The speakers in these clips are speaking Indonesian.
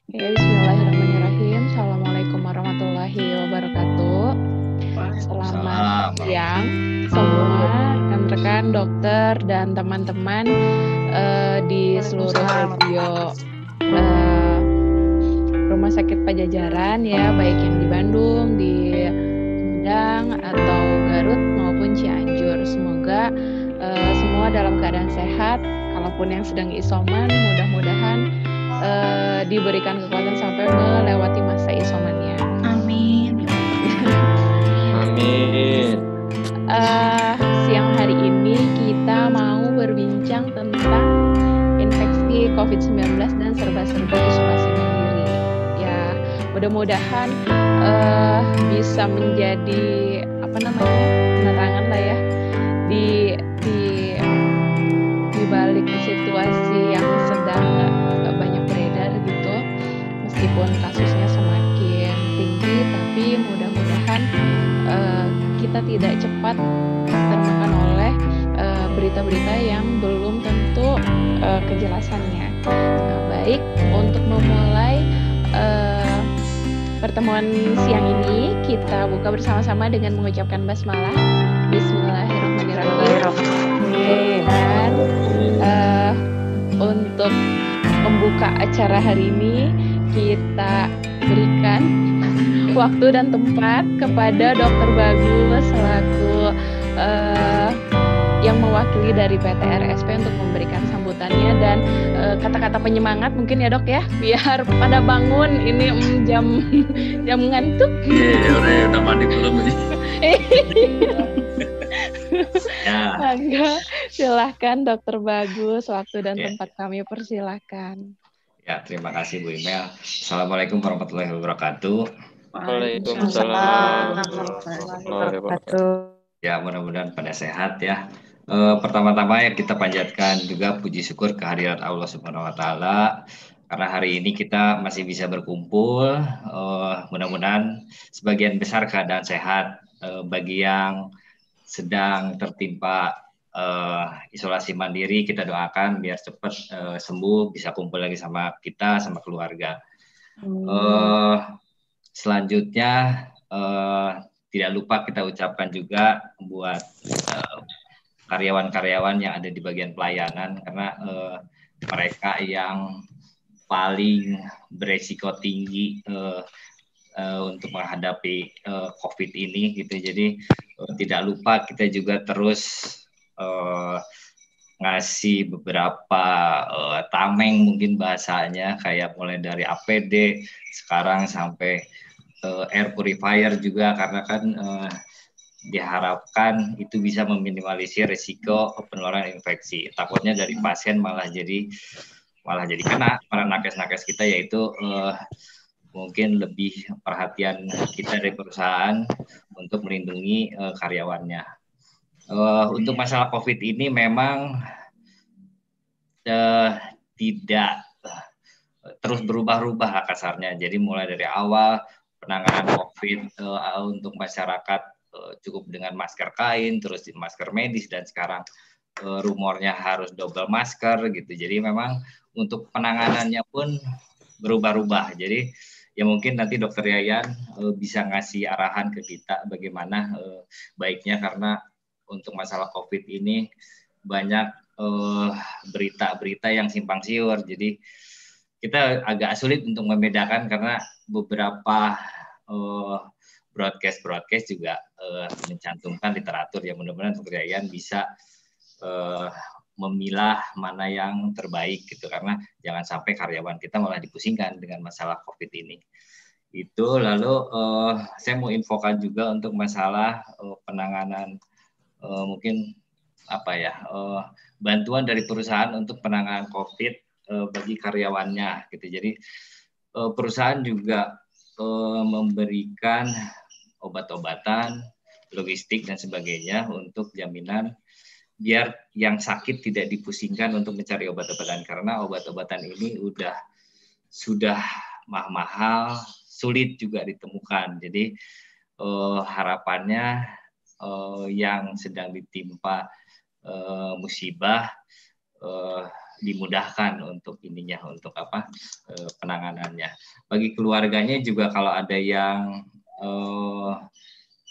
Ya, bismillahirrahmanirrahim. Assalamualaikum warahmatullahi wabarakatuh. Selamat Salam. siang semua rekan-rekan dokter dan teman-teman di seluruh regio Rumah Sakit Pajajaran ya, baik yang di Bandung, di Sumedang atau Garut maupun Cianjur. Semoga semua dalam keadaan sehat. Kalaupun yang sedang isoman, mudah-mudahan diberikan kekuatan sampai melewati masa isomannya. Amin. Amin. Siang hari ini kita mau berbincang tentang infeksi COVID-19 dan serba-serbi isolasi mandiri. Ya, mudah-mudahan bisa menjadi penerangan lah ya di balik situasi yang sedang banyak beredar gitu. Meskipun kasusnya semakin tinggi, tapi mudah-mudahan kita tidak cepat termakan oleh berita-berita yang belum tentu kejelasannya. Nah, baik, untuk memulai pertemuan siang ini, kita buka bersama-sama dengan mengucapkan basmalah. Bismillahirrahmanirrahim. Dan untuk membuka acara hari ini, kita berikan waktu dan tempat kepada Dr. Bagus selaku yang mewakili dari PT RSP untuk memberikan sambutannya dan kata-kata penyemangat mungkin ya dok ya, biar pada bangun. Ini jam ngantuk. Iya, udah mandi belum nih? Ya. Mangga, silahkan Dokter Bagus, waktu dan tempat kami persilahkan. Ya, terima kasih Bu Imel. Assalamualaikum warahmatullahi wabarakatuh. Waalaikumsalam warahmatullahi wabarakatuh. Ya, mudah-mudahan pada sehat ya. Pertama-tama ya kita panjatkan juga puji syukur kehadirat Allah Subhanahu wa taala karena hari ini kita masih bisa berkumpul. Mudah-mudahan sebagian besar keadaan sehat. Bagi yang sedang tertimpa isolasi mandiri, kita doakan biar cepat sembuh, bisa kumpul lagi sama kita, sama keluarga. Selanjutnya tidak lupa kita ucapkan juga buat karyawan-karyawan yang ada di bagian pelayanan, karena mereka yang paling beresiko tinggi untuk menghadapi COVID ini gitu. Jadi tidak lupa kita juga terus ngasih beberapa tameng mungkin bahasanya, kayak mulai dari APD sekarang sampai air purifier juga, karena kan diharapkan itu bisa meminimalisir risiko penularan infeksi. Takutnya dari pasien malah jadi kena. Para nakes-nakes kita yaitu mungkin lebih perhatian kita dari perusahaan untuk melindungi karyawannya. Untuk masalah COVID ini memang tidak terus berubah-ubah kasarnya. Jadi mulai dari awal penanganan COVID untuk masyarakat cukup dengan masker kain, terus masker medis, dan sekarang rumornya harus double masker gitu. Jadi memang untuk penanganannya pun berubah-ubah. Jadi ya mungkin nanti Dokter Yayan bisa ngasih arahan ke kita bagaimana baiknya, karena untuk masalah COVID ini banyak berita-berita yang simpang siur. Jadi kita agak sulit untuk membedakan karena beberapa broadcast juga mencantumkan literatur. Ya mudah-mudahan Dokter Yayan bisa memilah mana yang terbaik gitu, karena jangan sampai karyawan kita malah dipusingkan dengan masalah COVID ini. Itu lalu saya mau infokan juga untuk masalah penanganan mungkin bantuan dari perusahaan untuk penanganan COVID bagi karyawannya gitu. Jadi perusahaan juga memberikan obat-obatan, logistik dan sebagainya untuk jaminan biar yang sakit tidak dipusingkan untuk mencari obat-obatan, karena obat-obatan ini sudah mahal, sulit juga ditemukan. Jadi harapannya yang sedang ditimpa musibah dimudahkan untuk ininya, untuk penanganannya. Bagi keluarganya juga kalau ada yang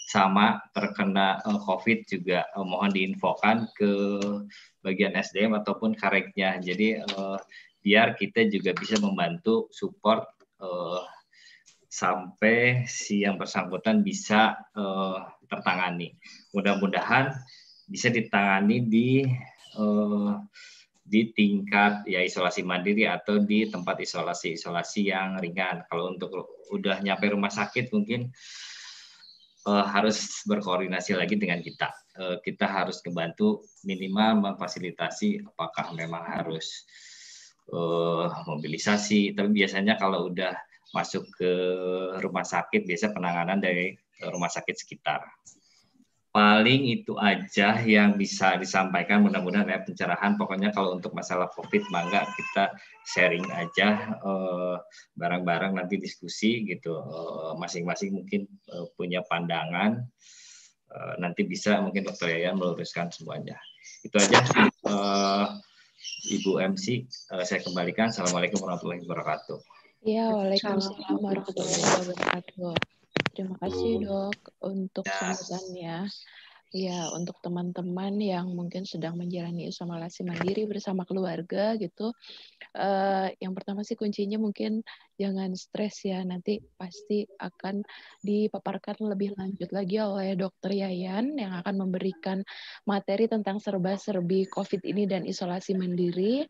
sama terkena COVID juga mohon diinfokan ke bagian SDM ataupun Kareknya. Jadi biar kita juga bisa membantu support sampai si yang bersangkutan bisa tertangani. Mudah-mudahan bisa ditangani di tingkat ya isolasi mandiri atau di tempat isolasi yang ringan. Kalau untuk udah nyampe rumah sakit mungkin harus berkoordinasi lagi dengan kita. Kita harus membantu minimal memfasilitasi apakah memang harus mobilisasi. Tapi biasanya kalau udah masuk ke rumah sakit biasa penanganan dari rumah sakit sekitar. Paling itu aja yang bisa disampaikan, mudah-mudahan ya pencerahan. Pokoknya kalau untuk masalah COVID mangga kita sharing aja bareng-bareng nanti diskusi gitu, masing-masing mungkin punya pandangan, nanti bisa mungkin Dr. Yayan meluruskan semuanya. Itu aja Ibu MC, saya kembalikan. Assalamualaikum warahmatullahi wabarakatuh. Ya, waalaikumsalam warahmatullahi wabarakatuh. Terima kasih Dok untuk sambutannya. Ya, untuk teman-teman yang mungkin sedang menjalani isolasi mandiri bersama keluarga gitu. Yang pertama sih kuncinya mungkin jangan stres ya. Nanti pasti akan dipaparkan lebih lanjut lagi oleh Dokter Yayan yang akan memberikan materi tentang serba-serbi COVID ini dan isolasi mandiri.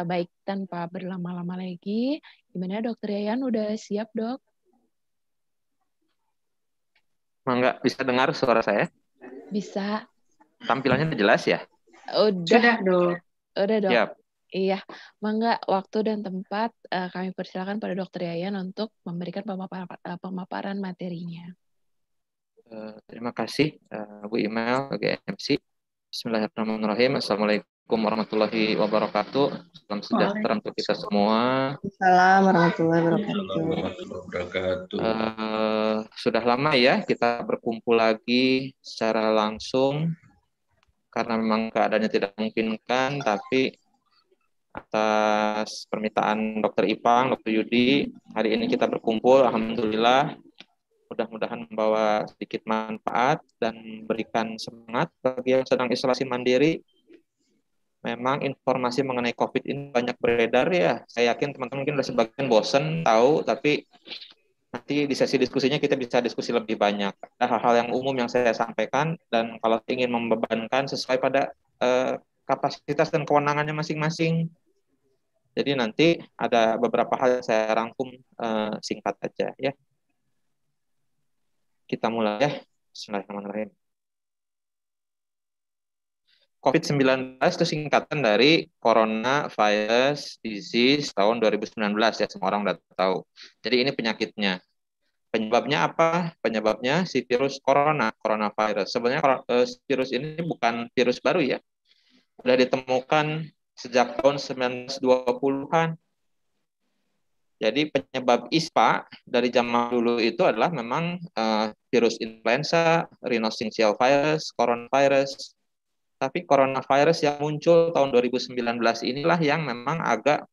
Baik, tanpa berlama-lama lagi. Gimana Dokter Yayan, udah siap Dok? Mangga, bisa dengar suara saya? Bisa. Tampilannya jelas ya? Udah. Sudah, Dok. Udah, Dok. Siap. Iya. Mangga, waktu dan tempat kami persilakan pada Dokter Yayan untuk memberikan pemaparan materinya. Terima kasih, Bu Imel, GMC. Bismillahirrahmanirrahim. Assalamualaikum warahmatullahi wabarakatuh. Salam sejahtera untuk kita semua. Assalamualaikum warahmatullahi wabarakatuh. Sudah lama ya kita berkumpul lagi secara langsung karena memang keadaannya tidak memungkinkan, tapi atas permintaan Dr. Ipang, Dr. Yudi, hari ini kita berkumpul. Alhamdulillah, mudah-mudahan membawa sedikit manfaat dan memberikan semangat bagi yang sedang isolasi mandiri. Memang informasi mengenai COVID ini banyak beredar ya. Saya yakin teman-teman mungkin sudah sebagian bosan tahu, tapi nanti di sesi diskusinya kita bisa diskusi lebih banyak. Ada hal-hal yang umum yang saya sampaikan, dan kalau ingin membebankan sesuai pada kapasitas dan kewenangannya masing-masing. Jadi nanti ada beberapa hal yang saya rangkum singkat aja ya. Kita mulai ya. Bismillahirrahmanirrahim. COVID-19 itu singkatan dari Coronavirus Disease tahun 2019 ya, semua orang udah tahu. Jadi ini penyakitnya. Penyebabnya apa? Penyebabnya si virus coronavirus. Sebenarnya virus ini bukan virus baru ya. Sudah ditemukan sejak tahun 1920-an. Jadi penyebab ISPA dari zaman dulu itu adalah memang virus influenza, rhinoceros virus, coronavirus. Tapi coronavirus yang muncul tahun 2019 inilah yang memang agak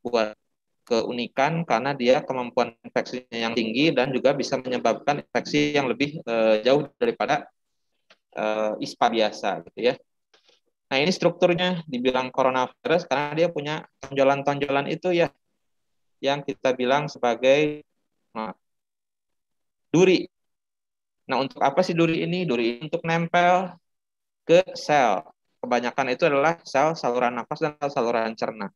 buat keunikan karena dia kemampuan infeksinya yang tinggi dan juga bisa menyebabkan infeksi yang lebih jauh daripada ISPA biasa gitu ya. Nah, ini strukturnya dibilang coronavirus karena dia punya tonjolan-tonjolan itu ya, yang kita bilang sebagai duri. Nah, untuk apa sih duri ini? Duri ini untuk nempel ke sel. Kebanyakan itu adalah sel saluran nafas dan saluran cerna.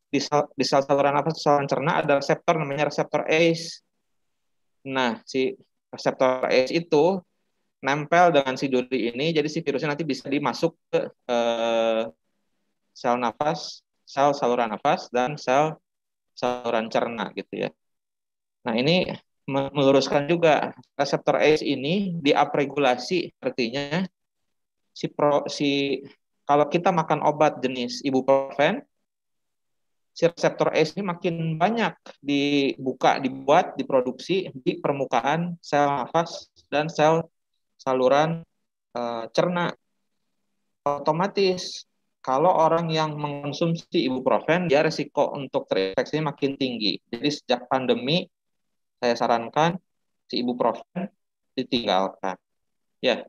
Di sel saluran nafas dan saluran cerna ada reseptor namanya reseptor ACE. Nah, si reseptor ACE itu nempel dengan si duri ini, jadi si virusnya nanti bisa dimasuk ke sel nafas, sel saluran nafas, dan sel saluran cerna gitu ya. Nah, ini meluruskan juga reseptor ACE ini diupregulasi, artinya kalau kita makan obat jenis ibuprofen, si reseptor ACE ini makin banyak dibuat, diproduksi di permukaan sel nafas dan sel saluran cerna. Otomatis kalau orang yang mengonsumsi ibuprofen, dia resiko untuk terinfeksinya makin tinggi. Jadi sejak pandemi, saya sarankan si ibuprofen ditinggalkan. Ya,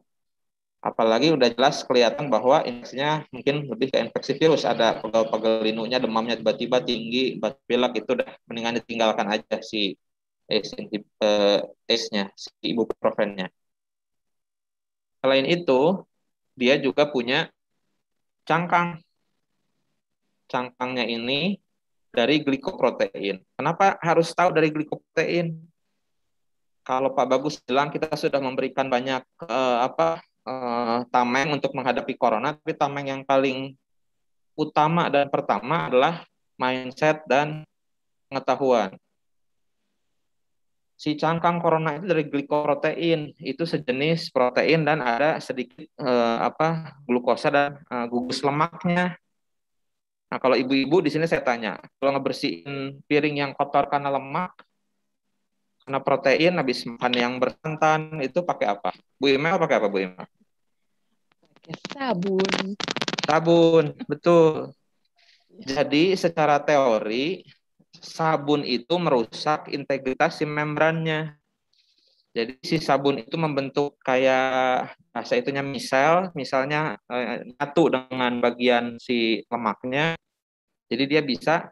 apalagi udah jelas kelihatan bahwa infeksinya mungkin lebih ke infeksi virus. Ada pegel-pegel linunya, demamnya tiba-tiba tinggi, batuk pilek, itu udah mendingan ditinggalkan aja si ACE-nya, si ibuprofennya. Selain itu, dia juga punya cangkang. Cangkangnya ini dari glikoprotein. Kenapa harus tahu dari glikoprotein? Kalau Pak Bagus bilang kita sudah memberikan banyak tameng untuk menghadapi corona, tapi tameng yang paling utama dan pertama adalah mindset dan pengetahuan. Si cangkang corona itu dari glikoprotein, itu sejenis protein dan ada sedikit glukosa dan gugus lemaknya. Nah, kalau ibu-ibu di sini saya tanya, kalau ngebersihin piring yang kotor karena lemak, karena protein, habis makan yang bersantan, itu pakai apa? Bu Imel pakai apa, Bu Imel? Pakai sabun. Sabun, betul. Jadi secara teori, sabun itu merusak integritas si membrannya. Jadi si sabun itu membentuk kayak bahasa itunya misalnya nyatu dengan bagian si lemaknya. Jadi dia bisa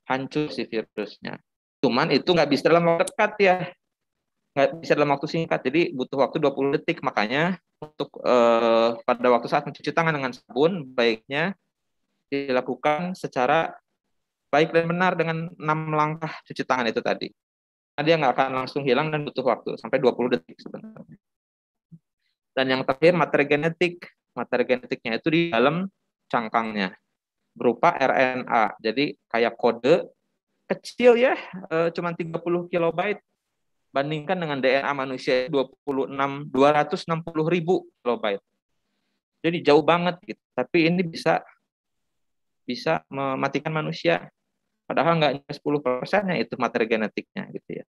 hancur si virusnya. Cuman itu nggak bisa dalam waktu dekat ya. Nggak bisa dalam waktu singkat. Jadi butuh waktu 20 detik. Makanya untuk pada waktu saat mencuci tangan dengan sabun, baiknya dilakukan secara baik dan benar dengan 6 langkah cuci tangan itu tadi. Nah, dia nggak akan langsung hilang dan butuh waktu sampai 20 detik sebenarnya. Dan yang terakhir materi genetik. Materi genetiknya itu di dalam cangkangnya berupa RNA. Jadi kayak kode kecil ya, cuma 30 kilobyte. Bandingkan dengan DNA manusia 260.000 kilobyte. Jadi jauh banget gitu. Tapi ini bisa mematikan manusia. Padahal nggak 10%-nya itu materi genetiknya gitu ya.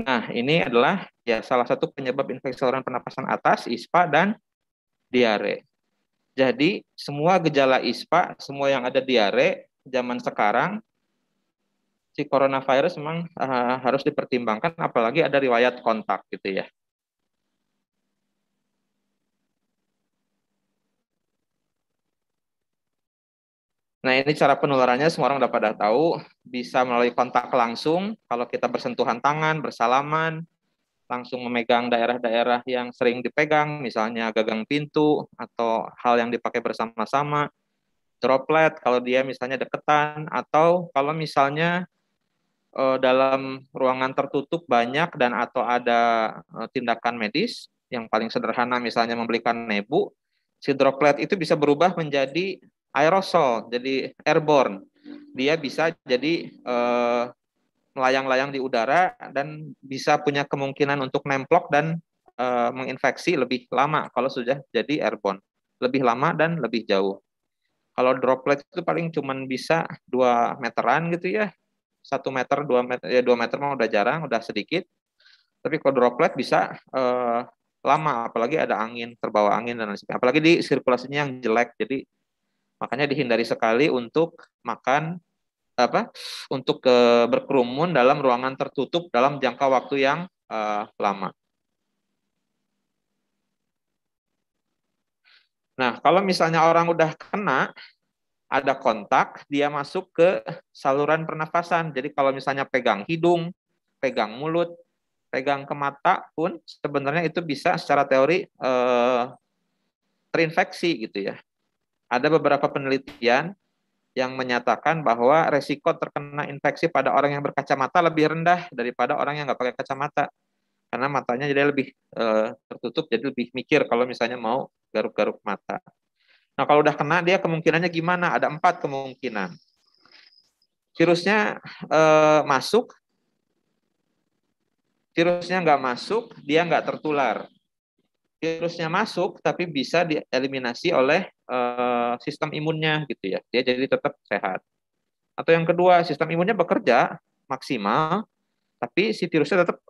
Nah, ini adalah ya salah satu penyebab infeksi saluran pernapasan atas, ISPA dan diare. Jadi semua gejala ISPA, semua yang ada diare zaman sekarang si coronavirus memang harus dipertimbangkan, apalagi ada riwayat kontak gitu ya. Nah, ini cara penularannya semua orang udah pada tahu, bisa melalui kontak langsung, kalau kita bersentuhan tangan, bersalaman, langsung memegang daerah-daerah yang sering dipegang, misalnya gagang pintu, atau hal yang dipakai bersama-sama, droplet kalau dia misalnya deketan, atau kalau misalnya dalam ruangan tertutup banyak dan atau ada tindakan medis, yang paling sederhana misalnya memberikan nebu, si droplet itu bisa berubah menjadi aerosol, jadi airborne. Dia bisa jadi melayang-layang di udara dan bisa punya kemungkinan untuk nemplok dan menginfeksi lebih lama kalau sudah jadi airborne. Lebih lama dan lebih jauh. Kalau droplet itu paling cuma bisa 2 meteran gitu ya. 1 meter, 2 meter, ya 2 meter mah udah jarang, udah sedikit. Tapi kalau droplet bisa lama, apalagi ada angin, terbawa angin dan lain sebagainya. Apalagi di sirkulasinya yang jelek, jadi makanya dihindari sekali untuk makan untuk berkerumun dalam ruangan tertutup dalam jangka waktu yang lama. Nah, kalau misalnya orang udah kena, ada kontak, dia masuk ke saluran pernafasan. Jadi kalau misalnya pegang hidung, pegang mulut, pegang ke mata pun sebenarnya itu bisa secara teori terinfeksi gitu ya. Ada beberapa penelitian yang menyatakan bahwa resiko terkena infeksi pada orang yang berkacamata lebih rendah daripada orang yang nggak pakai kacamata. Karena matanya jadi lebih tertutup, jadi lebih mikir kalau misalnya mau garuk-garuk mata. Nah, kalau udah kena, dia kemungkinannya gimana? Ada 4 kemungkinan. Virusnya masuk, virusnya nggak masuk, dia nggak tertular. Virusnya masuk, tapi bisa dieliminasi oleh sistem imunnya gitu ya. Dia jadi tetap sehat. Atau yang kedua, sistem imunnya bekerja maksimal, tapi si virusnya tetap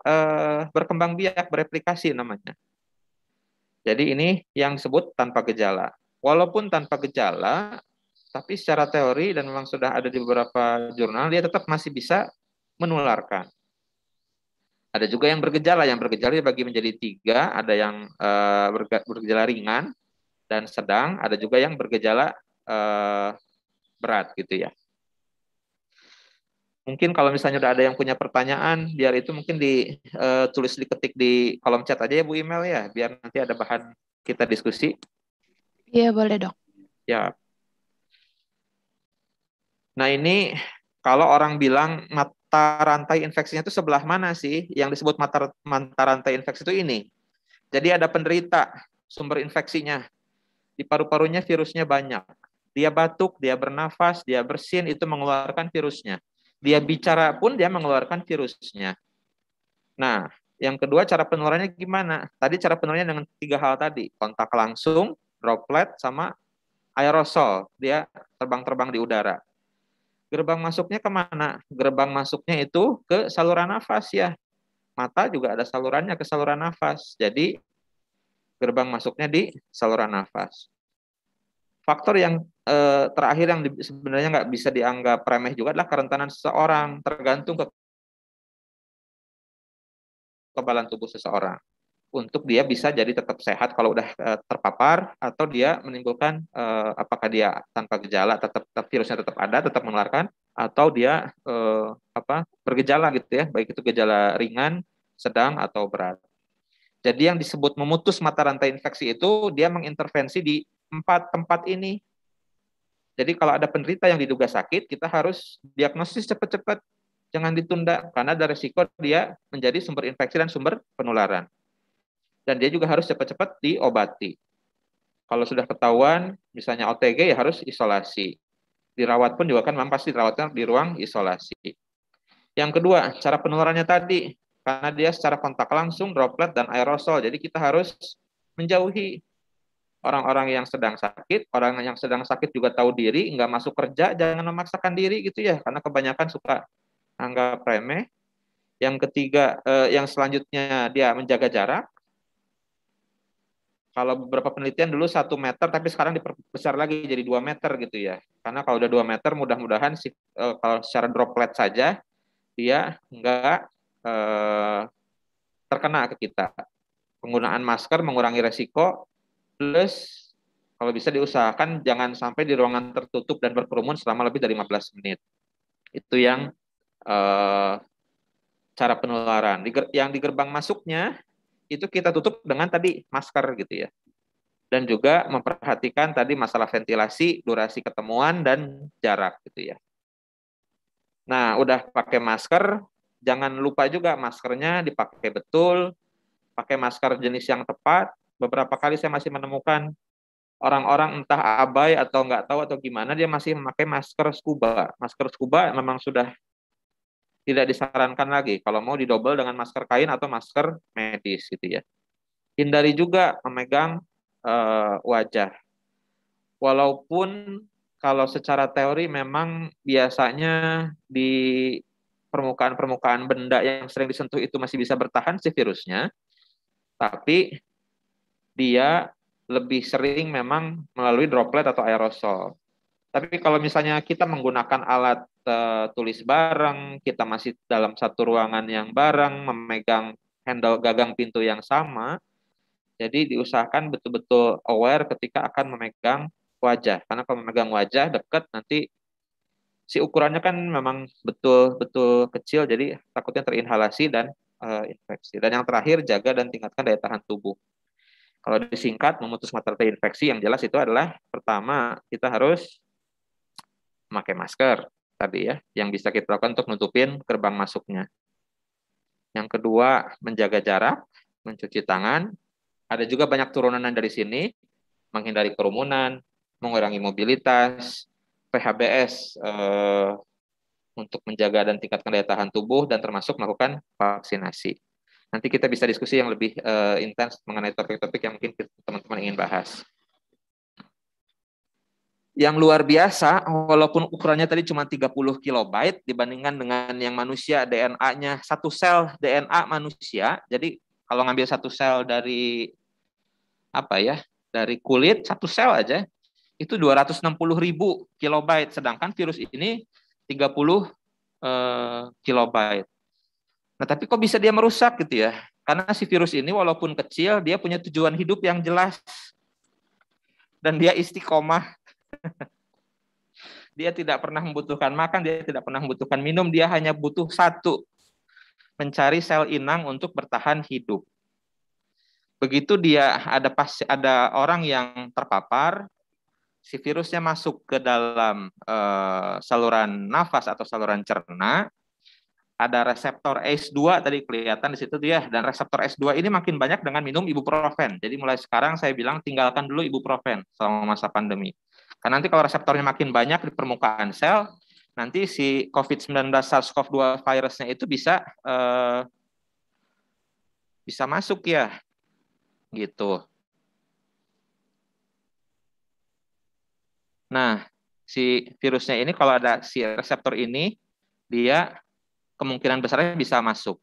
berkembang biak, bereplikasi namanya. Jadi ini yang disebut tanpa gejala. walaupun tanpa gejala, tapi secara teori dan memang sudah ada di beberapa jurnal, dia tetap masih bisa menularkan. Ada juga yang bergejala dibagi menjadi 3, ada yang bergejala ringan dan sedang, ada juga yang bergejala berat gitu ya. Mungkin kalau misalnya udah ada yang punya pertanyaan, biar itu mungkin ditulis diketik di kolom chat aja ya Bu Email ya, biar nanti ada bahan kita diskusi. Iya, boleh dok. Ya. Nah ini kalau orang bilang mata rantai infeksinya itu sebelah mana sih? Yang disebut mata rantai infeksi itu ini. Jadi ada penderita sumber infeksinya. Di paru-parunya virusnya banyak. Dia batuk, dia bernafas, dia bersin, itu mengeluarkan virusnya. Dia bicara pun dia mengeluarkan virusnya. Nah, yang kedua cara penularannya gimana? Tadi cara penularannya dengan 3 hal tadi. Kontak langsung, droplet, sama aerosol. Dia terbang-terbang di udara. Gerbang masuknya kemana? Gerbang masuknya itu ke saluran nafas ya. Mata juga ada salurannya ke saluran nafas. Jadi gerbang masuknya di saluran nafas. Faktor yang terakhir yang sebenarnya nggak bisa dianggap remeh juga adalah kerentanan seseorang, tergantung kekebalan tubuh seseorang. Untuk dia bisa jadi tetap sehat kalau udah terpapar, atau dia menimbulkan apakah dia tanpa gejala tetap virusnya tetap ada, tetap menularkan, atau dia bergejala gitu ya, baik itu gejala ringan, sedang atau berat. Jadi yang disebut memutus mata rantai infeksi itu dia mengintervensi di 4 tempat ini. Jadi kalau ada penderita yang diduga sakit, kita harus diagnosis cepat-cepat, jangan ditunda, karena ada risiko dia menjadi sumber infeksi dan sumber penularan. Dan dia juga harus cepat-cepat diobati. Kalau sudah ketahuan, misalnya OTG ya harus isolasi. Dirawat pun juga kan memang pasti dirawatnya di ruang isolasi. Yang kedua, cara penularannya tadi, karena dia secara kontak langsung, droplet, dan aerosol. Jadi kita harus menjauhi orang-orang yang sedang sakit. Orang yang sedang sakit juga tahu diri, nggak masuk kerja, jangan memaksakan diri gitu ya, karena kebanyakan suka anggap remeh. Yang ketiga, yang selanjutnya dia menjaga jarak. Kalau beberapa penelitian dulu 1 meter, tapi sekarang diperbesar lagi jadi 2 meter gitu ya. Karena kalau udah 2 meter, mudah-mudahan kalau secara droplet saja, dia nggak terkena ke kita. Penggunaan masker mengurangi resiko, plus kalau bisa diusahakan jangan sampai di ruangan tertutup dan berkerumun selama lebih dari 15 menit. Itu yang cara penularan. Yang di gerbang masuknya, itu kita tutup dengan tadi masker gitu ya. Dan juga memperhatikan tadi masalah ventilasi, durasi ketemuan, dan jarak gitu ya. Nah, udah pakai masker, jangan lupa juga maskernya dipakai betul, pakai masker jenis yang tepat. Beberapa kali saya masih menemukan orang-orang entah abai atau nggak tahu atau gimana, dia masih memakai masker scuba. Masker scuba memang sudah tidak disarankan lagi kalau mau didobel dengan masker kain atau masker medis gitu ya. Hindari juga memegang wajah. Walaupun kalau secara teori memang biasanya di permukaan benda yang sering disentuh itu masih bisa bertahan si virusnya, tapi dia lebih sering memang melalui droplet atau aerosol. Tapi kalau misalnya kita menggunakan alat tulis bareng, kita masih dalam satu ruangan yang bareng, memegang handle gagang pintu yang sama, jadi diusahakan betul-betul aware ketika akan memegang wajah. Karena kalau memegang wajah dekat, nanti si ukurannya kan memang betul-betul kecil, jadi takutnya terinhalasi dan infeksi. Dan yang terakhir, jaga dan tingkatkan daya tahan tubuh. Kalau disingkat, memutus mata rantai infeksi yang jelas itu adalah, pertama, kita harus memakai masker tadi ya, yang bisa kita lakukan untuk nutupin gerbang masuknya. Yang kedua, menjaga jarak, mencuci tangan. Ada juga banyak turunan dari sini, menghindari kerumunan, mengurangi mobilitas, PHBS untuk menjaga dan tingkatkan daya tahan tubuh, dan termasuk melakukan vaksinasi. Nanti kita bisa diskusi yang lebih intens mengenai topik-topik yang mungkin teman-teman ingin bahas. Yang luar biasa, walaupun ukurannya tadi cuma 30 kilobyte dibandingkan dengan yang manusia, DNA-nya, 1 sel DNA manusia. Jadi kalau ngambil 1 sel dari dari kulit, 1 sel aja itu 260.000 kilobyte, sedangkan virus ini 30 kilobyte. Nah, tapi kok bisa dia merusak gitu ya? Karena si virus ini walaupun kecil, dia punya tujuan hidup yang jelas. Dan dia istiqomah. Dia tidak pernah membutuhkan makan, dia tidak pernah membutuhkan minum, dia hanya butuh satu, mencari sel inang untuk bertahan hidup. Begitu dia ada orang yang terpapar, si virusnya masuk ke dalam saluran nafas atau saluran cerna, ada reseptor ACE2 tadi kelihatan di situ dia, dan reseptor ACE2 ini makin banyak dengan minum ibuprofen. Jadi mulai sekarang saya bilang tinggalkan dulu ibuprofen selama masa pandemi. Karena nanti kalau reseptornya makin banyak di permukaan sel, nanti si COVID-19 SARS-CoV-2 virusnya itu bisa masuk ya, gitu. Nah, si virusnya ini kalau ada si reseptor ini, dia kemungkinan besarnya bisa masuk.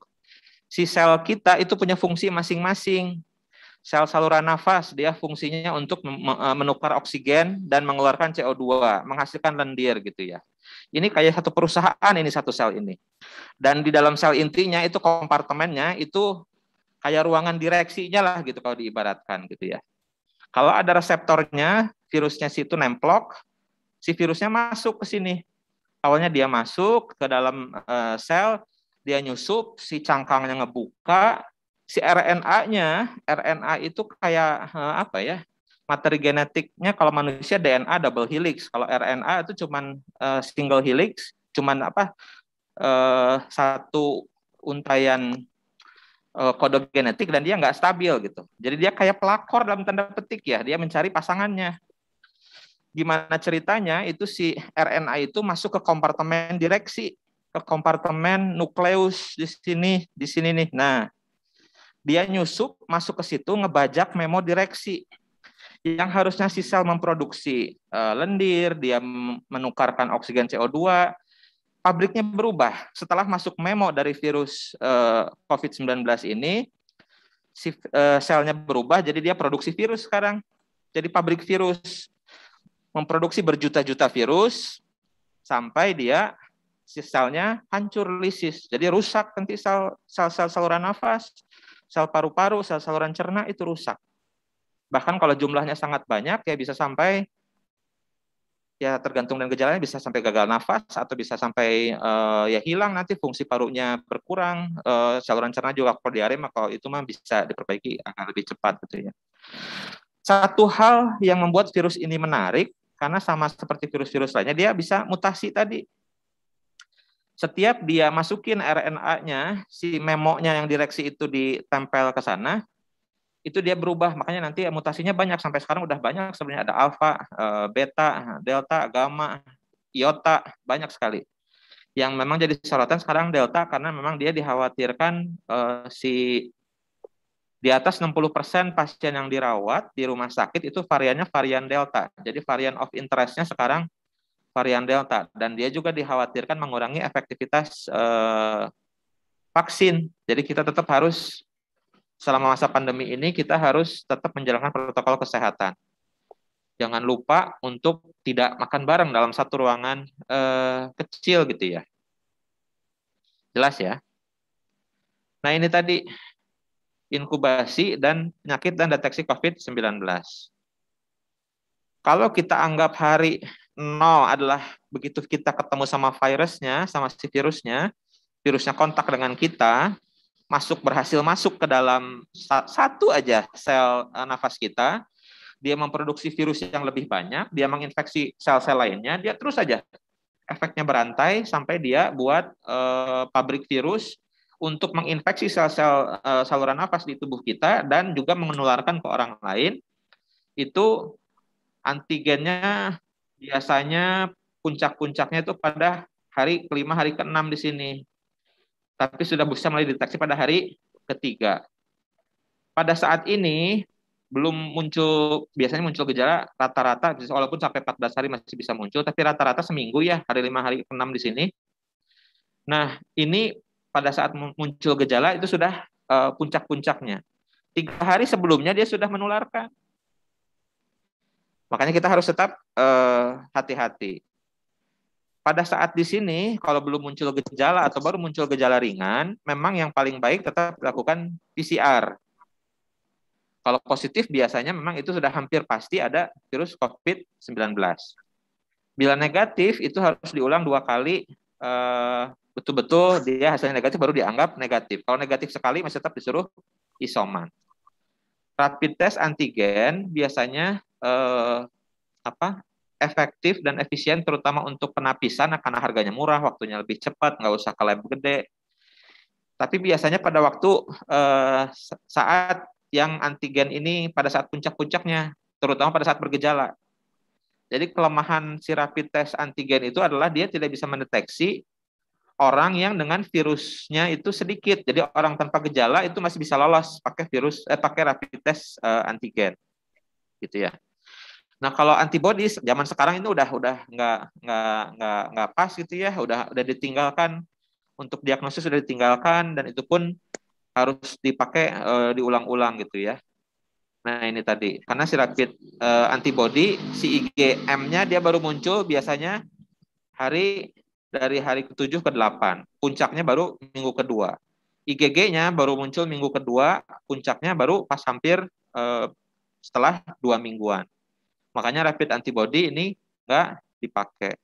Si sel kita itu punya fungsi masing-masing. Sel saluran nafas, dia fungsinya untuk menukar oksigen dan mengeluarkan CO2, menghasilkan lendir gitu ya. Ini kayak satu perusahaan ini, satu sel ini. Dan di dalam sel intinya itu kompartemennya itu kayak ruangan direksinya lah gitu kalau diibaratkan gitu ya. Kalau ada reseptornya, virusnya situ nemplok, si virusnya masuk ke sini. Awalnya dia masuk ke dalam sel, dia nyusup, si cangkangnya ngebuka, si RNA itu kayak apa ya? Materi genetiknya kalau manusia DNA double helix, kalau RNA itu cuman single helix, cuman satu untaian kode genetik dan dia nggak stabil gitu. Jadi dia kayak pelakor dalam tanda petik ya, dia mencari pasangannya. Gimana ceritanya itu si RNA itu masuk ke kompartemen direksi, ke kompartemen nukleus di sini nih. Nah, dia nyusup masuk ke situ ngebajak memo direksi. Yang harusnya si sel memproduksi lendir, dia menukarkan oksigen CO2, pabriknya berubah. Setelah masuk memo dari virus COVID-19 ini, si selnya berubah, jadi dia produksi virus sekarang. Jadi pabrik virus memproduksi berjuta-juta virus sampai dia si selnya hancur lisis. Jadi rusak nanti sel-sel saluran nafas, sel paru-paru, sel saluran cerna itu rusak. Bahkan kalau jumlahnya sangat banyak ya bisa sampai ya tergantung dengan gejalanya bisa sampai gagal nafas atau bisa sampai ya hilang nanti fungsi parunya berkurang, saluran cerna juga kalau diare maka itu mah bisa diperbaiki akan lebih cepat gitu ya. Satu hal yang membuat virus ini menarik karena sama seperti virus-virus lainnya dia bisa mutasi tadi. Setiap dia masukin RNA-nya, si memonya yang direksi itu ditempel ke sana, itu dia berubah. Makanya nanti mutasinya banyak. Sampai sekarang udah banyak. Sebenarnya ada alfa, beta, delta, gamma, iota, banyak sekali. Yang memang jadi sorotan sekarang delta karena memang dia dikhawatirkan di atas 60% pasien yang dirawat di rumah sakit itu variannya varian delta. Jadi varian of interest-nya sekarang varian delta dan dia juga dikhawatirkan mengurangi efektivitas vaksin. Jadi kita tetap harus selama masa pandemi ini kita harus tetap menjalankan protokol kesehatan. Jangan lupa untuk tidak makan bareng dalam satu ruangan kecil gitu ya. Jelas ya? Nah ini tadi inkubasi dan penyakit dan deteksi COVID-19. Kalau kita anggap hari 0 adalah begitu kita ketemu sama virusnya, sama si virusnya kontak dengan kita, berhasil masuk ke dalam satu aja sel nafas kita, dia memproduksi virus yang lebih banyak, dia menginfeksi sel-sel lainnya, dia terus aja efeknya berantai sampai dia buat pabrik virus untuk menginfeksi sel-sel saluran nafas di tubuh kita dan juga menularkan ke orang lain. Itu antigennya biasanya puncak-puncaknya itu pada hari kelima, hari keenam di sini. Tapi sudah bisa mulai deteksi pada hari ketiga. Pada saat ini belum muncul, biasanya muncul gejala rata-rata, walaupun sampai 14 hari masih bisa muncul, tapi rata-rata seminggu ya, hari 5, hari 6 di sini. Nah, ini pada saat muncul gejala itu sudah puncak-puncaknya. 3 hari sebelumnya dia sudah menularkan. Makanya kita harus tetap hati-hati. Pada saat di sini, kalau belum muncul gejala atau baru muncul gejala ringan, memang yang paling baik tetap lakukan PCR. Kalau positif biasanya memang itu sudah hampir pasti ada virus COVID-19. Bila negatif itu harus diulang 2 kali, betul-betul dia hasilnya negatif baru dianggap negatif. Kalau negatif sekali masih tetap disuruh isoman. Rapid test antigen biasanya efektif dan efisien terutama untuk penapisan karena harganya murah, waktunya lebih cepat, nggak usah ke lab gede. Tapi biasanya pada waktu saat yang antigen ini pada saat puncak-puncaknya, terutama pada saat bergejala. Jadi kelemahan si rapid test antigen itu adalah dia tidak bisa mendeteksi orang yang dengan virusnya itu sedikit. Jadi orang tanpa gejala itu masih bisa lolos pakai rapid test antigen, gitu ya. Nah kalau antibody zaman sekarang ini udah nggak pas gitu ya, udah ditinggalkan untuk diagnosis, sudah ditinggalkan dan itu pun harus dipakai diulang-ulang gitu ya. Nah ini tadi karena si rapid antibody si IgM-nya dia baru muncul biasanya dari hari ke-7 ke 8, puncaknya baru minggu kedua. IgG-nya baru muncul minggu kedua, puncaknya baru pas hampir setelah 2 mingguan. Makanya rapid antibody ini nggak dipakai.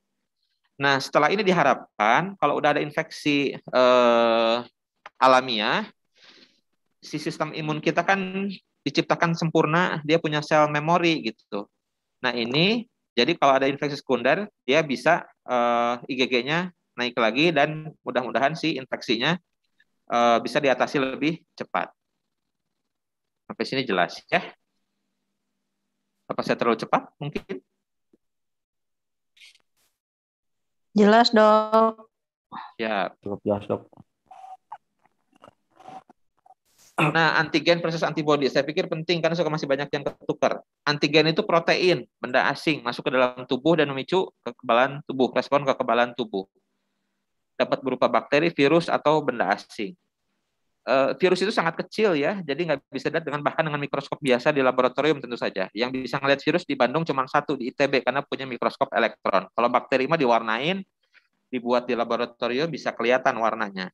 Nah, setelah ini diharapkan kalau udah ada infeksi alamiah, si sistem imun kita kan diciptakan sempurna, dia punya sel memori gitu. Nah, ini jadi kalau ada infeksi sekunder, dia bisa IgG-nya naik lagi dan mudah-mudahan si infeksinya bisa diatasi lebih cepat. Sampai sini jelas ya? Apa saya terlalu cepat mungkin? Jelas, Dok. Ya. Cukup jelas, Dok. Nah, antigen versus antibody, saya pikir penting karena suka masih banyak yang ketukar. Antigen itu protein, benda asing, masuk ke dalam tubuh dan memicu kekebalan tubuh, respon kekebalan tubuh. Dapat berupa bakteri, virus, atau benda asing. Virus itu sangat kecil ya, jadi nggak bisa dilihat bahkan dengan mikroskop biasa di laboratorium tentu saja. Yang bisa ngelihat virus di Bandung cuma 1 di ITB karena punya mikroskop elektron. Kalau bakteri mah diwarnain, dibuat di laboratorium bisa kelihatan warnanya.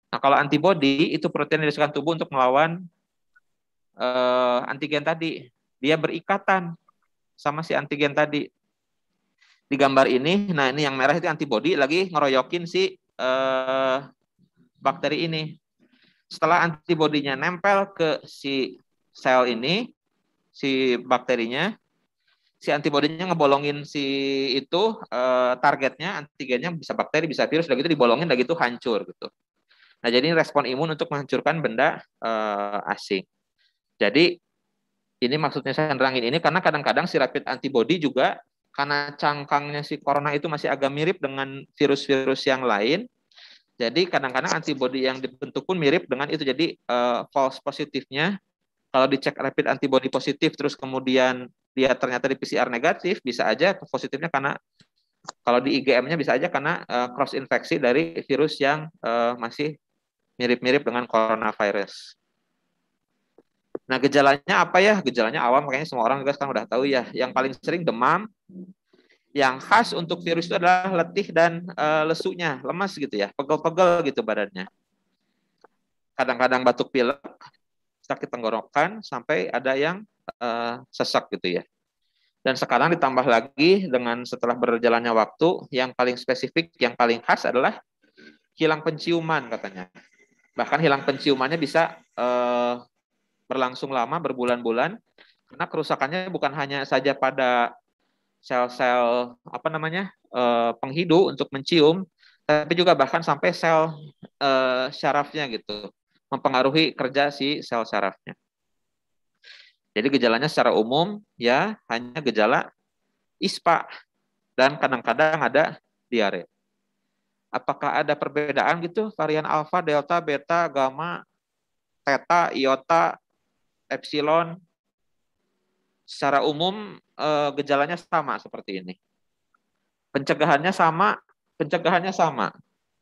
Nah kalau antibody itu protein yang dihasilkan tubuh untuk melawan antigen tadi. Dia berikatan sama si antigen tadi. Di gambar ini, nah ini yang merah itu antibody lagi ngeroyokin si bakteri ini. Setelah antibodinya nempel ke si sel ini, si bakterinya, si antibodinya ngebolongin si itu targetnya, antigennya bisa bakteri, bisa virus, udah gitu dibolongin, udah gitu hancur gitu. Nah jadi respon imun untuk menghancurkan benda asing. Jadi ini maksudnya saya nerangin ini karena kadang-kadang si rapid antibody juga karena cangkangnya si corona itu masih agak mirip dengan virus-virus yang lain. Jadi kadang-kadang antibody yang dibentuk pun mirip dengan itu. Jadi false positifnya kalau dicek rapid antibody positif terus kemudian dia ternyata di PCR negatif, bisa aja positifnya karena kalau di IgM-nya bisa aja karena cross infeksi dari virus yang masih mirip-mirip dengan coronavirus. Nah gejalanya apa ya? Gejalanya awam, makanya semua orang juga sekarang udah tahu ya. Yang paling sering demam. Yang khas untuk virus itu adalah letih dan lesunya, lemas gitu ya, pegel-pegel gitu badannya. Kadang-kadang batuk pilek, sakit tenggorokan, sampai ada yang sesak gitu ya. Dan sekarang ditambah lagi dengan setelah berjalannya waktu, yang paling spesifik, yang paling khas adalah hilang penciuman katanya. Bahkan hilang penciumannya bisa berlangsung lama, berbulan-bulan, karena kerusakannya bukan hanya saja pada sel-sel penghidu untuk mencium, tapi juga bahkan sampai sel syarafnya gitu, mempengaruhi kerja si sel syarafnya. Jadi gejalanya secara umum ya hanya gejala ISPA dan kadang-kadang ada diare. Apakah ada perbedaan gitu varian alfa, delta, beta, gamma, theta, iota, epsilon? Secara umum gejalanya sama seperti ini. Pencegahannya sama.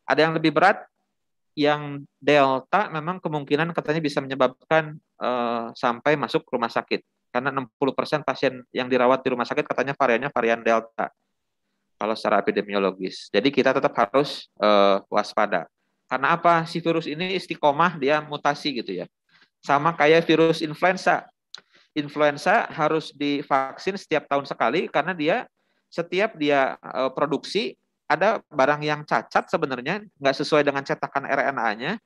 Ada yang lebih berat, yang delta memang kemungkinan katanya bisa menyebabkan sampai masuk rumah sakit. Karena 60% pasien yang dirawat di rumah sakit katanya variannya varian Delta. Kalau secara epidemiologis. Jadi kita tetap harus waspada. Karena apa? Si virus ini istiqomah, dia mutasi gitu ya. Sama kayak virus influenza. Influenza harus divaksin setiap tahun sekali karena setiap dia produksi ada barang yang cacat sebenarnya, nggak sesuai dengan cetakan RNA-nya,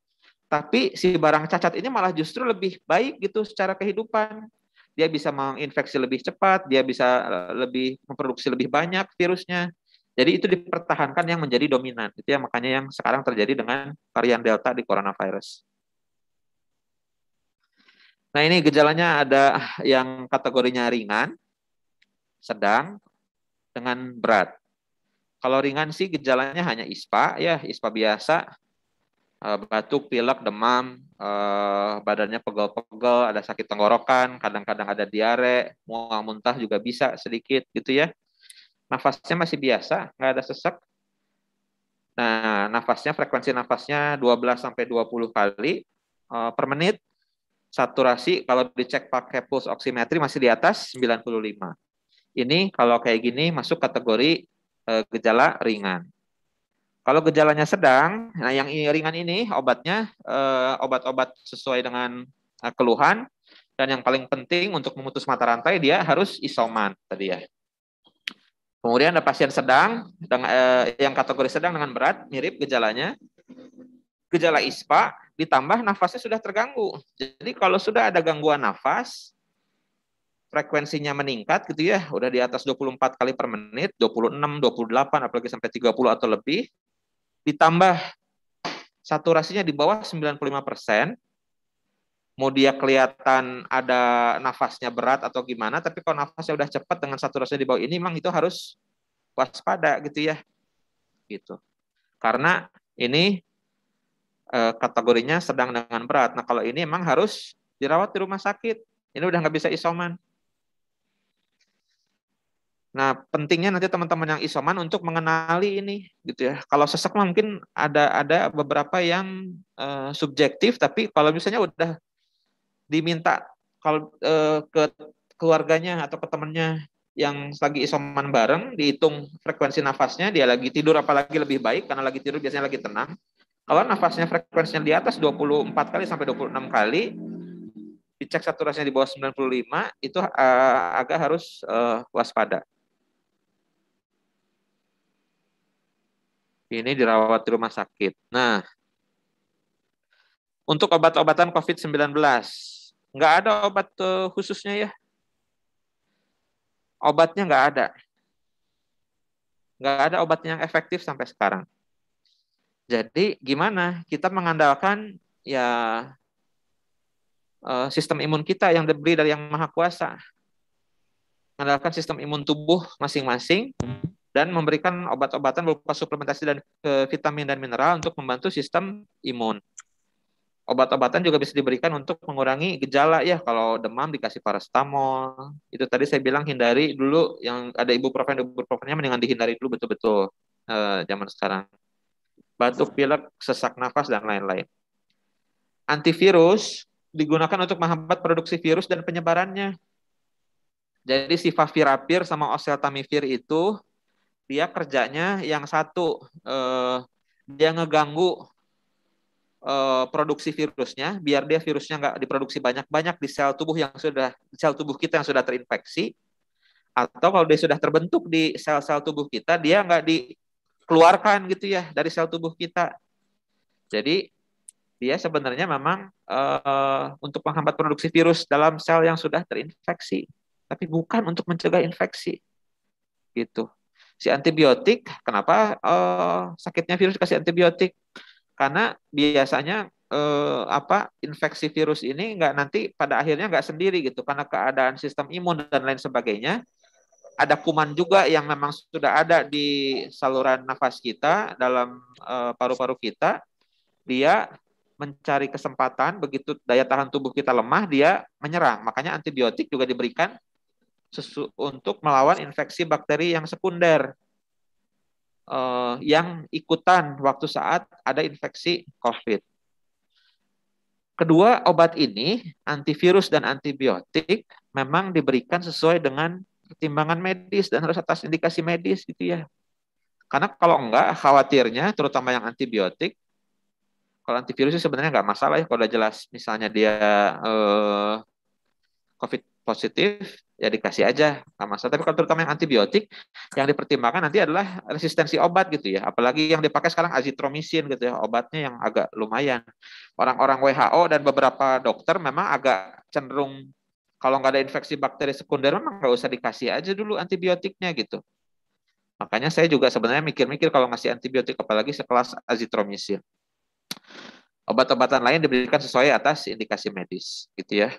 tapi si barang cacat ini malah justru lebih baik gitu secara kehidupan. Dia bisa menginfeksi lebih cepat, dia bisa lebih memproduksi lebih banyak virusnya. Jadi itu dipertahankan yang menjadi dominan. Itu ya makanya yang sekarang terjadi dengan varian Delta di coronavirus. Nah ini gejalanya ada yang kategorinya ringan, sedang, dengan berat. Kalau ringan sih gejalanya hanya ISPA, ya ISPA biasa, batuk, pilek, demam, badannya pegel-pegel, ada sakit tenggorokan, kadang-kadang ada diare, mual muntah juga bisa sedikit gitu ya. Nafasnya masih biasa, nggak ada sesak. Nah, frekuensi nafasnya 12-20 kali per menit. Saturasi kalau dicek pakai pulse oximetri masih di atas 95. Ini kalau kayak gini masuk kategori gejala ringan. Kalau gejalanya sedang, nah yang ringan ini obatnya obat-obat sesuai dengan keluhan, dan yang paling penting untuk memutus mata rantai dia harus isoman tadi ya. Kemudian ada pasien sedang, yang kategori sedang dengan berat, mirip gejalanya. Gejala ISPA ditambah nafasnya sudah terganggu. Jadi kalau sudah ada gangguan nafas, frekuensinya meningkat gitu ya, udah di atas 24 kali per menit, 26, 28, apalagi sampai 30 atau lebih, ditambah saturasinya di bawah 95%, mau dia kelihatan ada nafasnya berat atau gimana, tapi kalau nafasnya udah cepat dengan saturasinya di bawah ini, memang itu harus waspada gitu ya. Gitu. Karena ini kategorinya sedang dengan berat. Nah kalau ini memang harus dirawat di rumah sakit. Ini udah nggak bisa isoman. Nah pentingnya nanti teman-teman yang isoman untuk mengenali ini gitu ya. Kalau sesak mungkin ada beberapa yang subjektif, tapi kalau misalnya udah diminta kalau ke keluarganya atau ke temannya yang lagi isoman bareng, dihitung frekuensi nafasnya, dia lagi tidur apalagi lebih baik, karena lagi tidur biasanya lagi tenang. Kalau nafasnya frekuensinya di atas 24 kali sampai 26 kali, dicek saturasinya di bawah 95, itu agak harus waspada. Ini dirawat di rumah sakit. Nah, untuk obat-obatan COVID-19, nggak ada obat khususnya ya. Obatnya nggak ada. Nggak ada obatnya yang efektif sampai sekarang. Jadi gimana? Kita mengandalkan ya sistem imun kita yang diberi dari Yang Maha Kuasa. Mengandalkan sistem imun tubuh masing-masing dan memberikan obat-obatan berupa suplementasi dan vitamin dan mineral untuk membantu sistem imun. Obat-obatan juga bisa diberikan untuk mengurangi gejala ya. Kalau demam dikasih paracetamol. Itu tadi saya bilang hindari dulu yang ada ibuprofennya mendingan dihindari dulu betul-betul zaman sekarang. Batuk, pilek, sesak nafas dan lain-lain. Antivirus digunakan untuk menghambat produksi virus dan penyebarannya. Jadi si favipiravir sama oseltamivir itu dia kerjanya yang satu dia ngeganggu produksi virusnya, biar dia virusnya nggak diproduksi banyak-banyak di sel tubuh kita yang sudah terinfeksi, atau kalau dia sudah terbentuk di sel-sel tubuh kita, dia nggak dikeluarkan gitu ya dari sel tubuh kita. Jadi dia sebenarnya memang untuk menghambat produksi virus dalam sel yang sudah terinfeksi, tapi bukan untuk mencegah infeksi. Gitu. Si antibiotik, kenapa sakitnya virus dikasih antibiotik? Karena biasanya infeksi virus ini nanti pada akhirnya nggak sendiri gitu, karena keadaan sistem imun dan lain sebagainya. Ada kuman juga yang memang sudah ada di saluran nafas kita, dalam paru-paru kita. Dia mencari kesempatan, begitu daya tahan tubuh kita lemah, dia menyerang. Makanya antibiotik juga diberikan untuk melawan infeksi bakteri yang sekunder, yang ikutan waktu saat ada infeksi COVID. Kedua, obat ini, antivirus dan antibiotik, memang diberikan sesuai dengan pertimbangan medis dan harus atas indikasi medis gitu ya. Karena kalau enggak, khawatirnya, terutama yang antibiotik, kalau antivirus itu sebenarnya nggak masalah ya, kalau udah jelas misalnya dia COVID positif, ya dikasih aja, nggak masalah. Tapi kalau terutama yang antibiotik, yang dipertimbangkan nanti adalah resistensi obat gitu ya. Apalagi yang dipakai sekarang azitromisin gitu ya, obatnya yang agak lumayan. Orang-orang WHO dan beberapa dokter memang agak cenderung kalau nggak ada infeksi bakteri sekunder memang nggak usah dikasih aja dulu antibiotiknya gitu. Makanya saya juga sebenarnya mikir-mikir kalau ngasih antibiotik apalagi sekelas azitromisin. Obat-obatan lain diberikan sesuai atas indikasi medis gitu ya.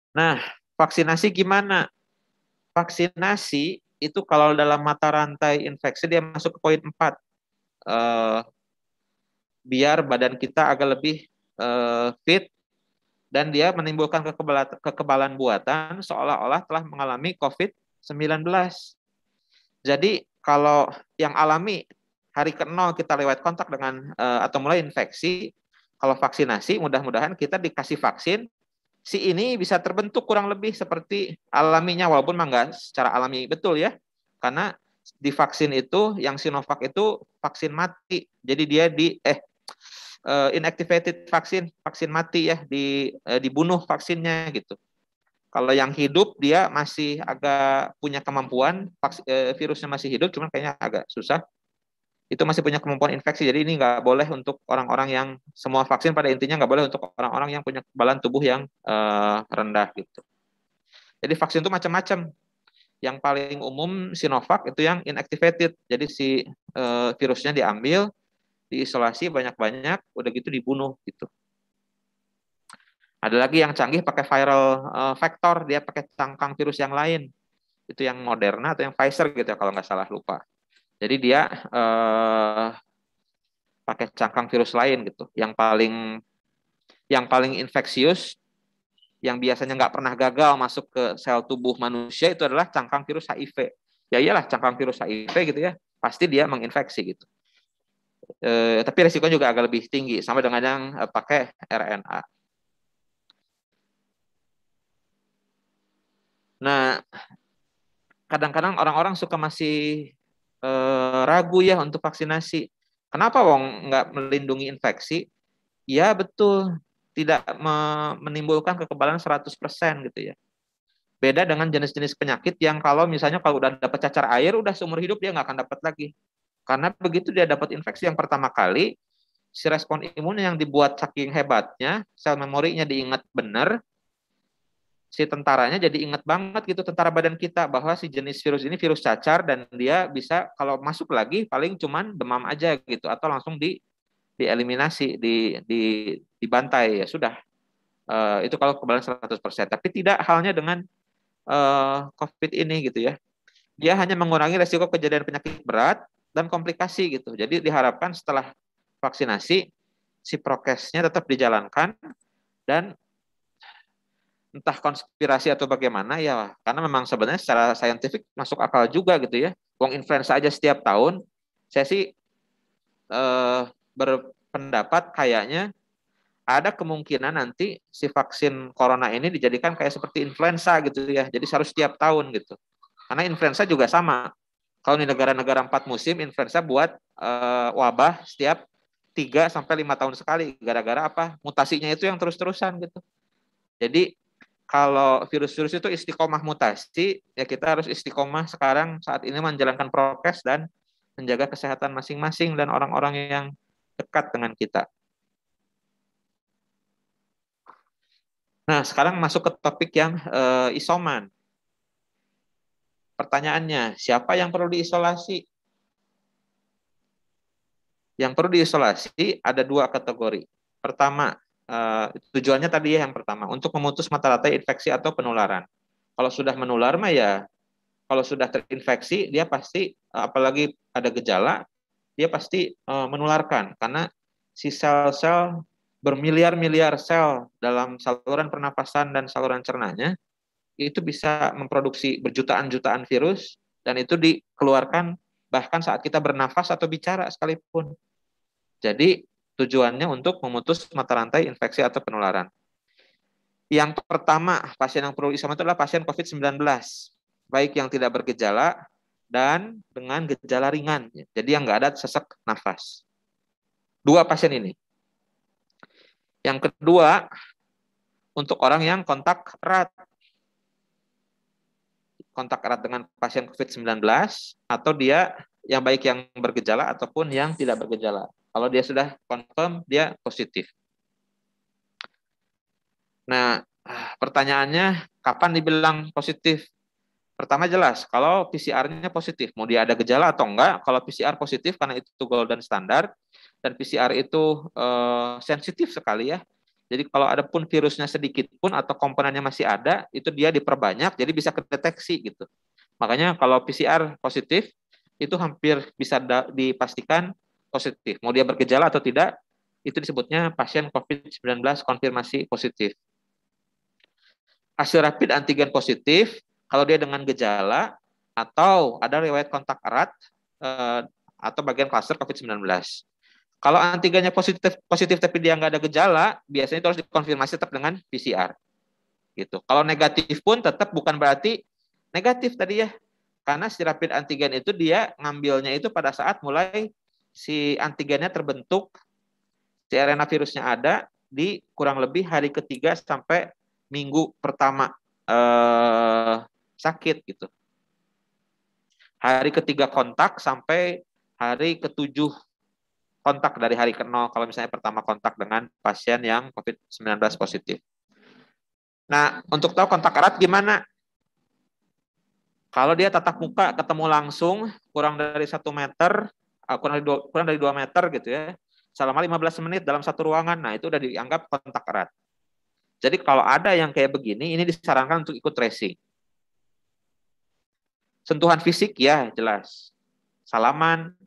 Nah, vaksinasi gimana? Vaksinasi itu kalau dalam mata rantai infeksi dia masuk ke poin 4. Biar badan kita agak lebih fit dan dia menimbulkan kekebalan buatan seolah-olah telah mengalami COVID-19. Jadi kalau yang alami hari ke-0 kita lewat kontak dengan atau mulai infeksi, kalau vaksinasi mudah-mudahan kita dikasih vaksin si ini bisa terbentuk kurang lebih seperti alaminya, walaupun enggak secara alami betul ya. Karena di vaksin itu, yang Sinovac itu vaksin mati. Jadi dia inactivated vaksin mati ya, dibunuh vaksinnya gitu. Kalau yang hidup dia masih agak punya kemampuan, virusnya masih hidup, cuman kayaknya agak susah. Itu masih punya kemampuan infeksi. Jadi ini nggak boleh untuk orang-orang yang semua vaksin pada intinya nggak boleh untuk orang-orang yang punya kekebalan tubuh yang rendah gitu. Jadi vaksin itu macam-macam. Yang paling umum Sinovac itu yang inactivated. Jadi si virusnya diambil, diisolasi banyak-banyak, udah gitu dibunuh gitu. Ada lagi yang canggih pakai viral vector, dia pakai cangkang virus yang lain. Itu yang Moderna atau yang Pfizer gitu ya kalau nggak salah, lupa. Jadi dia pakai cangkang virus lain gitu. Yang paling infeksius, yang biasanya nggak pernah gagal masuk ke sel tubuh manusia itu adalah cangkang virus HIV. Ya iyalah cangkang virus HIV gitu ya, pasti dia menginfeksi gitu. Tapi resikonya juga agak lebih tinggi sama dengan yang pakai RNA. Nah, kadang-kadang orang-orang suka masih ragu ya untuk vaksinasi. Kenapa Wong nggak melindungi infeksi? Ya betul, tidak menimbulkan kekebalan 100% gitu ya. Beda dengan jenis-jenis penyakit yang kalau misalnya kalau udah dapat cacar air, udah seumur hidup dia nggak akan dapat lagi. Karena begitu dia dapat infeksi yang pertama kali, si respon imun yang dibuat saking hebatnya, sel memorinya diingat benar, si tentaranya jadi ingat banget gitu, tentara badan kita, bahwa si jenis virus ini virus cacar dan dia bisa kalau masuk lagi paling cuman demam aja gitu, atau langsung dieliminasi, dibantai, ya sudah. Itu kalau kekebalan 100%. Tapi tidak halnya dengan COVID ini gitu ya. Dia hanya mengurangi resiko kejadian penyakit berat dan komplikasi gitu. Jadi diharapkan setelah vaksinasi, si prokesnya tetap dijalankan dan entah konspirasi atau bagaimana ya, karena memang sebenarnya secara saintifik masuk akal juga gitu ya. Wong influenza aja setiap tahun, saya sih berpendapat kayaknya ada kemungkinan nanti si vaksin corona ini dijadikan kayak seperti influenza gitu ya. Jadi harus setiap tahun gitu. Karena influenza juga sama. Kalau di negara-negara 4 musim, influenza buat wabah setiap 3-5 tahun sekali. Gara-gara apa? Mutasinya itu yang terus-terusan gitu. Jadi kalau virus-virus itu istiqomah mutasi, ya kita harus istiqomah sekarang saat ini menjalankan prokes dan menjaga kesehatan masing-masing dan orang-orang yang dekat dengan kita. Nah, sekarang masuk ke topik yang isoman. Pertanyaannya, siapa yang perlu diisolasi? Yang perlu diisolasi ada 2 kategori. Pertama, tujuannya tadi ya yang pertama, untuk memutus mata rantai infeksi atau penularan. Kalau sudah menular mah ya, kalau sudah terinfeksi, dia pasti, apalagi ada gejala, dia pasti menularkan. Karena si sel-sel bermiliar-miliar sel dalam saluran pernapasan dan saluran cernanya, itu bisa memproduksi berjutaan-jutaan virus, dan itu dikeluarkan bahkan saat kita bernafas atau bicara sekalipun. Jadi tujuannya untuk memutus mata rantai infeksi atau penularan. Yang pertama, pasien yang perlu isoman itu adalah pasien COVID-19, baik yang tidak bergejala dan dengan gejala ringan. Jadi yang nggak ada sesak nafas. 2 pasien ini. Yang kedua, untuk orang yang kontak erat. Kontak erat dengan pasien COVID-19 atau dia yang baik yang bergejala ataupun yang tidak bergejala. Kalau dia sudah confirm, dia positif. Nah, pertanyaannya, kapan dibilang positif? Pertama jelas, kalau PCR-nya positif, mau dia ada gejala atau enggak, kalau PCR positif karena itu golden standard, dan PCR itu sensitif sekali ya. Jadi kalau ada pun virusnya sedikit pun atau komponennya masih ada, itu dia diperbanyak, jadi bisa kedeteksi gitu. Makanya kalau PCR positif, itu hampir bisa dipastikan positif. Mau dia bergejala atau tidak, itu disebutnya pasien COVID-19 konfirmasi positif. Hasil rapid antigen positif, kalau dia dengan gejala atau ada riwayat kontak erat atau bagian klaster COVID-19. Kalau antigennya positif tapi dia nggak ada gejala, biasanya itu harus dikonfirmasi tetap dengan PCR. Gitu. Kalau negatif pun tetap bukan berarti negatif tadi ya, karena si rapid antigen itu dia ngambilnya itu pada saat mulai si antigennya terbentuk, si RNA virusnya ada di kurang lebih hari ketiga sampai minggu pertama sakit gitu. Hari ketiga kontak sampai hari ketujuh kontak dari hari ke-0 kalau misalnya pertama kontak dengan pasien yang COVID-19 positif. Nah, untuk tahu kontak erat gimana? Kalau dia tatap muka ketemu langsung kurang dari 1 meter, kurang dari 2 meter gitu ya, selama 15 menit dalam satu ruangan, nah itu udah dianggap kontak erat. Jadi kalau ada yang kayak begini, ini disarankan untuk ikut tracing. Sentuhan fisik ya jelas, salaman,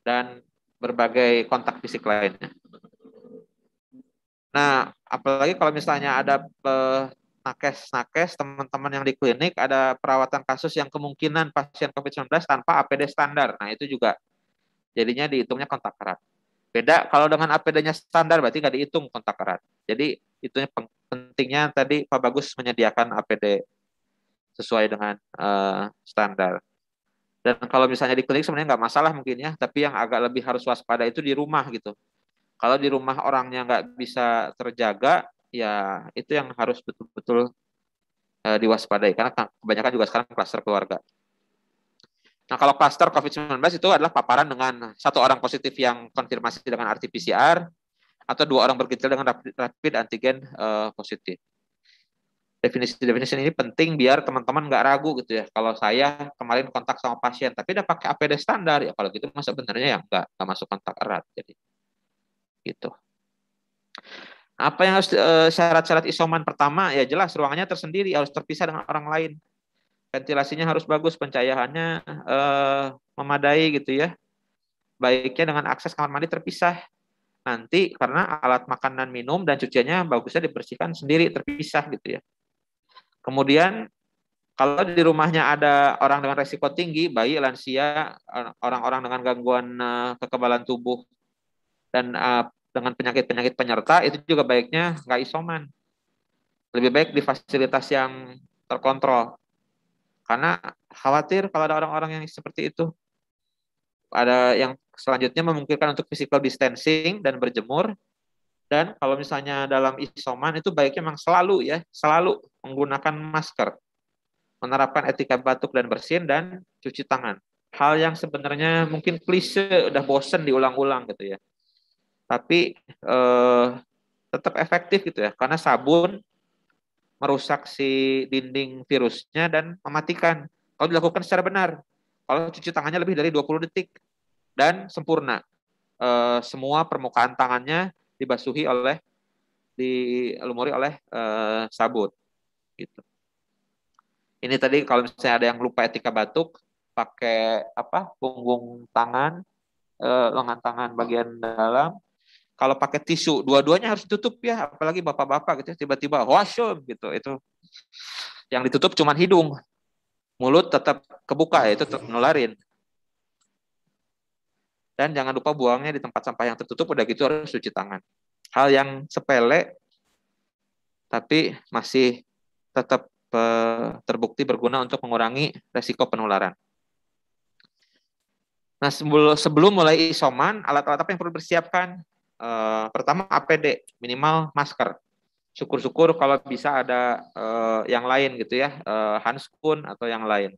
dan berbagai kontak fisik lainnya. Nah, apalagi kalau misalnya ada nakes, teman-teman yang di klinik, ada perawatan kasus yang kemungkinan pasien COVID-19 tanpa APD standar. Nah, itu juga jadinya dihitungnya kontak erat. Beda kalau dengan APD-nya standar, berarti nggak dihitung kontak erat. Jadi, itu pentingnya tadi Pak Bagus menyediakan APD sesuai dengan standar. Dan kalau misalnya di klinik sebenarnya nggak masalah mungkin ya, tapi yang agak lebih harus waspada itu di rumah gitu. Kalau di rumah orangnya nggak bisa terjaga, ya itu yang harus betul-betul diwaspadai. Karena kebanyakan juga sekarang klaster keluarga. Nah, kalau klaster COVID-19 itu adalah paparan dengan 1 orang positif yang konfirmasi dengan RT-PCR, atau 2 orang bergejala dengan rapid antigen positif. Definisi ini penting biar teman-teman nggak ragu gitu ya. Kalau saya kemarin kontak sama pasien, tapi udah pakai APD standar, ya kalau gitu sebenarnya ya nggak masuk kontak erat. Jadi gitu. Apa yang harus syarat-syarat isoman? Pertama, ya jelas ruangannya tersendiri, harus terpisah dengan orang lain. Ventilasinya harus bagus, pencahayaannya memadai gitu ya. Baiknya dengan akses kamar mandi terpisah. Nanti karena alat makan dan minum dan cuciannya bagusnya dibersihkan sendiri, terpisah gitu ya. Kemudian kalau di rumahnya ada orang dengan resiko tinggi, bayi, lansia, orang-orang dengan gangguan kekebalan tubuh, dan dengan penyakit-penyakit penyerta, itu juga baiknya nggak isoman. Lebih baik di fasilitas yang terkontrol. Karena khawatir kalau ada orang-orang yang seperti itu. Ada yang selanjutnya memungkinkan untuk physical distancing dan berjemur. Dan kalau misalnya dalam isoman itu baiknya memang selalu menggunakan masker. Menerapkan etika batuk dan bersin dan cuci tangan. Hal yang sebenarnya mungkin klise, udah bosen diulang-ulang gitu ya. Tapi tetap efektif gitu ya. Karena sabun merusak si dinding virusnya dan mematikan. Kalau dilakukan secara benar. Kalau cuci tangannya lebih dari 20 detik. Dan sempurna. Semua permukaan tangannya dilumuri oleh sabun. Gitu. Ini tadi kalau misalnya ada yang lupa etika batuk, pakai punggung tangan, lengan tangan bagian dalam. Kalau pakai tisu, dua-duanya harus ditutup ya, apalagi bapak-bapak gitu tiba-tiba washroom gitu. Itu yang ditutup cuma hidung. Mulut tetap kebuka, itu tetap nularin. Dan jangan lupa buangnya di tempat sampah yang tertutup, udah gitu harus cuci tangan. Hal yang sepele, tapi masih tetap terbukti berguna untuk mengurangi resiko penularan. Nah, sebelum mulai isoman, alat-alat apa yang perlu dipersiapkan? Pertama APD, minimal masker. Syukur-syukur kalau bisa ada yang lain gitu ya, handskun atau yang lain.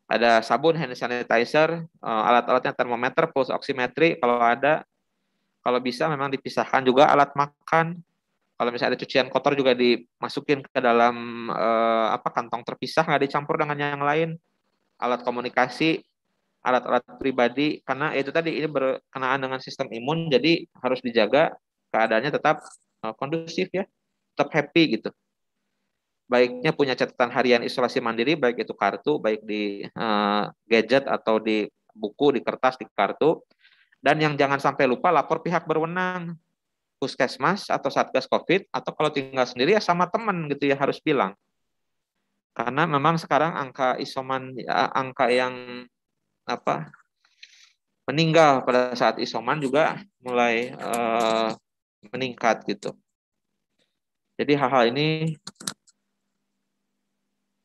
Ada sabun, hand sanitizer, alat-alatnya termometer, pulse oximetry kalau ada. Kalau bisa memang dipisahkan juga alat makan. Kalau misalnya ada cucian kotor juga dimasukin ke dalam kantong terpisah, nggak dicampur dengan yang lain. Alat komunikasi, alat-alat pribadi, karena itu tadi ini berkenaan dengan sistem imun, jadi harus dijaga keadaannya tetap kondusif ya, tetap happy gitu. Baiknya punya catatan harian isolasi mandiri, baik itu kartu, baik di gadget atau di buku, di kertas, di kartu. Dan yang jangan sampai lupa lapor pihak berwenang, puskesmas atau satgas COVID, atau kalau tinggal sendiri ya sama teman gitu ya harus bilang. Karena memang sekarang angka isoman, angka yang meninggal pada saat isoman juga mulai meningkat gitu. Jadi hal-hal ini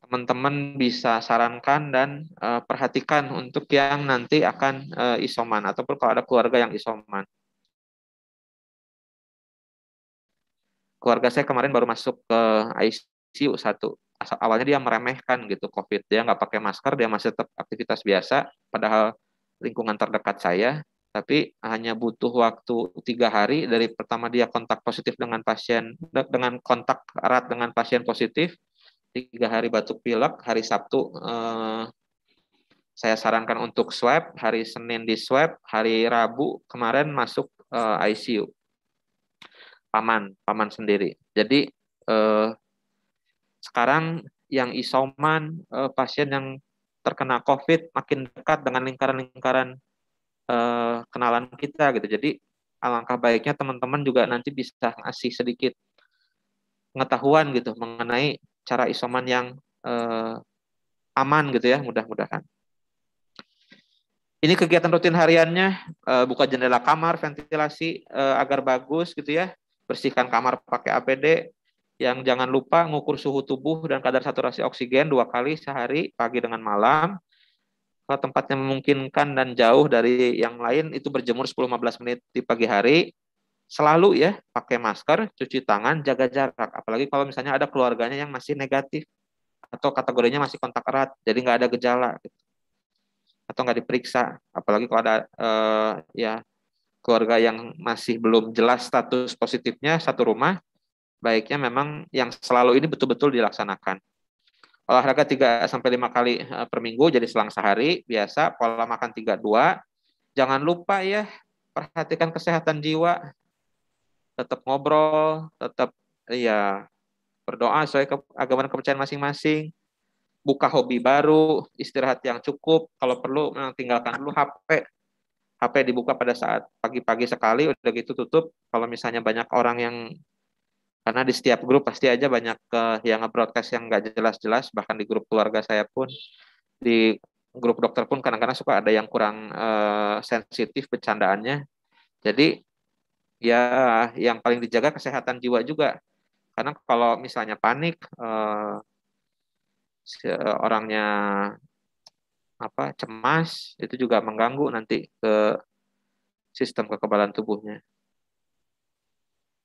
teman-teman bisa sarankan dan perhatikan untuk yang nanti akan isoman ataupun kalau ada keluarga yang isoman. Keluarga saya kemarin baru masuk ke ICU 1. Awalnya dia meremehkan gitu COVID, dia nggak pakai masker, dia masih tetap aktivitas biasa, padahal lingkungan terdekat saya, tapi hanya butuh waktu 3 hari dari pertama dia kontak positif dengan pasien, dengan kontak erat dengan pasien positif, 3 hari batuk pilek, hari Sabtu saya sarankan untuk swab, hari Senin di swab, hari Rabu kemarin masuk ICU. Paman sendiri. Jadi sekarang yang isoman, pasien yang terkena COVID makin dekat dengan lingkaran-lingkaran kenalan kita gitu. Jadi alangkah baiknya teman-teman juga nanti bisa ngasih sedikit pengetahuan gitu mengenai cara isoman yang aman gitu ya, mudah-mudahan. Ini kegiatan rutin hariannya, buka jendela kamar, ventilasi agar bagus gitu ya. Bersihkan kamar pakai APD. Yang jangan lupa ngukur suhu tubuh dan kadar saturasi oksigen 2 kali sehari, pagi dengan malam. Kalau tempatnya memungkinkan dan jauh dari yang lain, itu berjemur 10-15 menit di pagi hari. Selalu ya, pakai masker, cuci tangan, jaga jarak. Apalagi kalau misalnya ada keluarganya yang masih negatif atau kategorinya masih kontak erat, jadi nggak ada gejala gitu. Atau nggak diperiksa. Apalagi kalau ada keluarga yang masih belum jelas status positifnya satu rumah, baiknya memang yang selalu ini betul-betul dilaksanakan. Olahraga 3-5 kali per minggu, jadi selang sehari, biasa, pola makan 3-2. Jangan lupa ya, perhatikan kesehatan jiwa, tetap ngobrol, tetap ya berdoa sesuai agama dan kepercayaan masing-masing, buka hobi baru, istirahat yang cukup, kalau perlu tinggalkan dulu HP dibuka pada saat pagi-pagi sekali, udah gitu tutup. Kalau misalnya banyak orang yang, karena di setiap grup pasti aja banyak yang nge-broadcast yang nggak jelas-jelas, bahkan di grup keluarga saya pun, di grup dokter pun kadang-kadang suka ada yang kurang sensitif bercandaannya. Jadi ya yang paling dijaga kesehatan jiwa juga. Karena kalau misalnya panik, orangnya cemas, itu juga mengganggu nanti ke sistem kekebalan tubuhnya.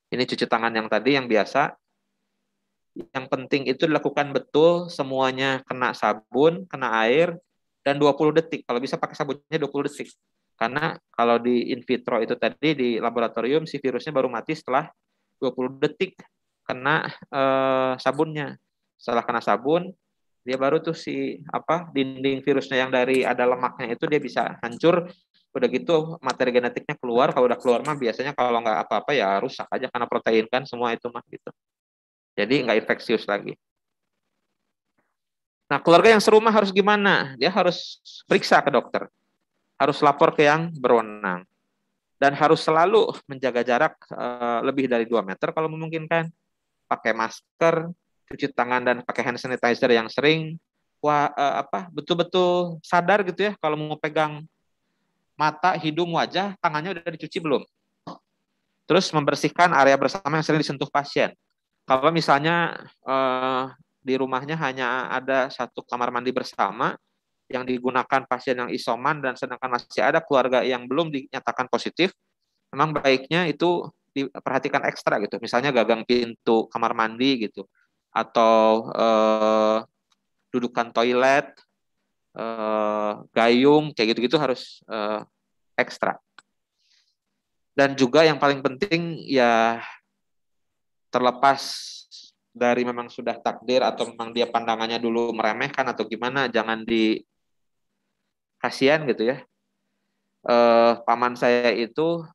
Ini cuci tangan yang tadi yang biasa. Yang penting itu dilakukan betul, semuanya kena sabun, kena air, dan 20 detik. Kalau bisa pakai sabunnya 20 detik. Karena kalau di in vitro itu tadi di laboratorium, si virusnya baru mati setelah 20 detik kena sabunnya. Setelah kena sabun, dia baru tuh dinding virusnya yang dari ada lemaknya itu dia bisa hancur. Udah gitu materi genetiknya keluar. Kalau udah keluar mah biasanya kalau nggak apa-apa ya rusak aja karena protein kan semua itu mah gitu. Jadi nggak infeksius lagi. Nah, keluarga yang serumah harus gimana? Dia harus periksa ke dokter. Harus lapor ke yang berwenang. Dan harus selalu menjaga jarak lebih dari 2 meter kalau memungkinkan. Pakai masker, cuci tangan dan pakai hand sanitizer yang sering. Betul-betul sadar gitu ya kalau mau pegang mata, hidung, wajah, tangannya udah dicuci belum? Terus membersihkan area bersama yang sering disentuh pasien. Kalau misalnya di rumahnya hanya ada satu kamar mandi bersama yang digunakan pasien yang isoman dan sedangkan masih ada keluarga yang belum dinyatakan positif, memang baiknya itu diperhatikan ekstra gitu. Misalnya gagang pintu kamar mandi gitu, atau dudukan toilet, gayung, kayak gitu-gitu harus ekstra. Dan juga yang paling penting ya, terlepas dari memang sudah takdir atau memang dia pandangannya dulu meremehkan atau gimana, jangan kasihan gitu ya. Paman saya itu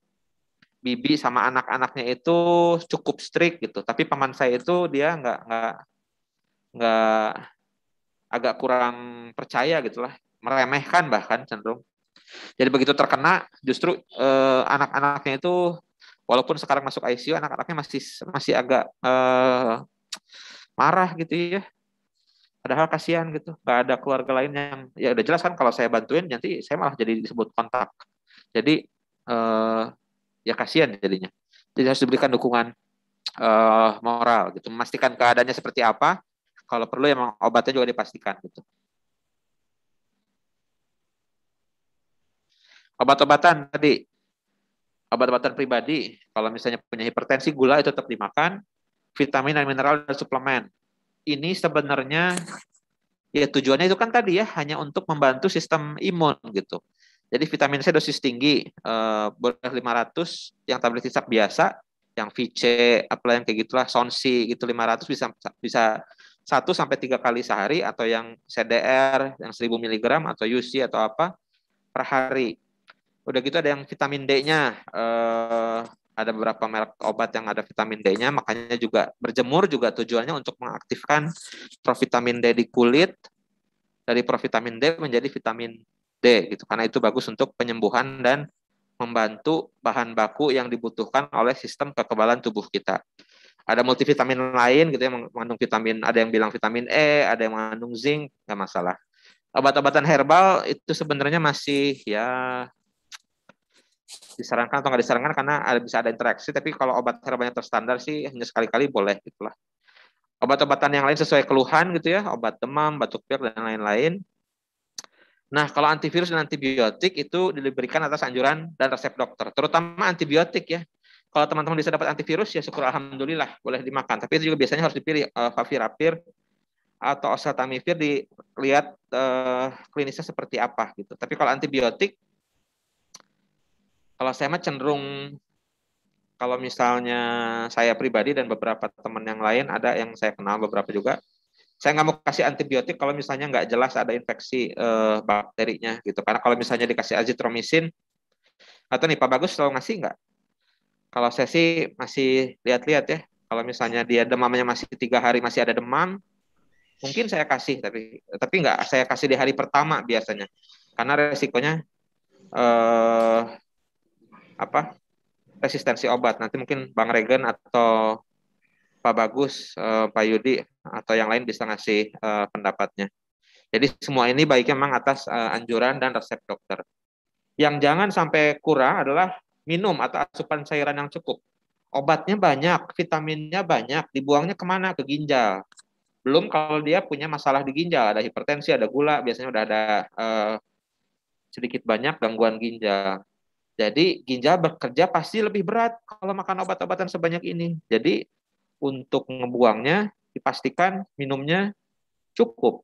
bibi sama anak-anaknya itu cukup strict gitu, tapi paman saya itu dia nggak agak kurang percaya gitulah, meremehkan bahkan cenderung. Jadi begitu terkena, justru anak-anaknya itu walaupun sekarang masuk ICU, anak-anaknya masih agak marah gitu ya. Padahal kasihan gitu, nggak ada keluarga lain yang, ya udah jelas kan kalau saya bantuin nanti saya malah jadi disebut kontak. Jadi ya kasihan jadinya. Jadi harus diberikan dukungan moral gitu, memastikan keadaannya seperti apa. Kalau perlu emang obatnya juga dipastikan gitu. Obat-obatan tadi, obat-obatan pribadi, kalau misalnya punya hipertensi, gula itu tetap dimakan, vitamin dan mineral dan suplemen. Ini sebenarnya ya tujuannya itu kan tadi ya, hanya untuk membantu sistem imun gitu. Jadi vitamin C dosis tinggi, boleh 500, yang tablet hisap biasa, yang VC, apalah yang kayak gitulah, Sonsi gitu 500 bisa 1-3 kali sehari, atau yang CDR yang 1000 mg atau UC atau apa per hari. Udah gitu ada yang vitamin D-nya, ada beberapa merek obat yang ada vitamin D-nya, makanya juga berjemur juga tujuannya untuk mengaktifkan provitamin D di kulit, dari provitamin D menjadi vitamin D gitu, karena itu bagus untuk penyembuhan dan membantu bahan baku yang dibutuhkan oleh sistem kekebalan tubuh kita. Ada multivitamin lain gitu yang mengandung vitamin, ada yang bilang vitamin E, ada yang mengandung zinc, nggak masalah. Obat-obatan herbal itu sebenarnya masih ya disarankan atau nggak disarankan karena bisa ada interaksi, tapi kalau obat herbalnya terstandar sih hanya sekali-kali boleh gitulah. Obat-obatan yang lain sesuai keluhan gitu ya, obat demam, batuk pilek dan lain-lain. Nah, kalau antivirus dan antibiotik itu diberikan atas anjuran dan resep dokter, terutama antibiotik ya. Kalau teman-teman bisa dapat antivirus ya syukur alhamdulillah boleh dimakan, tapi itu juga biasanya harus dipilih favipiravir atau oseltamivir, dilihat klinisnya seperti apa gitu. Tapi kalau antibiotik, kalau saya mah cenderung, kalau misalnya saya pribadi dan beberapa teman yang lain, ada yang saya kenal beberapa juga, saya nggak mau kasih antibiotik kalau misalnya nggak jelas ada infeksi bakterinya gitu. Karena kalau misalnya dikasih azitromisin, atau nih Pak Bagus selalu ngasih nggak? Kalau saya sih masih lihat-lihat ya. Kalau misalnya dia demamnya masih 3 hari masih ada demam, mungkin saya kasih, tapi nggak saya kasih di hari pertama biasanya, karena resikonya resistensi obat. Nanti mungkin Bang Regen atau Pak Bagus, Pak Yudi atau yang lain bisa ngasih pendapatnya. Jadi semua ini baiknya memang atas anjuran dan resep dokter. Yang jangan sampai kurang adalah minum atau asupan cairan yang cukup. Obatnya banyak, vitaminnya banyak, dibuangnya kemana? Ke ginjal. Belum kalau dia punya masalah di ginjal, ada hipertensi, ada gula, biasanya udah ada sedikit banyak gangguan ginjal. Jadi ginjal bekerja pasti lebih berat kalau makan obat-obatan sebanyak ini. Jadi untuk ngebuangnya dipastikan minumnya cukup.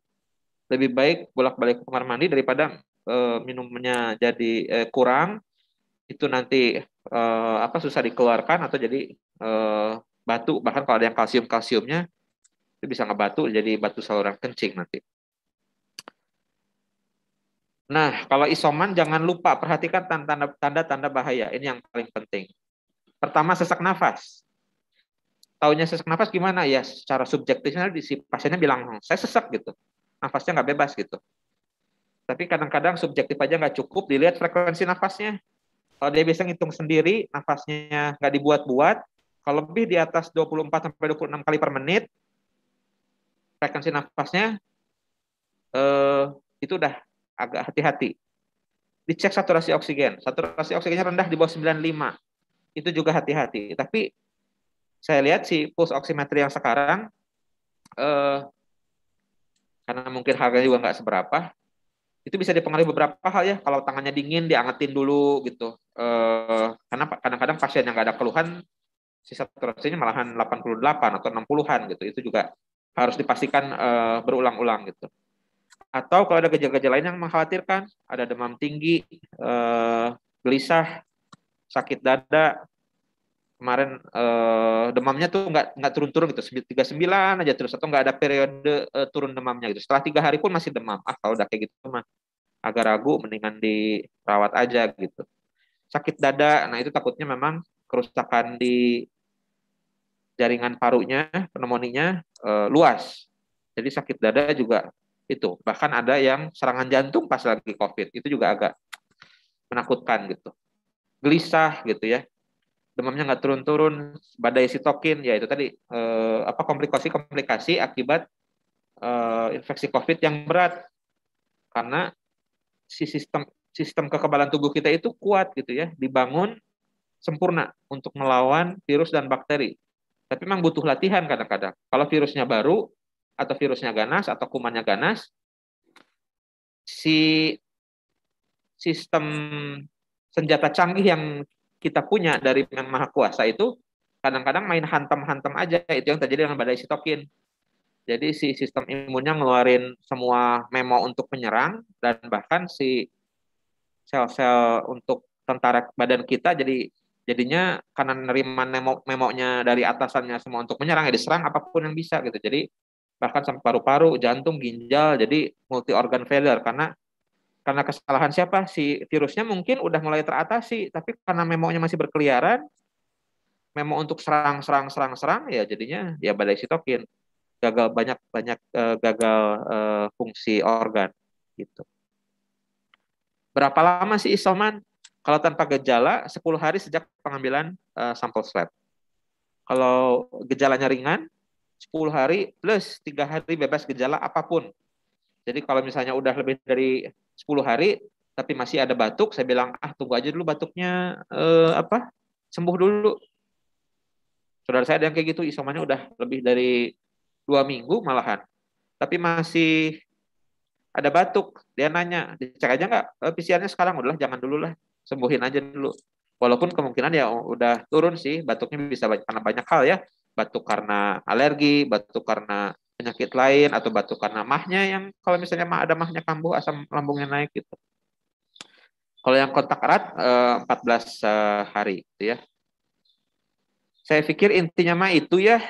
Lebih baik bolak-balik ke kamar mandi daripada minumnya jadi kurang, itu nanti susah dikeluarkan atau jadi batu. Bahkan kalau ada yang kalsiumnya itu bisa ngebatu jadi batu saluran kencing nanti. Nah, kalau isoman jangan lupa perhatikan tanda-tanda bahaya. Ini yang paling penting. Pertama, sesak nafas. Taunya sesak nafas gimana? Ya, secara subjektifnya si pasiennya bilang, saya sesak gitu. Nafasnya nggak bebas gitu. Tapi kadang-kadang subjektif aja nggak cukup, dilihat frekuensi nafasnya. Kalau dia bisa ngitung sendiri, nafasnya nggak dibuat-buat, kalau lebih di atas 24-26 kali per menit, frekuensi nafasnya itu udah agak hati-hati. dicek saturasi oksigen. Saturasi oksigennya rendah di bawah 95. Itu juga hati-hati. Tapi saya lihat si pulse oximetry yang sekarang, karena mungkin harganya juga nggak seberapa, itu bisa dipengaruhi beberapa hal ya. Kalau tangannya dingin, diangetin dulu gitu. Karena kadang-kadang pasien yang nggak ada keluhan, si saturasinya malahan 88 atau 60-an gitu. Itu juga harus dipastikan berulang-ulang gitu. Atau kalau ada gejala-gejala lain yang mengkhawatirkan, ada demam tinggi, gelisah, sakit dada, kemarin demamnya tuh nggak turun-turun gitu, 39 aja terus, atau nggak ada periode turun demamnya gitu. Setelah 3 hari pun masih demam. Kalau udah kayak gitu mah agak ragu, mendingan dirawat aja gitu. Sakit dada, nah itu takutnya memang kerusakan di jaringan parunya, pneumonia luas. Jadi sakit dada juga itu. Bahkan ada yang serangan jantung pas lagi COVID. Itu juga agak menakutkan gitu. Gelisah gitu ya. Demamnya nggak turun-turun, badai sitokin, ya itu tadi komplikasi-komplikasi akibat infeksi COVID yang berat. Karena si sistem kekebalan tubuh kita itu kuat gitu ya, dibangun sempurna untuk melawan virus dan bakteri. Tapi memang butuh latihan kadang-kadang. Kalau virusnya baru, atau virusnya ganas, atau kumannya ganas, si sistem senjata canggih yang kita punya dari Yang Maha Kuasa itu kadang-kadang main hantam-hantam aja. Itu yang terjadi dengan badai sitokin. Jadi si sistem imunnya ngeluarin semua memo untuk menyerang, dan bahkan si sel-sel untuk tentara badan kita jadinya karena nerima memonya dari atasannya semua untuk menyerang, ya diserang apapun yang bisa gitu. Jadi bahkan sampai paru-paru, jantung, ginjal, jadi multi organ failure karena kesalahan siapa? Si virusnya mungkin udah mulai teratasi, tapi karena memonya masih berkeliaran, memo untuk serang, ya jadinya ya badai sitokin, gagal banyak gagal fungsi organ gitu. Berapa lama sih isoman? Kalau tanpa gejala 10 hari sejak pengambilan sampel swab. Kalau gejalanya ringan 10 hari plus 3 hari bebas gejala apapun. Jadi kalau misalnya udah lebih dari 10 hari tapi masih ada batuk, saya bilang tunggu aja dulu batuknya sembuh dulu. Saudara saya ada yang kayak gitu, isomannya udah lebih dari 2 minggu malahan. Tapi masih ada batuk, dia nanya, dicek aja nggak PCR-nya sekarang? Udahlah, jangan dulu lah, sembuhin aja dulu. Walaupun kemungkinan ya udah turun sih, batuknya bisa karena banyak hal ya, batuk karena alergi, batuk karena penyakit lain, atau batuk karena mahnya yang kalau misalnya ada mahnya kambuh, asam lambungnya naik gitu. Kalau yang kontak erat 14 hari gitu ya. Saya pikir intinya mah itu ya.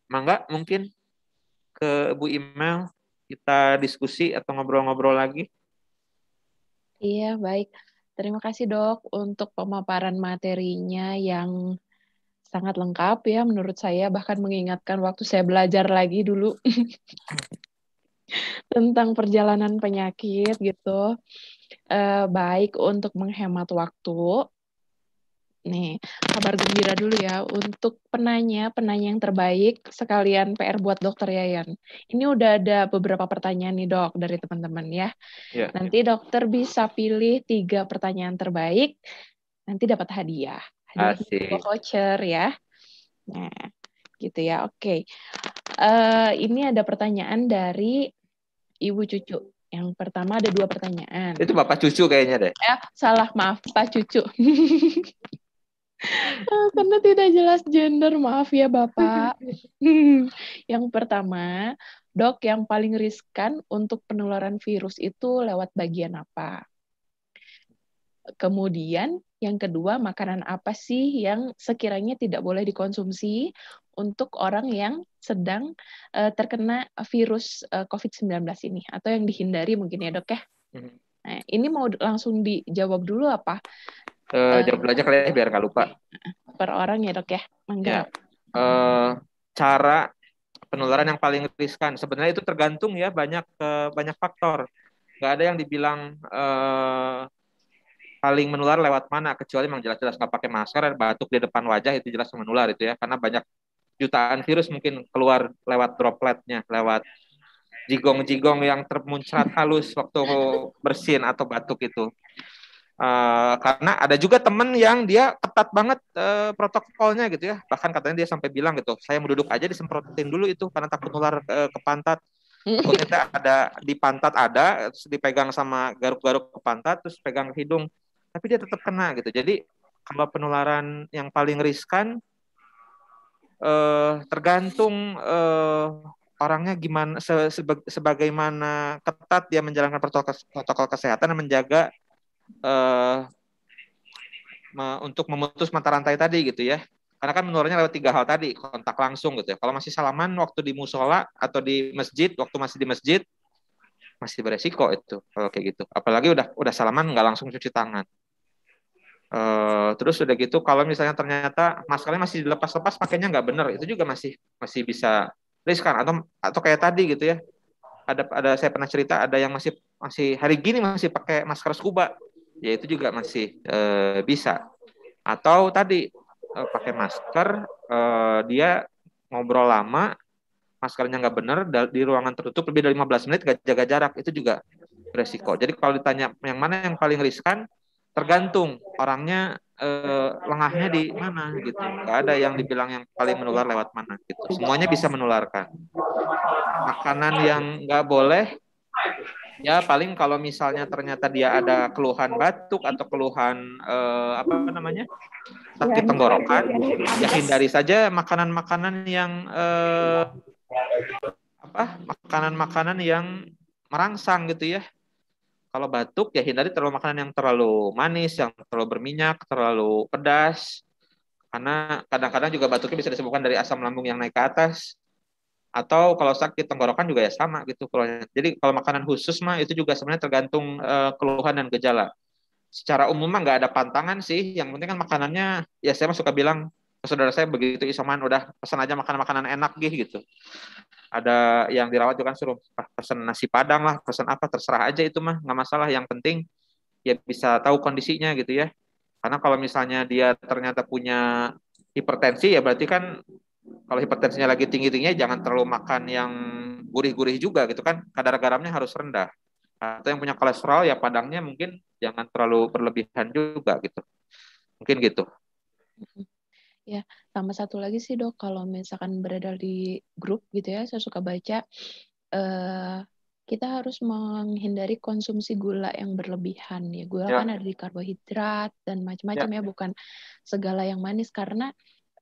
Mangga mungkin ke Bu Email, kita diskusi atau ngobrol-ngobrol lagi. Iya, baik. Terima kasih dok untuk pemaparan materinya yang sangat lengkap ya menurut saya, bahkan mengingatkan waktu saya belajar lagi dulu tentang perjalanan penyakit gitu. Baik, untuk menghemat waktu. Nih, kabar gembira dulu ya untuk penanya yang terbaik, sekalian PR buat dokter Yayan. Ini udah ada beberapa pertanyaan nih dok dari teman-teman ya. Ya. Nanti dokter bisa pilih 3 pertanyaan terbaik, nanti dapat hadiah. Hadiah voucher ya. Nah, gitu ya. Oke. Ini ada pertanyaan dari Ibu Cucu. Yang pertama ada 2 pertanyaan. Itu Bapak Cucu kayaknya deh. Salah, maaf, Pak Cucu. Karena tidak jelas gender, maaf ya Bapak. Yang pertama, dok, yang paling riskan untuk penularan virus itu lewat bagian apa? Kemudian yang kedua, makanan apa sih yang sekiranya tidak boleh dikonsumsi untuk orang yang sedang terkena virus COVID-19 ini, atau yang dihindari mungkin ya dok ya? Nah, ini mau langsung dijawab dulu apa? Jawab aja kali ya, biar nggak lupa. Per orang ya dok ya? Ya. Cara penularan yang paling riskan sebenarnya itu tergantung ya, banyak faktor. Nggak ada yang dibilang paling menular lewat mana, kecuali memang jelas-jelas nggak pakai masker, batuk di depan wajah, itu jelas menular itu ya, karena banyak jutaan virus mungkin keluar lewat dropletnya, lewat jigong-jigong yang termuncrat halus waktu bersin atau batuk itu. Karena ada juga temen yang dia ketat banget protokolnya gitu ya. Bahkan katanya dia sampai bilang gitu, saya mau duduk aja disemprotin dulu itu karena takut nular ke pantat. Takutnya ada di pantat ada, terus dipegang sama garuk-garuk ke pantat, terus pegang ke hidung. Tapi dia tetap kena gitu. Jadi kalau penularan yang paling riskan tergantung orangnya gimana, sebagaimana ketat dia menjalankan protokol kesehatan dan menjaga untuk memutus mata rantai tadi gitu ya. Karena kan menularnya lewat 3 hal tadi, kontak langsung gitu ya. Kalau masih salaman waktu di musola atau di masjid, waktu masih di masjid, masih beresiko itu kalau kayak gitu. Apalagi udah salaman nggak langsung cuci tangan. Terus udah gitu, kalau misalnya ternyata maskernya masih dilepas-lepas, pakainya nggak bener, itu juga masih bisa riskan. Atau kayak tadi gitu ya. Ada saya pernah cerita ada yang masih hari gini masih pakai masker scuba, ya itu juga masih bisa. Atau tadi pakai masker, dia ngobrol lama, maskernya nggak benar di ruangan tertutup lebih dari 15 menit gak jaga jarak, itu juga resiko. Jadi kalau ditanya yang mana yang paling riskan, tergantung orangnya lengahnya di mana gitu. Nggak ada yang dibilang yang paling menular lewat mana gitu. Semuanya bisa menularkan. Makanan yang nggak boleh, ya paling kalau misalnya ternyata dia ada keluhan batuk atau keluhan apa namanya sakit tenggorokan, ya hindari saja makanan-makanan yang makanan-makanan yang merangsang gitu ya. Kalau batuk ya hindari terlalu makanan yang terlalu manis, yang terlalu berminyak, terlalu pedas. Karena kadang-kadang juga batuknya bisa disebabkan dari asam lambung yang naik ke atas. Atau kalau sakit tenggorokan juga ya sama gitu. Jadi kalau makanan khusus mah itu juga sebenarnya tergantung keluhan dan gejala. Secara umum mah nggak ada pantangan sih. Yang penting kan makanannya, ya saya mah suka bilang ke saudara saya begitu isoman udah pesan aja makanan-makanan enak gitu. Ada yang dirawat juga kan suruh pesan nasi padang lah, pesan apa terserah aja itu mah nggak masalah. Yang penting ya bisa tahu kondisinya gitu ya. Karena kalau misalnya dia ternyata punya hipertensi ya berarti kan kalau hipertensinya lagi tinggi-tingginya jangan terlalu makan yang gurih-gurih juga gitu kan. Kadar garamnya harus rendah. Atau yang punya kolesterol ya padangnya mungkin jangan terlalu berlebihan juga gitu. Mungkin gitu. Ya, sama satu lagi sih dok, kalau misalkan beredar di grup gitu ya, saya suka baca, kita harus menghindari konsumsi gula yang berlebihan. Ya, gula kan ada di karbohidrat dan macam-macam ya, bukan segala yang manis, karena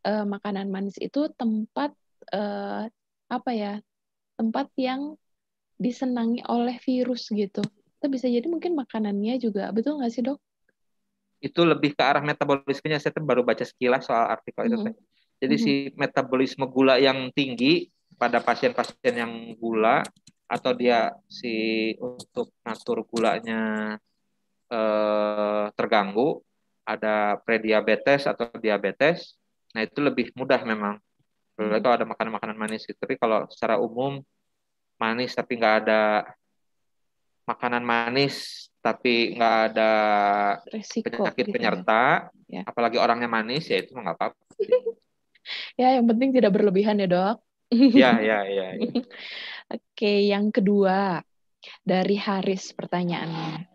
makanan manis itu tempat tempat yang disenangi oleh virus gitu. Itu bisa jadi mungkin makanannya juga, betul nggak sih dok? Itu lebih ke arah metabolismenya. Saya baru baca sekilas soal artikel itu. Jadi si metabolisme gula yang tinggi pada pasien-pasien yang gula atau dia untuk ngatur gulanya terganggu, ada prediabetes atau diabetes. Nah itu lebih mudah memang. Kalau ada makanan-makanan manis gitu. Tapi kalau secara umum manis tapi nggak ada makanan manis tapi nggak ada resiko, penyakit gitu penyerta, ya. Apalagi orangnya manis ya itu nggak apa-apa. Ya yang penting tidak berlebihan ya dok. Ya. Oke, yang kedua dari Haris pertanyaannya.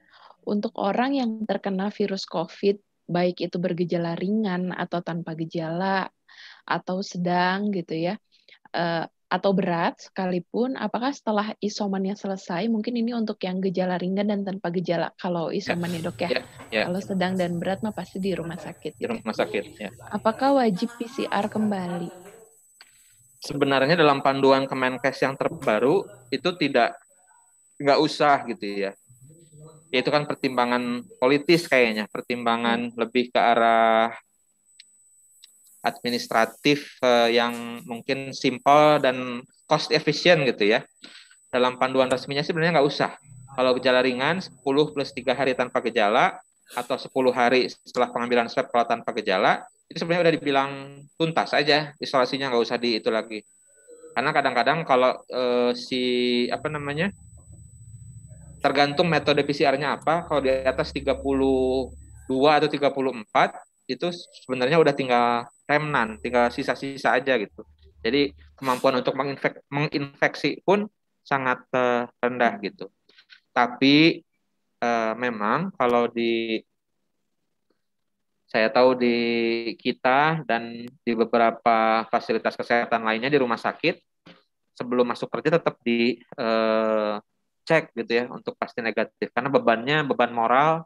Untuk orang yang terkena virus COVID, baik itu bergejala ringan atau tanpa gejala atau sedang gitu ya, atau berat sekalipun, apakah setelah isomannya selesai, mungkin ini untuk yang gejala ringan dan tanpa gejala, kalau isomannya dok ya, kalau sedang dan berat mah pasti di rumah sakit. Di rumah sakit, ya. Apakah wajib PCR kembali? Sebenarnya dalam panduan Kemenkes yang terbaru itu nggak usah gitu ya. Itu kan pertimbangan politis kayaknya, pertimbangan lebih ke arah administratif yang mungkin simpel dan cost efficient gitu ya. Dalam panduan resminya sebenarnya nggak usah. Kalau gejala ringan 10 plus 3 hari tanpa gejala atau 10 hari setelah pengambilan swab kalau tanpa gejala, itu sebenarnya udah dibilang tuntas aja, isolasinya nggak usah itu lagi. Karena kadang-kadang kalau tergantung metode PCR-nya apa, kalau di atas 32 atau 34 itu sebenarnya udah tinggal remnant, tinggal sisa-sisa aja gitu. Jadi kemampuan untuk menginfeksi pun sangat rendah gitu. Tapi memang kalau saya tahu di kita dan di beberapa fasilitas kesehatan lainnya di rumah sakit, sebelum masuk kerja tetap cek gitu ya untuk pasti negatif. Karena beban moral,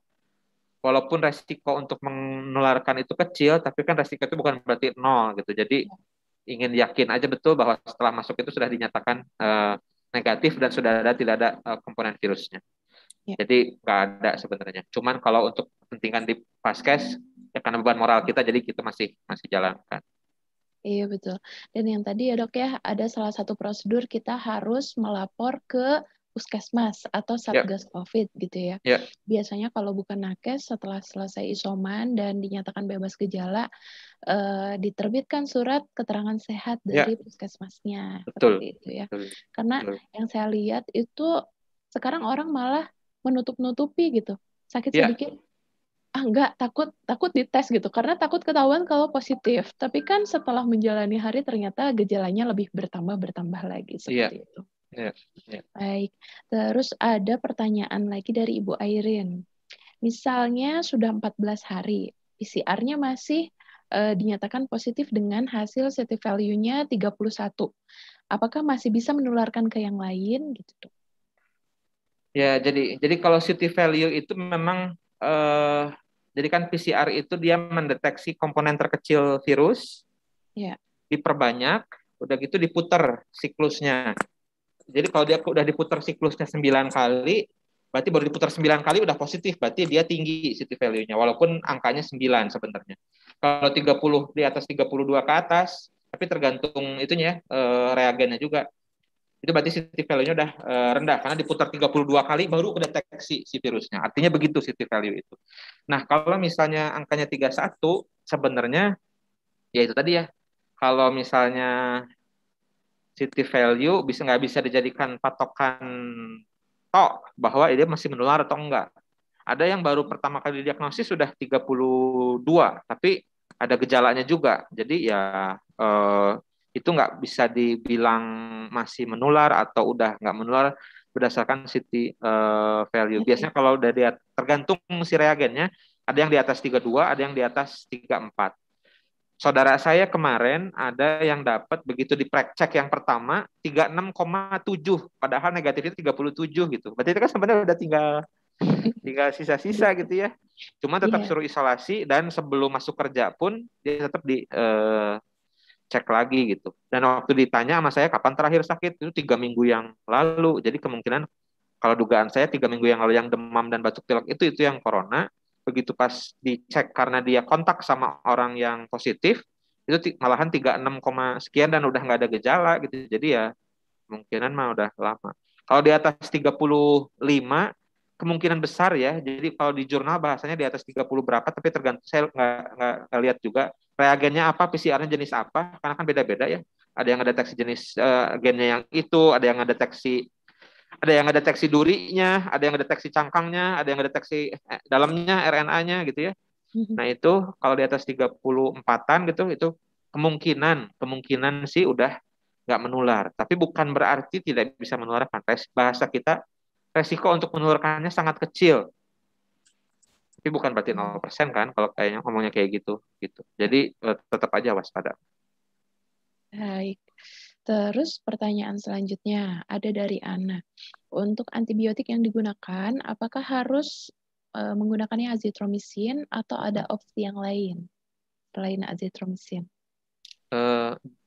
walaupun resiko untuk menularkan itu kecil, tapi kan resiko itu bukan berarti nol gitu. Jadi ingin yakin aja betul bahwa setelah masuk itu sudah dinyatakan negatif dan sudah tidak ada komponen virusnya. Ya. Jadi nggak ada sebenarnya. Cuman kalau untuk kepentingan di Paskes, ya karena beban moral kita, jadi kita masih jalankan. Iya betul. Dan yang tadi ya dok ya, ada salah satu prosedur kita harus melapor ke puskesmas atau satgas COVID gitu ya. Ya. Biasanya kalau bukan nakes setelah selesai isoman dan dinyatakan bebas gejala, diterbitkan surat keterangan sehat dari puskesmasnya. Betul. Seperti itu ya. Betul. Karena yang saya lihat itu sekarang orang malah menutup-nutupi gitu. Sakit sedikit, enggak, takut dites gitu, karena takut ketahuan kalau positif. Tapi kan setelah menjalani hari ternyata gejalanya lebih bertambah lagi seperti itu. Baik, terus ada pertanyaan lagi dari Ibu Airin. Misalnya sudah 14 hari, PCR-nya masih dinyatakan positif dengan hasil CT value-nya 31. Apakah masih bisa menularkan ke yang lain gitu? Ya, jadi kalau CT value itu memang jadi kan PCR itu dia mendeteksi komponen terkecil virus, diperbanyak, udah gitu diputar siklusnya. Jadi kalau dia udah diputar siklusnya 9 kali, berarti baru diputar 9 kali udah positif, berarti dia tinggi CT value-nya, walaupun angkanya 9 sebenarnya. Kalau 30 di atas 32 ke atas, tapi tergantung itunya reagennya juga. Itu berarti CT value-nya udah rendah karena diputar 32 kali baru kedeteksi si virusnya. Artinya begitu CT value itu. Nah, kalau misalnya angkanya 31 sebenarnya ya itu tadi ya. Kalau misalnya CT value nggak bisa dijadikan patokan bahwa dia masih menular atau enggak. Ada yang baru pertama kali diagnosis sudah 32, tapi ada gejalanya juga. Jadi ya itu nggak bisa dibilang masih menular atau udah nggak menular berdasarkan CT value. Biasanya kalau udah tergantung si reagennya, ada yang di atas 32, ada yang di atas 34. Saudara saya kemarin ada yang dapat begitu di cek yang pertama 36,7, padahal negatifnya 37 gitu. Berarti itu kan sebenarnya udah tinggal sisa-sisa gitu ya. Cuma tetap suruh isolasi dan sebelum masuk kerja pun dia tetap cek lagi gitu. Dan waktu ditanya sama saya kapan terakhir sakit, itu 3 minggu yang lalu. Jadi kemungkinan kalau dugaan saya 3 minggu yang lalu yang demam dan batuk pilek itu yang corona. Begitu pas dicek karena dia kontak sama orang yang positif, itu malahan 36, sekian dan udah nggak ada gejala gitu. Jadi ya kemungkinan mah udah lama. Kalau di atas 35 kemungkinan besar ya. Jadi kalau di jurnal bahasanya di atas 30 berapa, tapi tergantung, saya nggak lihat juga reagennya apa, PCR-nya jenis apa, karena kan beda-beda ya. Ada yang ngedeteksi jenis gennya yang itu, ada yang ngedeteksi durinya, ada yang ngedeteksi cangkangnya, ada yang ngedeteksi dalamnya, RNA-nya gitu ya. Nah itu kalau di atas 34-an gitu, itu kemungkinan sih udah nggak menular. Tapi bukan berarti tidak bisa menularkan. Bahasa kita, resiko untuk menularkannya sangat kecil. Tapi bukan berarti 0% kan, kalau kayaknya ngomongnya kayak gitu. Jadi tetap aja waspada. Baik. Terus pertanyaan selanjutnya ada dari Ana. Untuk antibiotik yang digunakan, apakah harus menggunakannya azitromisin atau ada opsi yang lain selain azitromisin?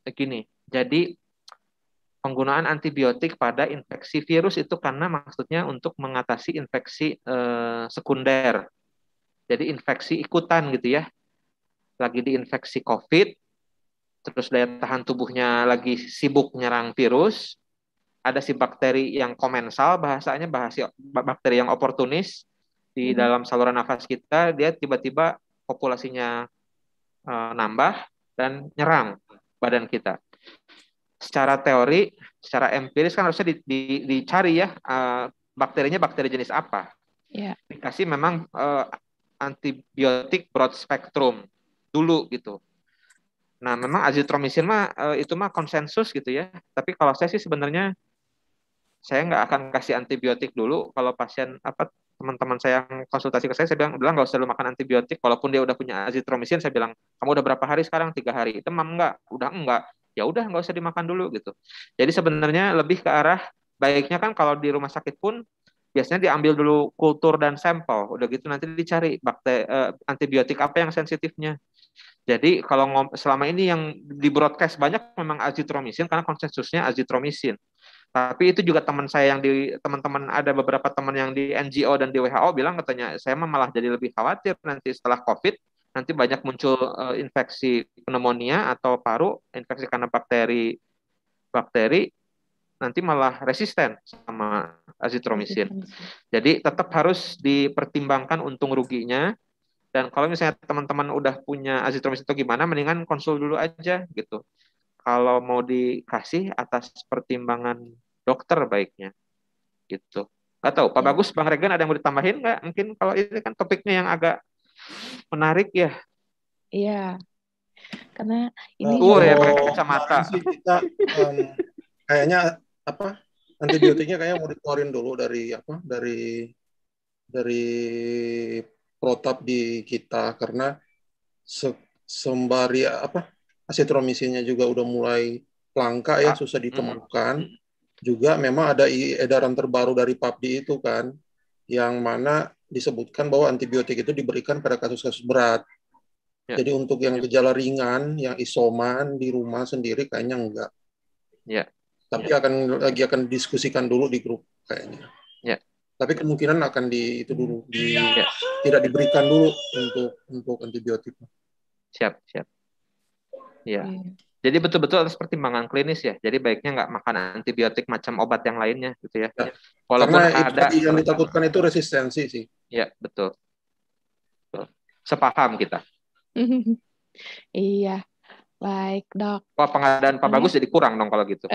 Gini, jadi penggunaan antibiotik pada infeksi virus itu karena maksudnya untuk mengatasi infeksi sekunder. Jadi infeksi ikutan gitu ya. Lagi diinfeksi COVID, terus daya tahan tubuhnya lagi sibuk nyerang virus, ada si bakteri yang komensal, bahasanya bakteri yang oportunis di dalam saluran nafas kita, dia tiba-tiba populasinya nambah dan nyerang badan kita. Secara teori, secara empiris kan harusnya dicari ya bakterinya bakteri jenis apa. Dikasih memang antibiotik broad spectrum dulu gitu. Nah, memang azitromisin mah itu mah konsensus gitu ya. Tapi kalau saya sih sebenarnya saya nggak akan kasih antibiotik dulu kalau pasien teman-teman saya yang konsultasi ke saya bilang nggak usah dulu makan antibiotik. Walaupun dia udah punya azitromisin, saya bilang kamu udah berapa hari sekarang? 3 hari. Demam nggak? Udah enggak. Ya udah nggak usah dimakan dulu gitu. Jadi sebenarnya lebih ke arah baiknya kan kalau di rumah sakit pun biasanya diambil dulu kultur dan sampel. Udah gitu nanti dicari antibiotik apa yang sensitifnya. Jadi kalau selama ini yang di broadcast banyak memang azitromisin karena konsensusnya azitromisin. Tapi itu juga teman saya yang di teman-teman ada beberapa teman yang di NGO dan di WHO bilang katanya saya malah jadi lebih khawatir nanti setelah COVID nanti banyak muncul infeksi pneumonia atau paru infeksi karena bakteri nanti malah resisten sama azitromisin. Jadi tetap harus dipertimbangkan untung ruginya. Dan kalau misalnya teman-teman udah punya azitromisin atau gimana, mendingan konsul dulu aja gitu. Kalau mau dikasih atas pertimbangan dokter baiknya gitu. Nggak tahu, Pak Bagus, Bang Regan ada yang mau ditambahin nggak? Mungkin kalau ini kan topiknya yang agak menarik ya. Iya, karena ini ya pakai Kalau kacamata. kemarin sih kita kayaknya antibiotiknya kayaknya mau dikeluarin dulu dari protap di kita karena sembari azitromisinnya juga udah mulai langka ya, susah ditemukan. Juga memang ada edaran terbaru dari PAPDI itu kan, yang mana disebutkan bahwa antibiotik itu diberikan pada kasus-kasus berat. Ya. Jadi untuk yang gejala ringan, yang isoman di rumah sendiri kayaknya enggak. Ya. Tapi akan diskusikan dulu di grup kayaknya. Ya. Tapi kemungkinan akan tidak diberikan dulu untuk antibiotik. Siap. Ya. Jadi betul-betul atas pertimbangan klinis ya. Jadi baiknya nggak makan antibiotik macam obat yang lainnya gitu ya. Walaupun karena yang ditakutkan itu resistensi sih. Ya, betul. Sepaham kita. Iya. Baik, Dok. Wah, pengadaan Pak Bagus jadi kurang dong kalau gitu.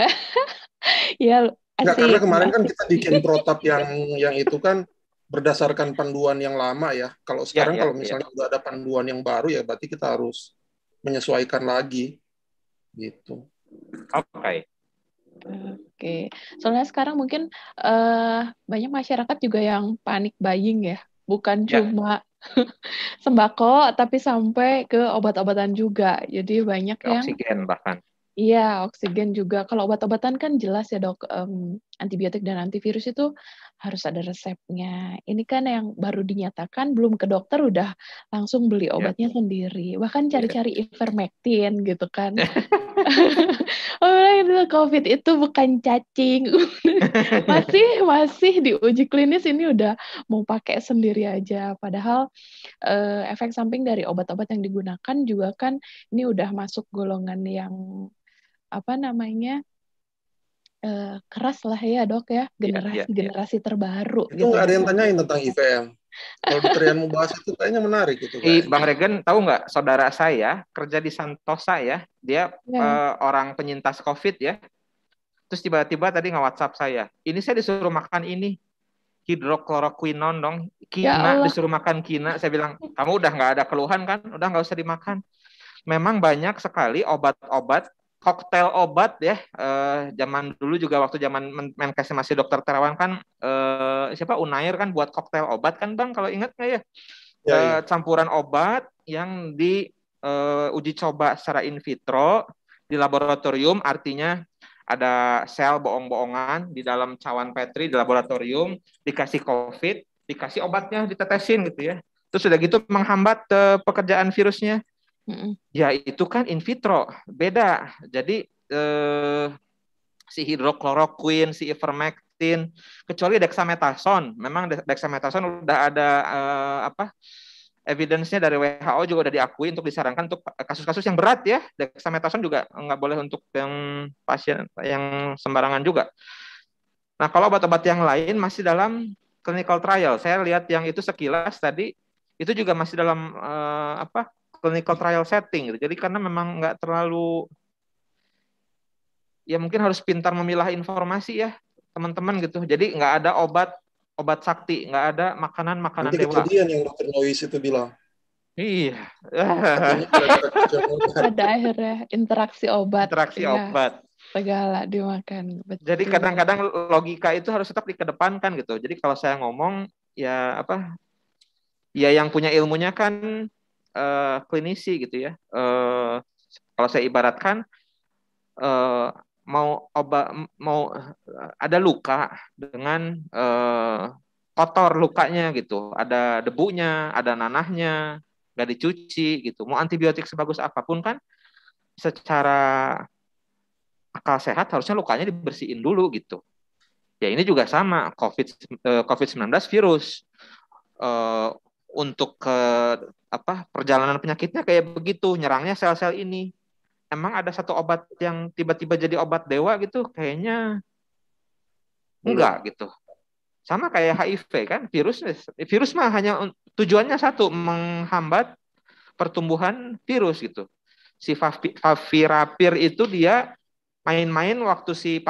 Iya, karena kemarin kan kita bikin protap yang itu kan berdasarkan panduan yang lama ya. Kalau sekarang kalau misalnya udah ada panduan yang baru ya berarti kita harus menyesuaikan lagi gitu. Oke. Soalnya sekarang mungkin banyak masyarakat juga yang panik buying ya, bukan cuma sembako tapi sampai ke obat-obatan juga. Jadi banyak ke yang oksigen bahkan. Iya, oksigen juga. Kalau obat-obatan kan jelas ya dok, antibiotik dan antivirus itu harus ada resepnya. Ini kan yang baru dinyatakan, belum ke dokter udah langsung beli obatnya sendiri. Bahkan cari-cari ivermectin gitu kan. itu COVID itu bukan cacing. masih diuji klinis ini udah mau pakai sendiri aja. Padahal efek samping dari obat-obat yang digunakan juga kan ini udah masuk golongan yang keras lah ya dok ya, generasi terbaru. Itu nggak ada yang tanyain tentang IVM. Kalau Trian mau bahas itu kayaknya menarik itu. Bang Regen tahu nggak, saudara saya kerja di Santosa ya, dia orang penyintas COVID ya. Terus tiba-tiba tadi nge-WhatsApp saya, ini saya disuruh makan ini hidrokloroquinon dong, disuruh makan kina. Saya bilang, kamu udah nggak ada keluhan kan, udah nggak usah dimakan. Memang banyak sekali obat-obat, koktail obat ya. Zaman dulu juga waktu zaman Menkes masih Dokter Terawan kan, Unair kan buat koktail obat kan Bang, kalau ingat nggak ya? Campuran obat yang uji coba secara in vitro di laboratorium, artinya ada sel bohong-bohongan di dalam cawan Petri di laboratorium, dikasih COVID, dikasih obatnya, ditetesin gitu ya. Terus udah gitu menghambat pekerjaan virusnya. Ya itu kan in vitro, beda. Jadi si hidrokloroquine, si ivermectin, kecuali dexamethasone. Memang dexamethasone udah ada evidence-nya dari WHO juga udah diakui untuk disarankan untuk kasus-kasus yang berat ya. Dexamethasone juga nggak boleh untuk yang pasien yang sembarangan juga. Nah kalau obat-obat yang lain masih dalam clinical trial. Saya lihat yang itu sekilas tadi itu juga masih dalam clinical trial setting gitu. Jadi karena memang nggak terlalu, ya mungkin harus pintar memilah informasi ya teman-teman gitu. Jadi nggak ada obat sakti, nggak ada makanan nanti dewa. Kejadian yang Dr. Lois itu bilang. Iya. Pada akhirnya interaksi obat. Obat. segala dimakan. Jadi Betul. kadang-kadang logika itu harus tetap dikedepankan gitu. Jadi kalau saya ngomong ya apa ya yang punya ilmunya kan klinisi gitu ya. Kalau saya ibaratkan eh, mau ada luka dengan kotor lukanya gitu, ada debunya, ada nanahnya, nggak dicuci gitu. Mau antibiotik sebagus apapun kan, secara akal sehat harusnya lukanya dibersihin dulu gitu. Ya ini juga sama COVID-19 virus eh, untuk perjalanan penyakitnya kayak begitu, nyerangnya sel-sel ini. Emang ada satu obat yang tiba-tiba jadi obat dewa gitu? Kayaknya enggak gitu. Sama kayak HIV kan, virus mah hanya tujuannya satu, menghambat pertumbuhan virus gitu. Si Faviravir itu dia main-main waktu si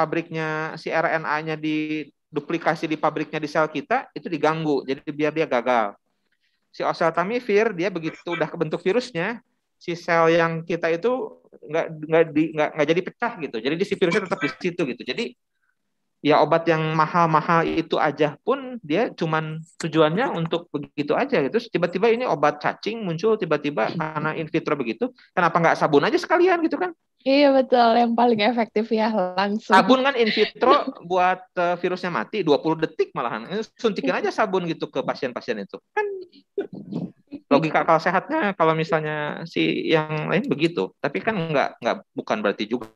RNA-nya diduplikasi di pabriknya di sel kita itu diganggu, jadi biar dia gagal. Si oseltamivir dia begitu udah kebentuk virusnya, si sel yang kita itu nggak jadi pecah gitu, jadi si virusnya tetap di situ gitu. Jadi ya obat yang mahal-mahal itu aja pun dia cuman tujuannya untuk begitu aja gitu. Terus tiba-tiba ini obat cacing muncul tiba-tiba karena in vitro begitu. Kenapa nggak sabun aja sekalian gitu kan? Iya betul, yang paling efektif ya langsung. Sabun kan in vitro buat virusnya mati 20 detik malahan. Suntikin aja sabun gitu ke pasien-pasien itu. Kan logika akal sehatnya kalau misalnya si yang lain begitu. Tapi kan bukan berarti juga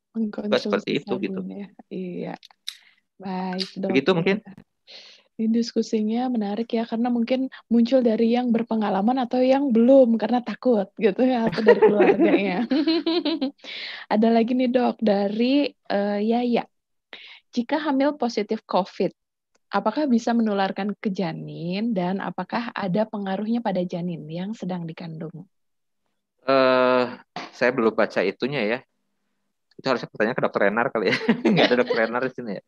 seperti Mengkonsumsi itu gitu. sabun ya. Iya. Baik, Dok. Begitu mungkin. Ini diskusinya menarik ya, karena mungkin muncul dari yang berpengalaman atau yang belum, karena takut gitu ya, atau dari keluarganya. Ada lagi nih dok, dari Yaya. Jika hamil positif COVID, apakah bisa menularkan ke janin, dan apakah ada pengaruhnya pada janin yang sedang dikandung? Saya belum baca itunya ya. Itu harusnya pertanyaan ke dokter Renar kali ya. Nggak ada dokter Renar di sini ya.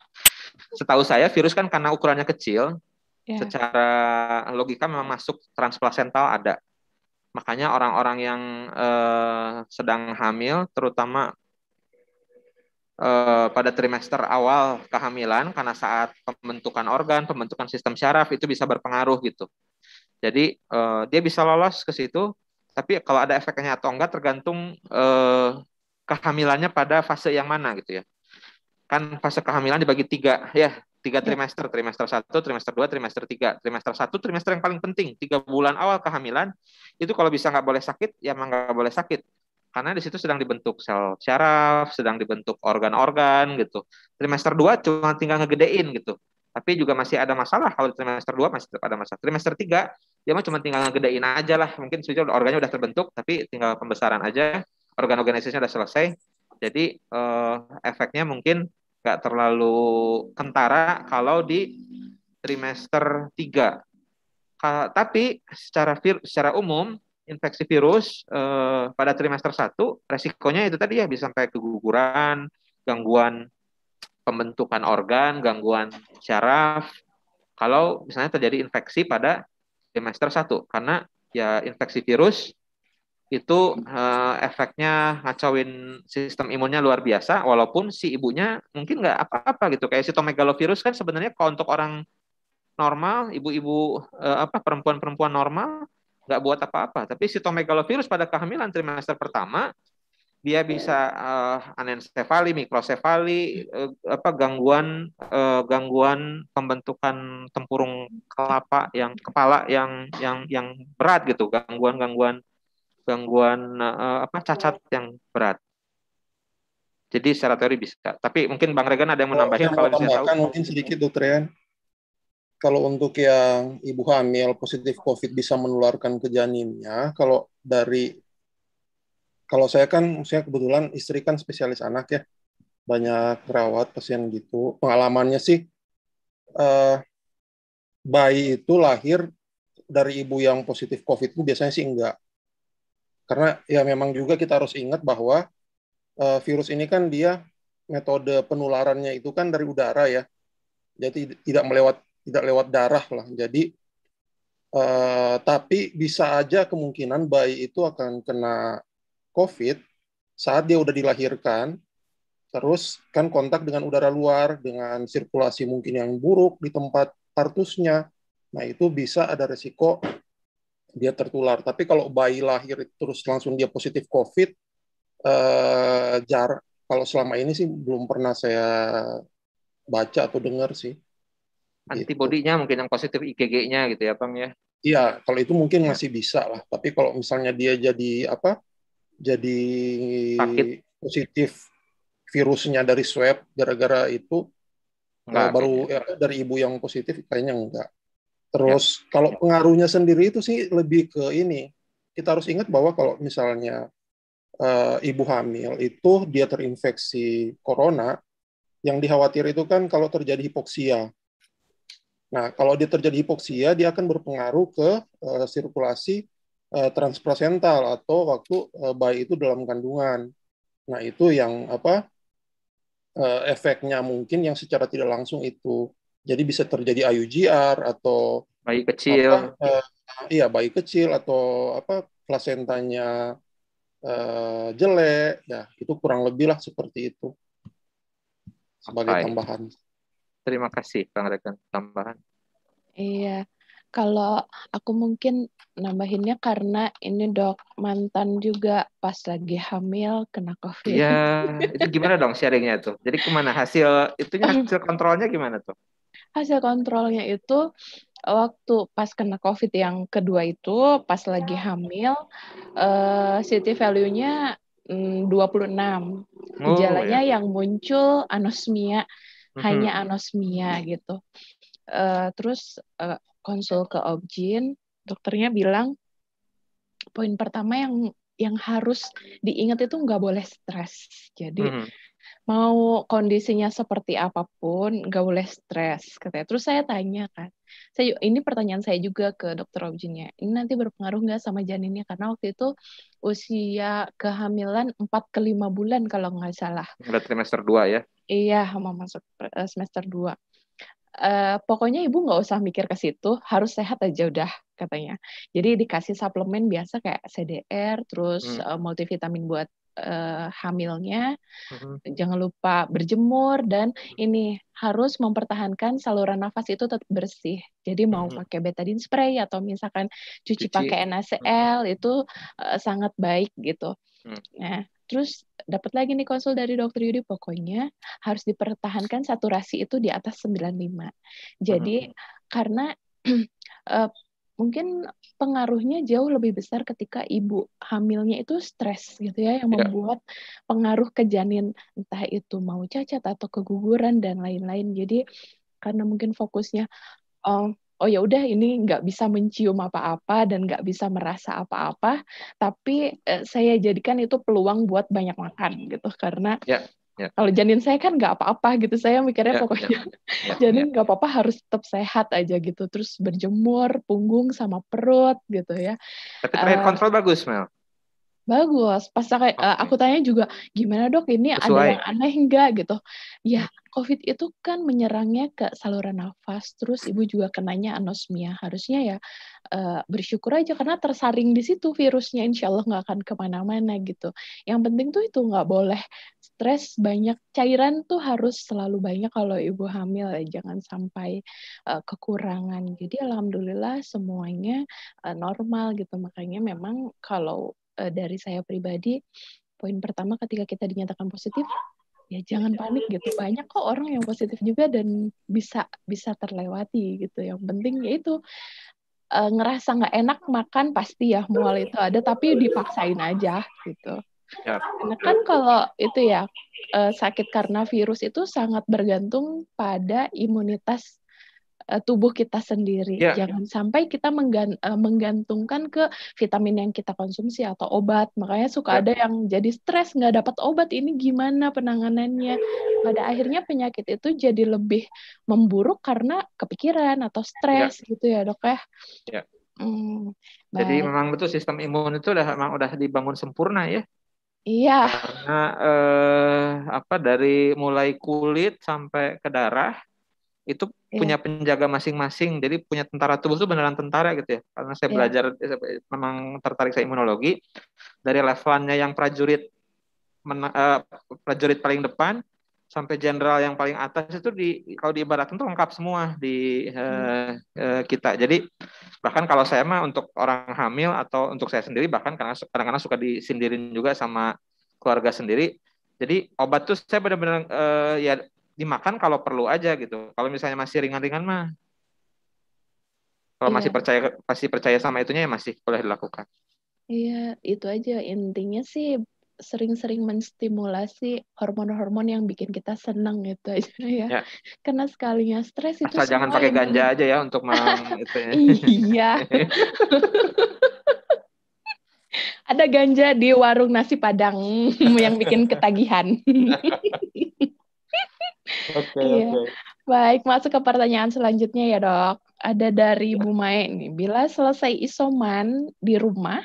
Setahu saya virus kan karena ukurannya kecil, secara logika memang masuk transplasental ada. Makanya orang-orang yang sedang hamil, terutama pada trimester awal kehamilan, karena saat pembentukan organ, pembentukan sistem syaraf itu bisa berpengaruh gitu. Jadi dia bisa lolos ke situ, tapi kalau ada efeknya atau enggak tergantung kehamilannya pada fase yang mana gitu ya. Kan fase kehamilan dibagi tiga trimester, trimester 1, trimester 2, trimester 3. Trimester 1 trimester yang paling penting, 3 bulan awal kehamilan itu kalau bisa nggak boleh sakit ya emang nggak boleh sakit, karena di situ sedang dibentuk sel syaraf, sedang dibentuk organ-organ gitu. Trimester 2 cuma tinggal ngegedein gitu, tapi juga masih ada masalah. Kalau di trimester 2 masih ada masalah. Trimester 3 dia mah cuma tinggal ngegedein aja lah, mungkin sudah organnya udah terbentuk tapi tinggal pembesaran aja, organ-organisasinya udah selesai. Jadi efeknya mungkin nggak terlalu kentara kalau di trimester 3. Tapi secara umum infeksi virus pada trimester 1 resikonya itu tadi ya bisa sampai keguguran, gangguan pembentukan organ, gangguan syaraf. Kalau misalnya terjadi infeksi pada trimester 1, karena ya infeksi virus itu efeknya ngacauin sistem imunnya luar biasa, walaupun si ibunya mungkin nggak apa-apa gitu. Kayak sitomegalovirus kan sebenarnya kalau untuk orang normal, ibu-ibu perempuan-perempuan normal nggak buat apa-apa. Tapi sitomegalovirus pada kehamilan trimester pertama dia bisa anencefali, mikrosefali, gangguan pembentukan tempurung kepala yang berat gitu, gangguan cacat yang berat. Jadi secara teori bisa. Tapi mungkin Bang Regan ada yang menambahin kalau bisa tahu. Mungkin sedikit Dokter Rian. Kalau untuk yang ibu hamil positif COVID bisa menularkan ke janinnya, kalau saya kebetulan istri kan spesialis anak ya, banyak rawat pasien gitu. Pengalamannya sih bayi itu lahir dari ibu yang positif COVID itu biasanya sih enggak. Karena ya memang juga kita harus ingat bahwa virus ini kan dia metode penularannya itu kan dari udara ya. Jadi tidak lewat darah lah. Jadi tapi bisa aja kemungkinan bayi itu akan kena COVID saat dia udah dilahirkan, terus kan kontak dengan udara luar, dengan sirkulasi mungkin yang buruk di tempat partusnya, nah itu bisa ada resiko dia tertular. Tapi kalau bayi lahir terus langsung dia positif COVID, kalau selama ini sih belum pernah saya baca atau dengar sih. Gitu. Antibodinya mungkin yang positif IgG-nya gitu ya, Bang ya. Iya, kalau itu mungkin Ya. masih bisa lah. Tapi kalau misalnya dia jadi apa? Jadi Sakit positif virusnya dari swab gara-gara itu enggak baru kayaknya. dari ibu yang positif kayaknya enggak. Ya. Terus kalau pengaruhnya sendiri itu sih lebih ke ini. Kita harus ingat bahwa kalau misalnya ibu hamil itu dia terinfeksi corona, yang dikhawatir itu kan kalau terjadi hipoksia. Nah, kalau dia terjadi hipoksia, dia akan berpengaruh ke sirkulasi transplasental atau waktu bayi itu dalam kandungan. Nah, itu yang apa efeknya mungkin yang secara tidak langsung itu. Jadi bisa terjadi IUGR atau Bayi apa kecil. iya bayi kecil atau apa plasentanya jelek ya, itu kurang lebih lah seperti itu sebagai Oke. tambahan. Terima kasih Bang Rekan tambahan. Iya, kalau aku mungkin nambahinnya karena ini dok, mantan juga pas lagi hamil kena COVID. Iya, itu gimana dong sharingnya tuh? Jadi kemana hasil kontrolnya gimana tuh? Hasil kontrolnya itu waktu pas kena COVID yang kedua itu, pas lagi hamil, CT value-nya 26. Oh Gejalanya ya. yang muncul anosmia, hanya anosmia gitu. Terus konsul ke obgyn, dokternya bilang poin pertama yang harus diingat itu nggak boleh stres. Jadi mau kondisinya seperti apapun nggak boleh stres katanya. Terus saya tanya kan, ini pertanyaan saya juga ke dokter obgynnya. Ini nanti berpengaruh nggak sama janinnya? Karena waktu itu usia kehamilan 4 ke 5 bulan kalau nggak salah. Udah trimester 2 ya? Iya, mau masuk semester 2. Pokoknya ibu nggak usah mikir ke situ, harus sehat aja udah katanya. Jadi dikasih suplemen biasa kayak CDR, terus multivitamin buat hamilnya. Jangan lupa berjemur dan ini harus mempertahankan saluran nafas itu tetap bersih. Jadi mau pakai betadine spray atau misalkan cuci pakai NaCl itu sangat baik gitu. Nah, terus dapat lagi nih konsul dari dokter Yudi, pokoknya harus dipertahankan saturasi itu di atas 95. Jadi karena mungkin pengaruhnya jauh lebih besar ketika ibu hamilnya itu stres gitu ya, yang membuat pengaruh ke janin, entah itu mau cacat atau keguguran dan lain-lain. Jadi karena mungkin fokusnya oh ya udah ini nggak bisa mencium apa-apa dan nggak bisa merasa apa-apa, tapi saya jadikan itu peluang buat banyak makan gitu, karena kalau janin saya kan nggak apa-apa gitu, saya mikirnya pokoknya janin nggak apa-apa, harus tetap sehat aja gitu, terus berjemur punggung sama perut gitu ya. Tapi terakhir kontrol bagus, Mel. Bagus. Pas aku tanya juga, gimana dok ini sesuai. Ada yang aneh enggak gitu. Ya, COVID itu kan menyerangnya ke saluran nafas, terus ibu juga kenanya anosmia. Harusnya ya bersyukur aja karena tersaring di situ virusnya, insya Allah nggak akan kemana-mana gitu. Yang penting tuh itu nggak boleh stres, banyak cairan tuh harus selalu banyak kalau ibu hamil ya, jangan sampai kekurangan. Jadi alhamdulillah semuanya normal gitu. Makanya memang kalau dari saya pribadi, poin pertama ketika kita dinyatakan positif, ya jangan panik gitu. Banyak kok orang yang positif juga dan bisa terlewati gitu. Yang penting yaitu ngerasa nggak enak makan pasti ya, mual itu ada, tapi dipaksain aja gitu. Karena kan kalau itu ya sakit karena virus itu sangat bergantung pada imunitas tubuh kita sendiri. Jangan sampai kita menggantungkan ke vitamin yang kita konsumsi atau obat. Makanya suka ada yang jadi stres, nggak dapat obat, ini gimana penanganannya. Pada akhirnya penyakit itu jadi lebih memburuk karena kepikiran atau stres gitu ya dok ya. Jadi memang betul sistem imun itu memang udah dibangun sempurna ya. Iya. Karena dari mulai kulit sampai ke darah itu punya penjaga masing-masing. Jadi punya tentara tubuh itu beneran tentara gitu ya. Karena saya belajar memang tertarik saya imunologi dari levelnya yang prajurit prajurit paling depan sampai jenderal yang paling atas itu kalau diibaratkan itu lengkap semua di kita. Jadi bahkan kalau saya mah untuk orang hamil atau untuk saya sendiri bahkan kadang-kadang suka disindirin juga sama keluarga sendiri. Jadi obat tuh saya benar-benar ya dimakan kalau perlu aja gitu. Kalau misalnya masih ringan-ringan mah, kalau Iya, masih percaya sama itunya ya masih boleh dilakukan. iya, itu aja intinya sih sering-sering menstimulasi hormon-hormon yang bikin kita senang itu aja ya. Ya, Karena sekalinya stres itu asal jangan semua pakai yang ganja aja ya untuk itu ya. iya, ada ganja di warung nasi Padang yang bikin ketagihan. Oke, Iya. oke. Baik, masuk ke pertanyaan selanjutnya ya, Dok. Ada dari Bu Mae nih. Bila selesai isoman di rumah,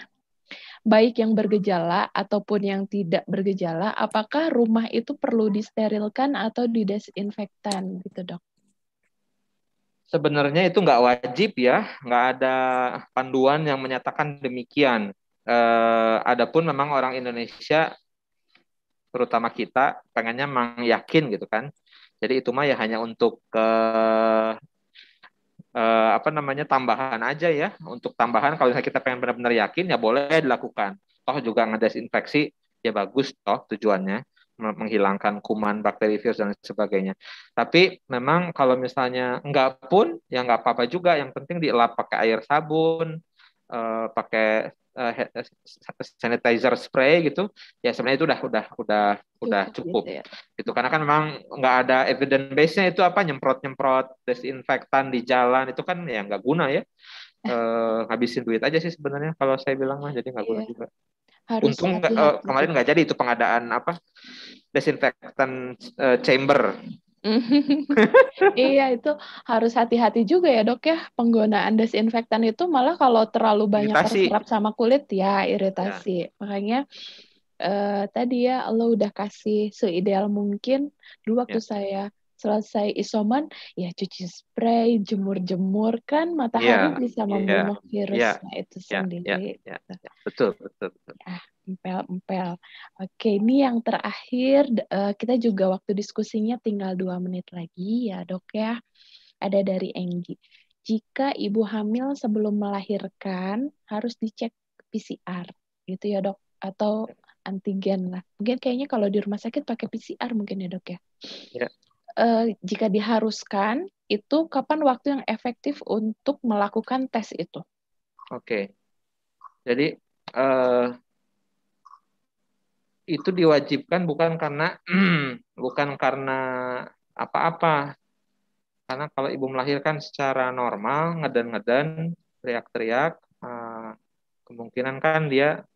baik yang bergejala ataupun yang tidak bergejala, apakah rumah itu perlu disterilkan atau didesinfektan gitu, Dok? Sebenarnya itu nggak wajib ya, nggak ada panduan yang menyatakan demikian. Adapun memang orang Indonesia, terutama kita, pengennya memang yakin gitu kan. Jadi itu mah ya hanya untuk apa namanya tambahan aja ya. Untuk tambahan kalau misalnya kita pengen benar-benar yakin ya boleh dilakukan. Toh juga ngedesinfeksi ya bagus toh tujuannya menghilangkan kuman, bakteri, virus dan sebagainya. Tapi memang kalau misalnya enggak pun ya enggak apa-apa juga. Yang penting dielap pakai air sabun, pakai sanitizer spray gitu. Ya sebenarnya itu udah cukup. Gitu ya. Gitu karena kan memang nggak ada evidence base-nya itu apa nyemprot desinfektan di jalan itu kan ya nggak guna ya. Ngabisin duit aja sih sebenarnya kalau saya bilang mah jadi nggak guna Iya, juga. harus Untung hati-hati kemarin juga. nggak jadi itu pengadaan apa desinfektan chamber. Iya, itu harus hati-hati juga ya, Dok ya. Penggunaan desinfektan itu malah kalau terlalu banyak Iritasi. terserap sama kulit ya Ya. iritasi. Makanya tadi ya Allah udah kasih seideal mungkin. Dulu waktu Ya. saya selesai isoman, ya cuci spray, jemur-jemur kan matahari Iya, bisa iya, membunuh iya, virusnya itu ya, ya, sendiri. ya, ya. Betul, betul, betul. Ah, empel-empel. Oke, ini yang terakhir. Kita juga waktu diskusinya tinggal 2 menit lagi ya, Dok ya. Ada dari Enggi. Jika ibu hamil sebelum melahirkan harus dicek PCR, gitu ya, Dok? Atau antigen lah. Mungkin kayaknya kalau di rumah sakit pakai PCR mungkin ya, Dok ya. Ya. Jika diharuskan, itu kapan waktu yang efektif untuk melakukan tes itu? Oke. Jadi itu diwajibkan bukan karena apa-apa. Karena kalau ibu melahirkan secara normal, ngeden-ngeden, teriak-teriak, kemungkinan kan dia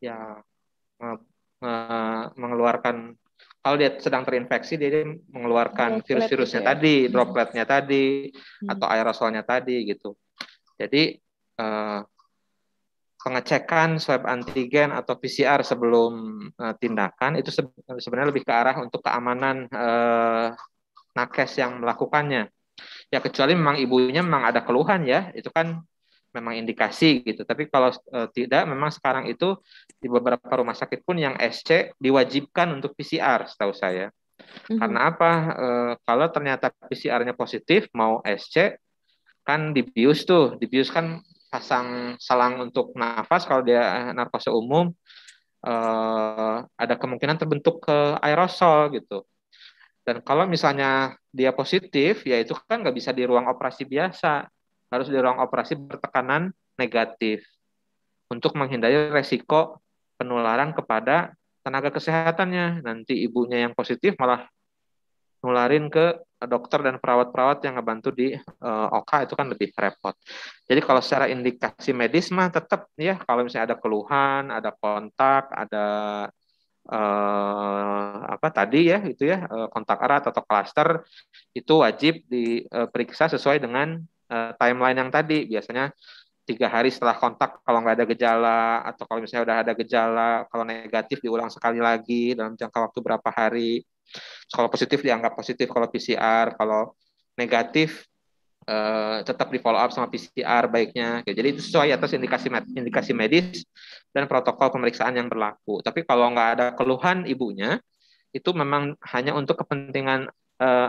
ya mengeluarkan, kalau dia sedang terinfeksi dia mengeluarkan Droplet gitu virus-virusnya ya. tadi, dropletnya tadi, atau aerosolnya tadi gitu. Jadi pengecekan swab antigen atau PCR sebelum tindakan itu sebenarnya lebih ke arah untuk keamanan nakes yang melakukannya. Ya kecuali memang ibunya memang ada keluhan ya, itu kan memang indikasi gitu. Tapi kalau tidak, memang sekarang itu di beberapa rumah sakit pun yang SC diwajibkan untuk PCR setahu saya. Karena apa? Kalau ternyata PCR-nya positif, mau SC, kan dibius tuh. Dibius kan pasang selang untuk nafas, kalau dia narkosa umum, ada kemungkinan terbentuk ke aerosol gitu. Dan kalau misalnya dia positif, ya itu kan nggak bisa di ruang operasi biasa. Harus di ruang operasi bertekanan negatif untuk menghindari resiko penularan kepada tenaga kesehatannya. Nanti ibunya yang positif malah nularin ke dokter dan perawat-perawat yang ngebantu di OK, itu kan lebih repot. Jadi kalau secara indikasi medis mah tetap ya, kalau misalnya ada keluhan, ada kontak, ada apa tadi ya itu ya kontak erat atau klaster, itu wajib diperiksa sesuai dengan timeline yang tadi. Biasanya 3 hari setelah kontak kalau nggak ada gejala, atau kalau misalnya udah ada gejala, kalau negatif diulang sekali lagi dalam jangka waktu berapa hari. Kalau positif dianggap positif kalau PCR, kalau negatif tetap di follow up sama PCR baiknya. Jadi itu sesuai atas indikasi medis dan protokol pemeriksaan yang berlaku. Tapi kalau nggak ada keluhan ibunya, itu memang hanya untuk kepentingan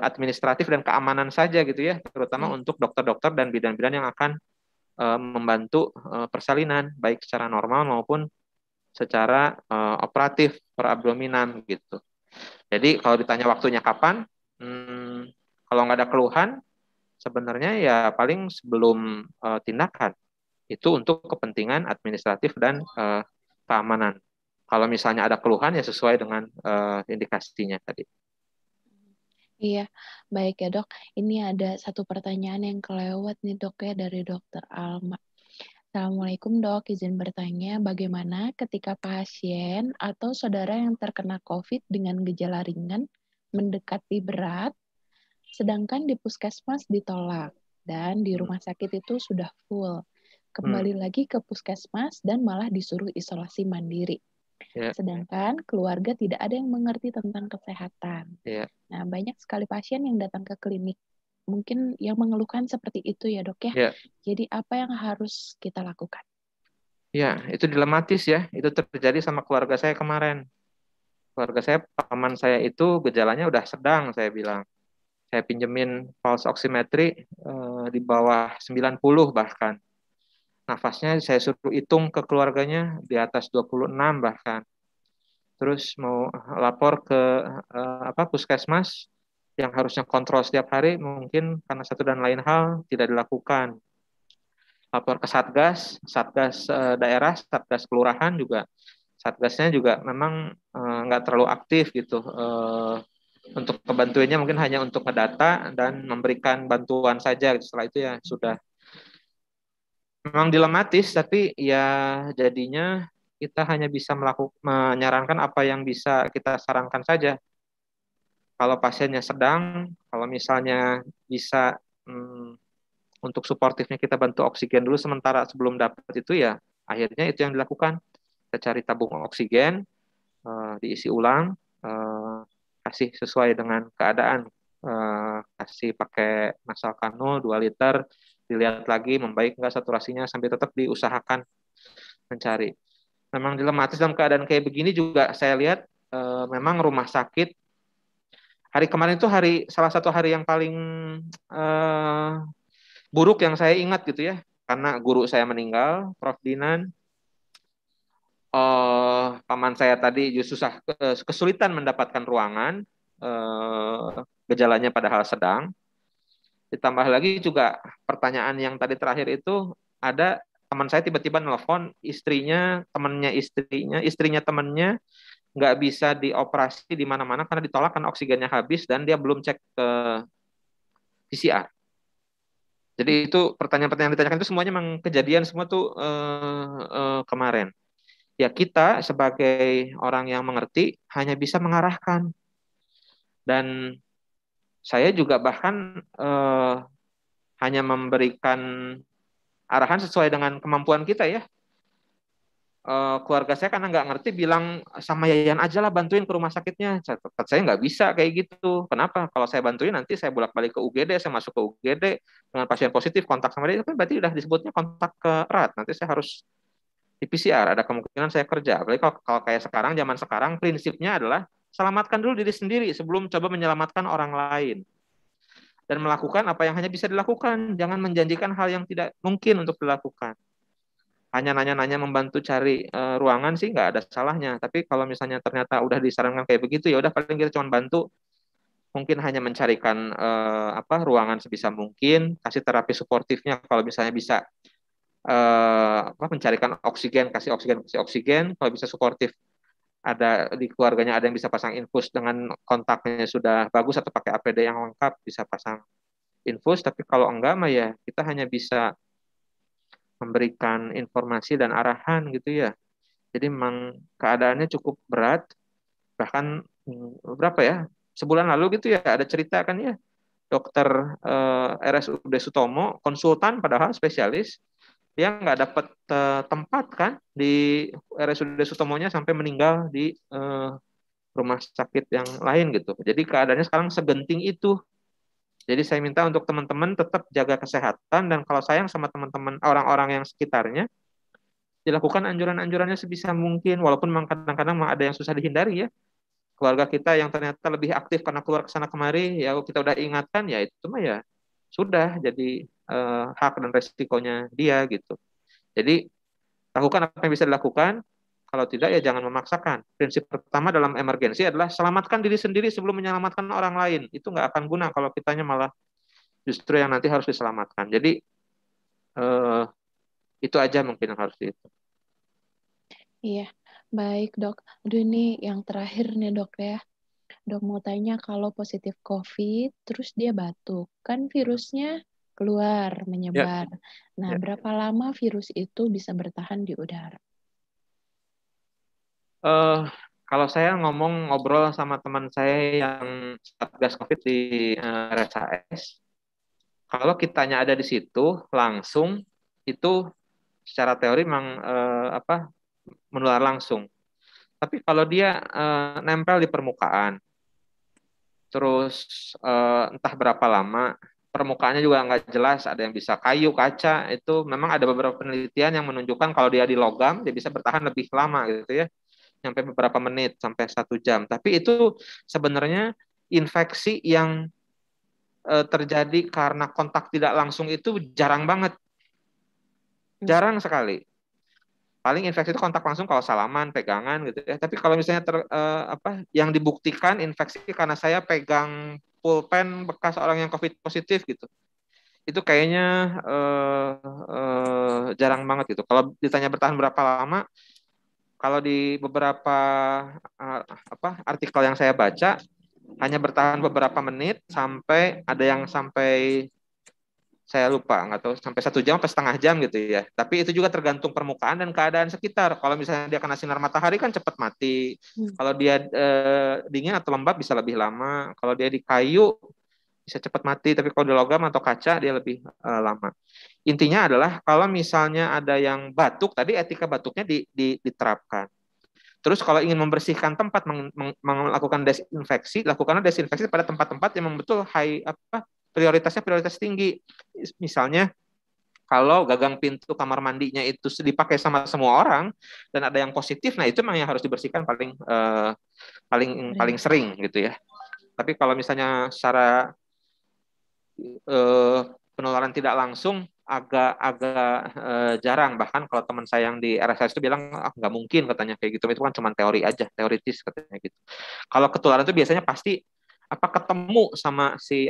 administratif dan keamanan saja gitu ya, terutama untuk dokter-dokter dan bidan-bidan yang akan membantu persalinan baik secara normal maupun secara operatif per abdominan gitu. Jadi kalau ditanya waktunya kapan, kalau nggak ada keluhan, sebenarnya ya paling sebelum tindakan. Itu untuk kepentingan administratif dan keamanan. Kalau misalnya ada keluhan ya sesuai dengan indikasinya tadi. Iya, baik ya dok. Ini ada satu pertanyaan yang kelewat nih dok ya dari dokter Alma. Assalamualaikum dok, izin bertanya bagaimana ketika pasien atau saudara yang terkena COVID dengan gejala ringan mendekati berat, sedangkan di puskesmas ditolak dan di rumah sakit itu sudah full. Kembali lagi ke puskesmas dan malah disuruh isolasi mandiri. Sedangkan keluarga tidak ada yang mengerti tentang kesehatan. Nah, banyak sekali pasien yang datang ke klinik mungkin yang mengeluhkan seperti itu ya dok ya. Jadi apa yang harus kita lakukan? Ya, itu dilematis ya. Itu terjadi sama keluarga saya kemarin. Keluarga saya, paman saya itu gejalanya udah sedang, saya bilang. Saya pinjemin pulse oximetry di bawah 90 bahkan. Nafasnya saya suruh hitung ke keluarganya di atas 26 bahkan. Terus mau lapor ke puskesmas yang harusnya kontrol setiap hari, mungkin karena satu dan lain hal tidak dilakukan. Lapor ke Satgas daerah, Satgas kelurahan juga. Satgasnya juga memang nggak terlalu aktif gitu. Untuk kebantuannya mungkin hanya untuk ngedata dan memberikan bantuan saja. Setelah itu ya sudah. Memang dilematis, tapi ya jadinya kita hanya bisa menyarankan apa yang bisa kita sarankan saja. Kalau pasiennya sedang, kalau misalnya bisa untuk suportifnya kita bantu oksigen dulu sementara sebelum dapat itu ya, akhirnya itu yang dilakukan. Kita cari tabung oksigen, diisi ulang, kasih sesuai dengan keadaan, kasih pakai nasal kanul 2 liter, dilihat lagi membaik nggak saturasinya sampai tetap diusahakan mencari. Memang dilematis dalam keadaan kayak begini juga saya lihat memang rumah sakit hari kemarin itu salah satu hari yang paling buruk yang saya ingat gitu ya, karena guru saya meninggal, Prof. Dinan. Paman saya tadi justru kesulitan mendapatkan ruangan, gejalanya padahal sedang. Ditambah lagi juga pertanyaan yang tadi terakhir itu, ada teman saya tiba-tiba nelfon istrinya temannya nggak bisa dioperasi di mana-mana karena ditolak karena oksigennya habis dan dia belum cek ke PCR. Jadi itu pertanyaan-pertanyaan yang ditanyakan itu semuanya memang kejadian semua tuh kemarin. Ya kita sebagai orang yang mengerti hanya bisa mengarahkan. Dan saya juga bahkan hanya memberikan arahan sesuai dengan kemampuan kita ya. Keluarga saya karena nggak ngerti bilang sama Yayan aja lah bantuin ke rumah sakitnya. Saya nggak bisa kayak gitu. Kenapa? Kalau saya bantuin nanti saya bolak-balik ke UGD, saya masuk ke UGD dengan pasien positif kontak sama dia, itu kan berarti udah disebutnya kontak erat. Nanti saya harus di PCR, ada kemungkinan saya kerja. Apalagi kalau kayak sekarang, zaman sekarang prinsipnya adalah selamatkan dulu diri sendiri sebelum coba menyelamatkan orang lain. Dan melakukan apa yang hanya bisa dilakukan. Jangan menjanjikan hal yang tidak mungkin untuk dilakukan. Hanya nanya-nanya membantu cari ruangan sih nggak ada salahnya. Tapi kalau misalnya ternyata udah disarankan kayak begitu, ya udah paling kita cuma bantu. Mungkin hanya mencarikan ruangan sebisa mungkin, kasih terapi suportifnya kalau misalnya bisa mencarikan oksigen, kasih oksigen. Kalau bisa suportif, ada di keluarganya ada yang bisa pasang infus dengan kontaknya sudah bagus atau pakai APD yang lengkap bisa pasang infus. Tapi kalau enggak mah ya kita hanya bisa memberikan informasi dan arahan gitu ya. Jadi memang keadaannya cukup berat. Bahkan berapa ya, sebulan lalu gitu ya ada cerita kan ya, dokter RSUD Sutomo, konsultan padahal spesialis, dia nggak dapat tempat kan di RSUD Sutomonya sampai meninggal di rumah sakit yang lain gitu. Jadi keadaannya sekarang segenting itu. Jadi saya minta untuk teman-teman tetap jaga kesehatan, dan kalau sayang sama teman-teman orang-orang yang sekitarnya, dilakukan anjuran-anjurannya sebisa mungkin, walaupun memang kadang-kadang ada yang susah dihindari ya. Keluarga kita yang ternyata lebih aktif karena keluar ke sana kemari, ya kita udah ingatkan, ya itu mah ya sudah jadi hak dan resikonya dia gitu. Jadi lakukan apa yang bisa dilakukan, kalau tidak ya jangan memaksakan. Prinsip pertama dalam emergensi adalah selamatkan diri sendiri sebelum menyelamatkan orang lain. Itu nggak akan guna kalau kitanya malah justru yang nanti harus diselamatkan. Jadi eh, itu aja mungkin yang harus itu. Iya, baik dok. Aduh ini yang terakhir nih dok ya. Dok mau tanya kalau positif COVID, terus dia batuk, kan virusnya keluar, Ya, menyebar. Nah, ya. berapa lama virus itu bisa bertahan di udara? Eh, Kalau saya ngobrol sama teman saya yang Satgas COVID di RSAS, kalau kitanya ada di situ langsung, itu secara teori memang menular langsung. Tapi kalau dia nempel di permukaan, terus entah berapa lama, permukaannya juga nggak jelas, ada yang bisa kayu, kaca, itu memang ada beberapa penelitian yang menunjukkan kalau dia di logam, dia bisa bertahan lebih lama gitu ya, sampai beberapa menit, sampai 1 jam. Tapi itu sebenarnya infeksi yang terjadi karena kontak tidak langsung itu jarang banget, jarang sekali. Paling infeksi itu kontak langsung kalau salaman, pegangan gitu ya. Tapi kalau misalnya yang dibuktikan infeksi karena saya pegang pulpen bekas orang yang COVID positif gitu, itu kayaknya jarang banget gitu. Kalau ditanya bertahan berapa lama, kalau di beberapa artikel yang saya baca hanya bertahan beberapa menit, sampai ada yang sampai, saya lupa, nggak tahu sampai 1 jam atau setengah jam gitu ya. Tapi itu juga tergantung permukaan dan keadaan sekitar. Kalau misalnya dia kena sinar matahari kan cepat mati. Kalau dia dingin atau lembab bisa lebih lama. Kalau dia di kayu bisa cepat mati. Tapi kalau di logam atau kaca dia lebih lama. Intinya adalah kalau misalnya ada yang batuk, tadi etika batuknya diterapkan. Terus kalau ingin membersihkan tempat, melakukan desinfeksi, lakukanlah desinfeksi pada tempat-tempat yang betul prioritasnya prioritas tinggi. Misalnya kalau gagang pintu kamar mandinya itu dipakai sama semua orang dan ada yang positif, nah itu memang yang harus dibersihkan paling sering gitu ya. Tapi kalau misalnya secara penularan tidak langsung agak jarang. Bahkan kalau teman saya yang di RSS itu bilang nggak mungkin katanya kayak gitu, itu kan cuma teori aja, teoritis katanya gitu. Kalau ketularan itu biasanya pasti ketemu sama si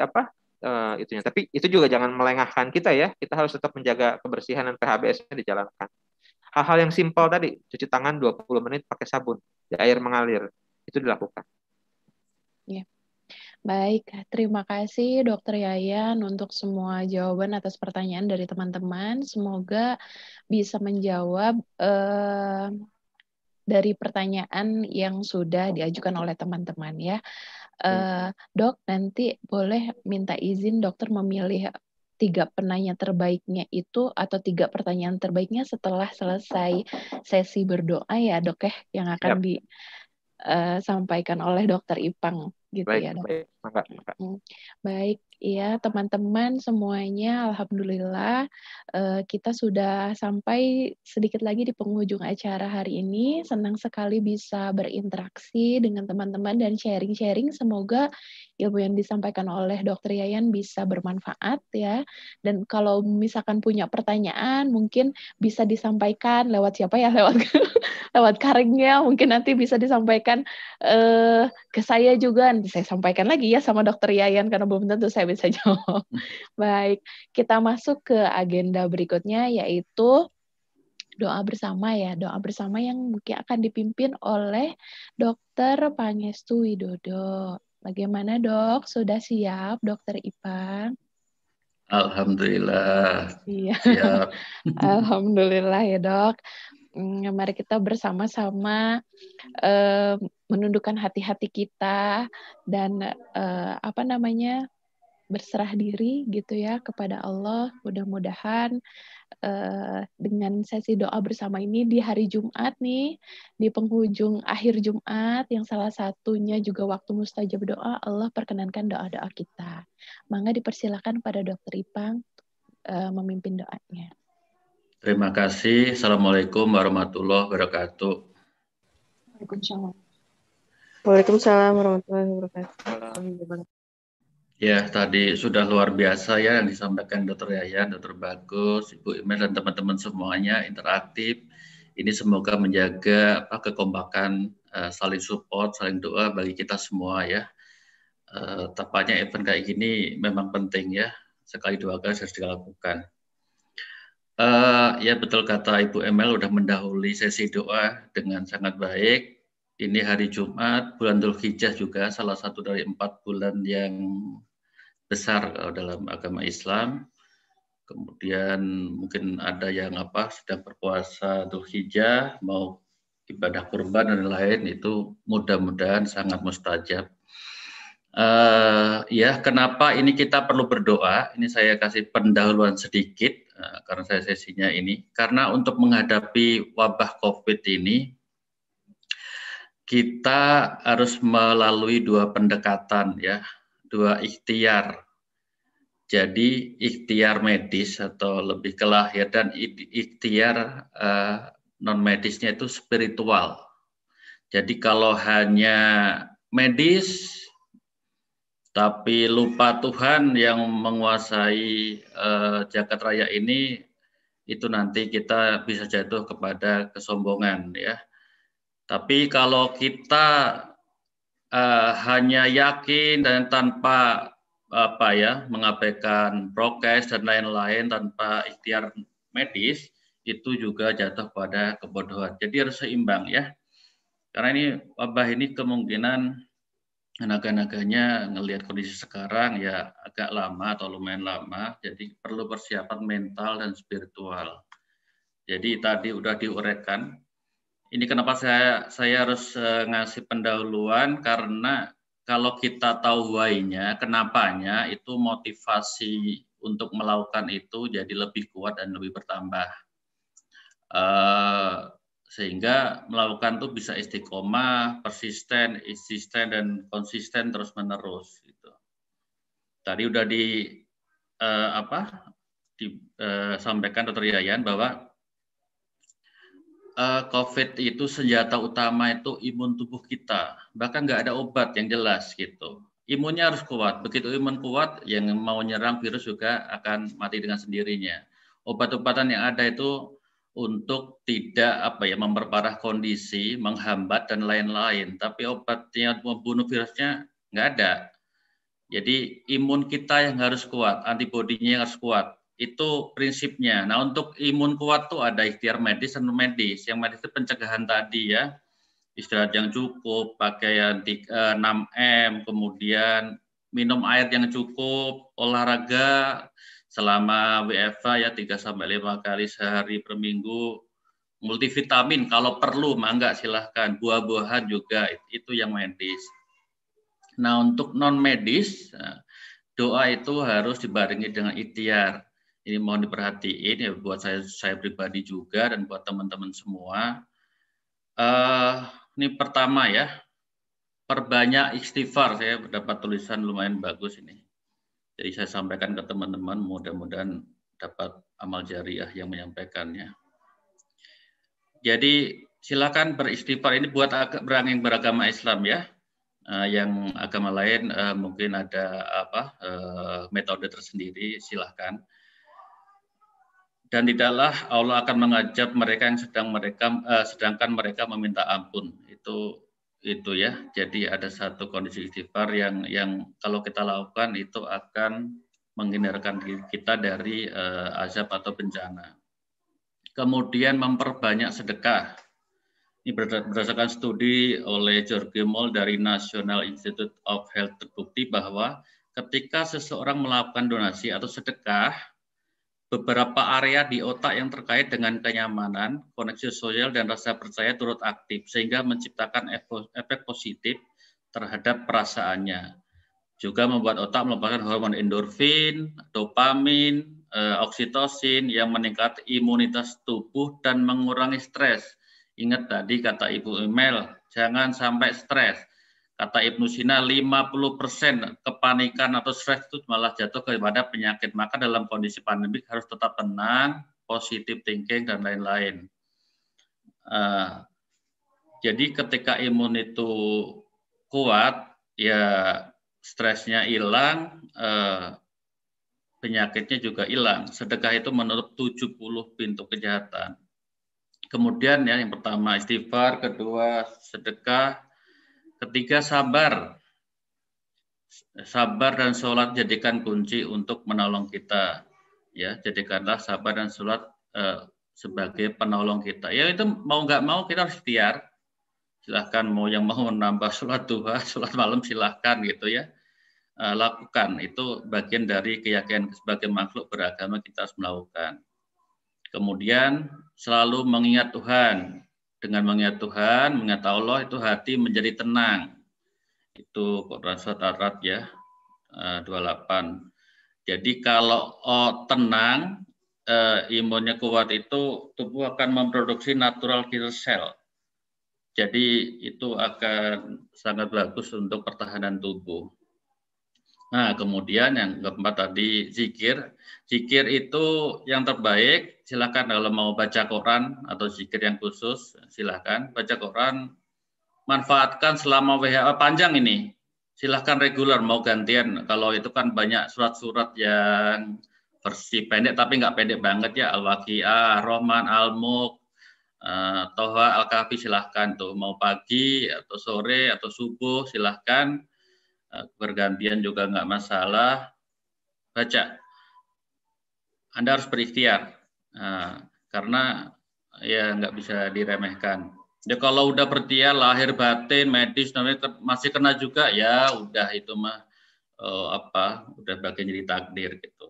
itunya. Tapi itu juga jangan melengahkan kita ya. Kita harus tetap menjaga kebersihan dan PHBS-nya dijalankan. Hal-hal yang simpel tadi, cuci tangan 20 menit pakai sabun, di air mengalir, itu dilakukan. Ya. Baik, terima kasih Dokter Yayan untuk semua jawaban atas pertanyaan dari teman-teman. Semoga bisa menjawab dari pertanyaan yang sudah diajukan oleh teman-teman ya. Dok, nanti boleh minta izin dokter memilih 3 penanya terbaiknya itu atau 3 pertanyaan terbaiknya setelah selesai sesi berdoa ya dok ya, yang akan disampaikan oleh Dokter Ipang gitu ya dok. Baik, ya teman-teman semuanya, alhamdulillah kita sudah sampai sedikit lagi di penghujung acara hari ini. Senang sekali bisa berinteraksi dengan teman-teman dan sharing-sharing. Semoga ilmu yang disampaikan oleh Dokter Yayan bisa bermanfaat ya. Dan kalau misalkan punya pertanyaan, mungkin bisa disampaikan lewat siapa ya, lewat Karingnya, mungkin nanti bisa disampaikan ke saya juga, nanti saya sampaikan lagi ya sama Dokter Yayan karena belum tentu saya bisa jawab. Baik, kita masuk ke agenda berikutnya yaitu doa bersama ya, doa bersama yang mungkin akan dipimpin oleh Dokter Pangestu Widodo. Bagaimana dok? Sudah siap Dokter Ipang? Alhamdulillah. Iya. Siap. Alhamdulillah ya dok. Mari kita bersama-sama menundukkan hati-hati kita dan berserah diri gitu ya kepada Allah. Mudah-mudahan dengan sesi doa bersama ini di hari Jumat nih, di penghujung akhir Jumat yang salah satunya juga waktu mustajab doa, Allah perkenankan doa-doa kita. Mangga dipersilakan pada Dr. Ipang memimpin doanya. Terima kasih. Assalamualaikum warahmatullahi wabarakatuh. Waalaikumsalam. Waalaikumsalam warahmatullahi wabarakatuh. Ya, tadi sudah luar biasa ya yang disampaikan Dr. Yayan, Dr. Bagus, Ibu Imer dan teman-teman semuanya interaktif. Ini semoga menjaga kekompakan, saling support, saling doa bagi kita semua ya. Tepatnya event kayak gini memang penting ya. Sekali dua kali harus dilakukan. Ya betul kata Ibu Emel udah mendahului sesi doa dengan sangat baik. Ini hari Jumat, bulan Dzulhijjah juga salah satu dari 4 bulan yang besar dalam agama Islam. Kemudian mungkin ada yang sedang berpuasa Dzulhijjah, mau ibadah kurban dan lain, itu mudah-mudahan sangat mustajab. Ya, kenapa ini kita perlu berdoa? Ini saya kasih pendahuluan sedikit karena saya sesinya ini. Karena untuk menghadapi wabah COVID ini, kita harus melalui 2 pendekatan ya, 2 ikhtiar. Jadi ikhtiar medis atau lebih ke lahir dan ikhtiar non medisnya itu spiritual. Jadi kalau hanya medis tapi lupa Tuhan yang menguasai jagat raya ini, itu nanti kita bisa jatuh kepada kesombongan ya. Tapi kalau kita hanya yakin dan tanpa mengabaikan prokes dan lain-lain, tanpa ikhtiar medis, itu juga jatuh pada kebodohan. Jadi harus seimbang ya. Karena ini wabah ini kemungkinan naga-naganya ngelihat kondisi sekarang ya agak lama atau lumayan lama, jadi perlu persiapan mental dan spiritual. Jadi tadi udah diuraikan. Ini kenapa saya harus ngasih pendahuluan, karena kalau kita tahu why-nya, kenapanya, itu motivasi untuk melakukan itu jadi lebih kuat dan lebih bertambah. Sehingga melakukan itu bisa istiqomah, persisten, insisten, dan konsisten terus-menerus. Gitu. Tadi udah disampaikan Dr. Yayan bahwa COVID itu senjata utama itu imun tubuh kita. Bahkan nggak ada obat yang jelas gitu. Imunnya harus kuat. Begitu imun kuat, yang mau nyerang virus juga akan mati dengan sendirinya. Obat-obatan yang ada itu untuk tidak memperparah kondisi, menghambat dan lain-lain. Tapi obat yang membunuh virusnya nggak ada. Jadi imun kita yang harus kuat, antibodinya yang harus kuat. Itu prinsipnya. Nah, untuk imun kuat tuh ada ikhtiar medis dan non medis. Yang medis itu pencegahan tadi ya. Istirahat yang cukup, pakaian 6M, kemudian minum air yang cukup, olahraga selama WFH ya 3-5 kali sehari per minggu, multivitamin kalau perlu mangga silahkan, buah-buahan juga, itu yang medis. Nah, untuk non medis, doa itu harus dibarengi dengan ikhtiar. Ini mohon diperhatiin ya buat saya pribadi juga dan buat teman-teman semua. Ini pertama ya, perbanyak istighfar. Saya dapat tulisan lumayan bagus ini. Jadi saya sampaikan ke teman-teman, mudah-mudahan dapat amal jariah yang menyampaikannya. Jadi silakan beristighfar, ini buat yang beragama Islam ya. Yang agama lain mungkin ada metode tersendiri, silahkan. Dan tidaklah Allah akan mengajab mereka yang sedangkan mereka meminta ampun. Itu ya. Jadi ada satu kondisi istighfar yang kalau kita lakukan itu akan menghindarkan diri kita dari azab atau bencana. Kemudian memperbanyak sedekah. Ini berdasarkan studi oleh George Moll dari National Institute of Health terbukti bahwa ketika seseorang melakukan donasi atau sedekah, beberapa area di otak yang terkait dengan kenyamanan, koneksi sosial, dan rasa percaya turut aktif, sehingga menciptakan efek positif terhadap perasaannya. Juga membuat otak melepaskan hormon endorfin, dopamin, oksitosin yang meningkatkan imunitas tubuh dan mengurangi stres. Ingat tadi kata Ibu Emel, jangan sampai stres. Kata Ibnu Sina, 50% kepanikan atau stres itu malah jatuh kepada penyakit. Maka dalam kondisi pandemik harus tetap tenang, positive thinking, dan lain-lain. Jadi ketika imun itu kuat, ya stresnya hilang, penyakitnya juga hilang. Sedekah itu menutup 70 pintu kejahatan. Kemudian ya yang pertama istighfar, kedua sedekah, ketiga sabar. Sabar dan sholat jadikan kunci untuk menolong kita. Ya, jadikanlah sabar dan sholat sebagai penolong kita. Ya itu mau nggak mau kita harus ikhtiar. Silahkan mau yang mau menambah sholat duha, sholat malam silahkan gitu ya. Lakukan, itu bagian dari keyakinan sebagai makhluk beragama kita harus melakukan. Kemudian selalu mengingat Tuhan. Dengan mengingat Tuhan, mengingat Allah itu hati menjadi tenang. Itu Quran Surat Ar-Ra'd ya, 28. Jadi kalau tenang, imunnya kuat itu tubuh akan memproduksi natural killer cell. Jadi itu akan sangat bagus untuk pertahanan tubuh. Nah, kemudian yang keempat tadi zikir. Zikir itu yang terbaik. Silakan kalau mau baca Quran atau zikir yang khusus, silakan baca Quran. Manfaatkan selama WHO panjang ini. Silahkan reguler mau gantian. Kalau itu kan banyak surat-surat yang versi pendek tapi nggak pendek banget ya. Al-Waqiah, Ar-Rahman, Al-Mulk, Toha, Al-Kahfi silahkan tuh. Mau pagi atau sore atau subuh silahkan. Bergantian juga nggak masalah. Baca. Anda harus berikhtiar. Karena ya nggak bisa diremehkan. Ya kalau udah berikhtiar lahir batin medis namanya masih kena juga ya udah itu mah udah bagian jadi takdir gitu.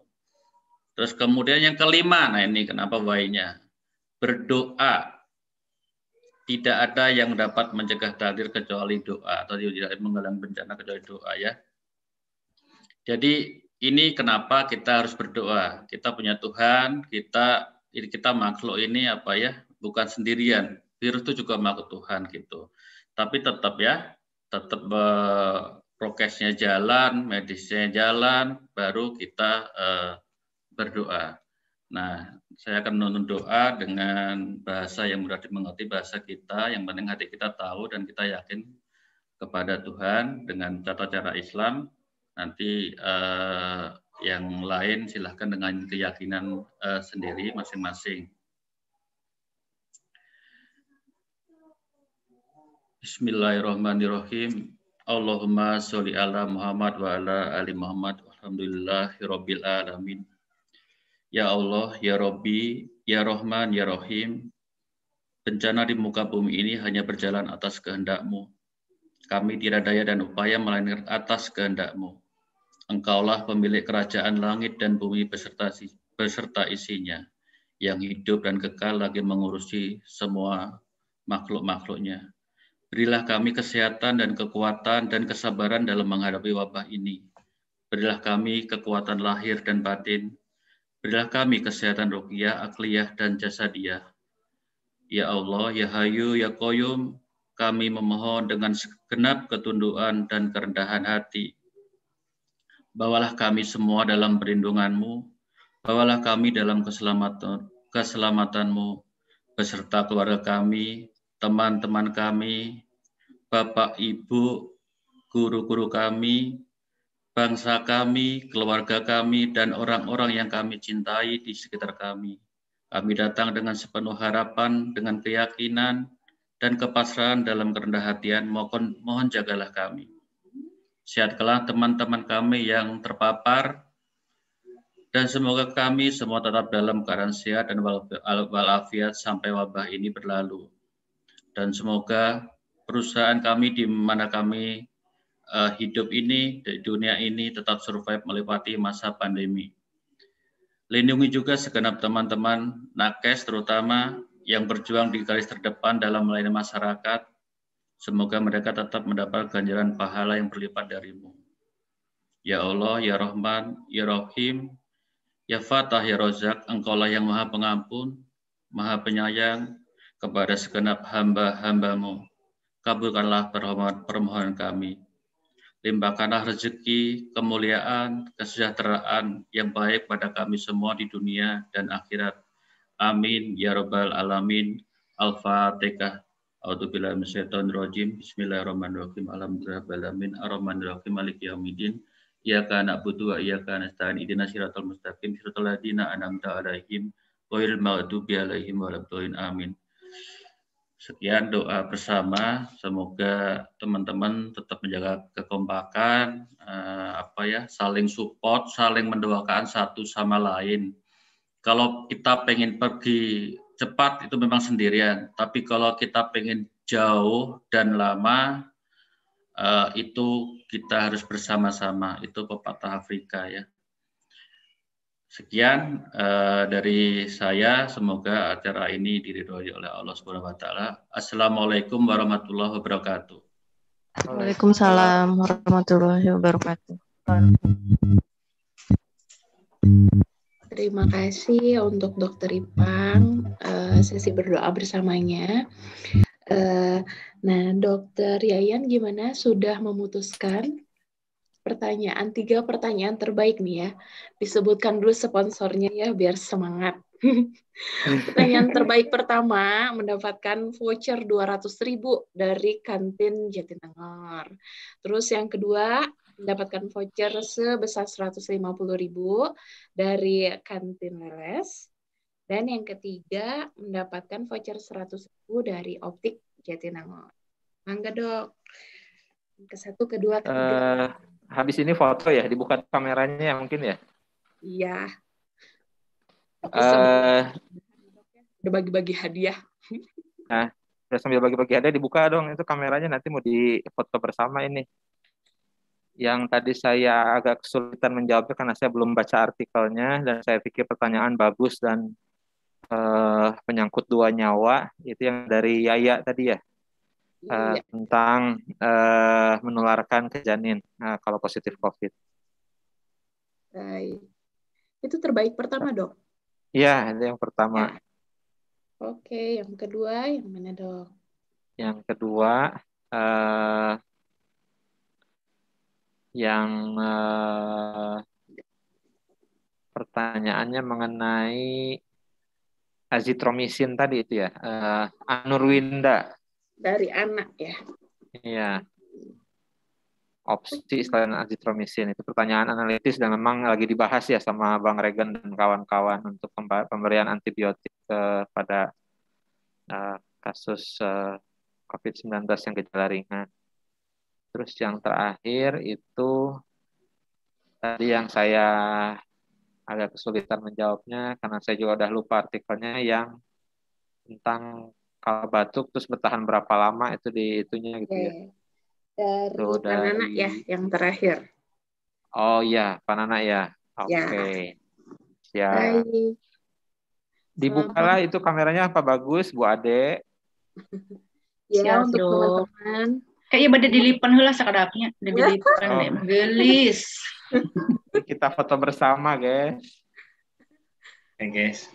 Terus kemudian yang kelima, nah ini kenapa why-nya? Berdoa. Tidak ada yang dapat mencegah takdir kecuali doa atau tidak menghalang bencana kecuali doa ya. Jadi ini kenapa kita harus berdoa. Kita punya Tuhan, kita makhluk ini apa ya? Bukan sendirian. Virus itu juga makhluk Tuhan gitu. Tapi tetap ya, tetap prokesnya jalan, medisnya jalan, baru kita berdoa. Nah, saya akan menuntun doa dengan bahasa yang mudah dimengerti, bahasa kita, yang penting hati kita tahu dan kita yakin kepada Tuhan dengan tata cara Islam. Nanti yang lain silahkan dengan keyakinan sendiri masing-masing. Bismillahirrahmanirrahim. Allahumma sholli ala Muhammad wa ala ali Muhammad. Alhamdulillahirabbil alamin. Ya Allah, ya Rabbi, ya Rahman, ya Rahim. Bencana di muka bumi ini hanya berjalan atas kehendak-Mu. Kami tidak daya dan upaya melainkan atas kehendak-Mu. Engkaulah pemilik kerajaan langit dan bumi beserta isinya, yang hidup dan kekal lagi mengurusi semua makhluk-makhluknya. Berilah kami kesehatan dan kekuatan dan kesabaran dalam menghadapi wabah ini. Berilah kami kekuatan lahir dan batin. Berilah kami kesehatan ruhiyah, akliyah, dan jasadiyah. Ya Allah, ya Hayyu, ya Qayyum, kami memohon dengan segenap ketundukan dan kerendahan hati. Bawalah kami semua dalam perlindungan-Mu. Bawalah kami dalam keselamatan-Mu, beserta keluarga kami, teman-teman kami, Bapak, Ibu, guru-guru kami, bangsa kami, keluarga kami, dan orang-orang yang kami cintai di sekitar kami. Kami datang dengan sepenuh harapan, dengan keyakinan, dan kepasrahan dalam kerendahan hatian. Mohon jagalah kami. Sehatkanlah teman-teman kami yang terpapar, dan semoga kami semua tetap dalam keadaan sehat dan walafiat sampai wabah ini berlalu. Dan semoga perusahaan kami di mana kami hidup ini, di dunia ini tetap survive melewati masa pandemi. Lindungi juga segenap teman-teman nakes terutama yang berjuang di garis terdepan dalam melayani masyarakat. Semoga mereka tetap mendapat ganjaran pahala yang berlipat dari-Mu. Ya Allah, Ya Rahman, Ya Rahim, Ya Fatah, Ya Rozak, Engkaulah yang Maha Pengampun, Maha Penyayang kepada segenap hamba-hambamu. Kabulkanlah permohonan kami. Limpahkanlah rezeki, kemuliaan, kesejahteraan yang baik pada kami semua di dunia dan akhirat. Amin ya rabbal alamin. Al-Fatihah. A'udzubillahi minasyaitonirrajim. Bismillahirrahmanirrahim. Alhamdulillahirabbil alamin. Arrahmanirrahim. Maliki yaumiddin. Iyyaka na'budu wa iyyaka nasta'in. Ihdinas siratal mustaqim. Siratal ladzina an'amta 'alaihim ghairil maghdubi alaihim waladdallin. Amin. Sekian doa bersama. Semoga teman-teman tetap menjaga kekompakan, saling support, saling mendoakan satu sama lain. Kalau kita pengen pergi cepat itu memang sendirian, tapi kalau kita pengen jauh dan lama itu kita harus bersama-sama. Itu pepatah Afrika ya. Sekian dari saya, semoga acara ini diridhoi oleh Allah Subhanahu wa taala. Assalamualaikum warahmatullahi wabarakatuh. Waalaikumsalam warahmatullahi wabarakatuh. Terima kasih untuk Dokter Ipang, sesi berdoa bersamanya. Nah, Dokter Yayan gimana? Sudah memutuskan pertanyaan, 3 pertanyaan terbaik nih ya. Disebutkan dulu sponsornya ya, biar semangat. Pertanyaan terbaik pertama mendapatkan voucher 200.000 dari kantin Jatinangor. Terus yang kedua mendapatkan voucher sebesar 150.000 dari kantin Leles. Dan yang ketiga mendapatkan voucher 100.000 dari Optik Jatinangor. Mangga dok. Ke satu, kedua, ketiga. Habis ini foto ya, dibuka kameranya ya mungkin ya. Iya. Udah bagi-bagi hadiah. Nah, udah sambil bagi-bagi hadiah dibuka dong itu kameranya, nanti mau difoto bersama ini. Yang tadi saya agak kesulitan menjawabnya karena saya belum baca artikelnya dan saya pikir pertanyaan bagus dan menyangkut 2 nyawa, itu yang dari Yaya tadi ya. Tentang menularkan ke janin kalau positif COVID. Baik. Itu terbaik pertama, dok? Iya, itu yang pertama. Ya. Oke, yang kedua yang mana, dok? Yang kedua, pertanyaannya mengenai azitromisin tadi itu ya, Anurwinda. Dari anak ya? Iya. Opsi selain azitromisin, itu pertanyaan analitis dan memang lagi dibahas ya sama Bang Regen dan kawan-kawan untuk pemberian antibiotik pada kasus COVID-19 yang gejala ringan. Terus yang terakhir itu tadi yang saya agak kesulitan menjawabnya karena saya juga udah lupa artikelnya, yang tentang kalau batuk terus bertahan berapa lama itu di itunya gitu ya. Dari Panana ya yang terakhir. Oh iya, Panana ya. Oke. Ya. Dibukalah itu kameranya apa bagus, Bu Ade. Ya, untuk teman-teman. Kayaknya pada dilipan heula sakadapnya, udah dilipan deh, gelis. Kita foto bersama, guys. Oke, guys.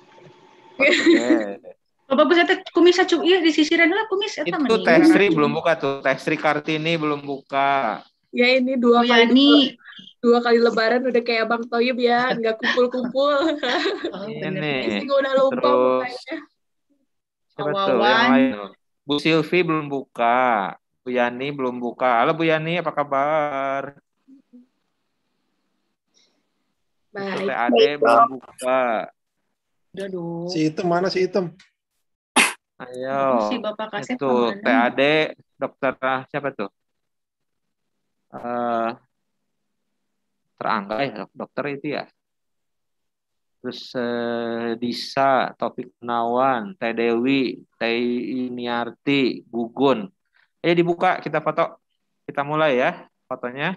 Oh, bagus eta kumis acu ieu di sisiran heula kumis eta mah. Itu Testri belum buka tuh, Testri Kartini belum buka. Ya ini 2 kali lebaran udah kayak Bang Toyib ya, nggak kumpul-kumpul. Ini udah lupa bukanya. Siapa tuh yang lain? Bu Silvi belum buka, Bu Yani belum buka. Halo Bu Yani, apa kabar? Baik. Ade belum buka. Si Item mana si Item? Ayo. Si Bapak Kasep itu TAD dokter siapa tuh? Terangga ya dokter itu ya. Terus Disa, Taufik Gunawan, Teh Dewi, Teh Iniarti, Gugun. Dibuka, kita foto. Kita mulai ya fotonya.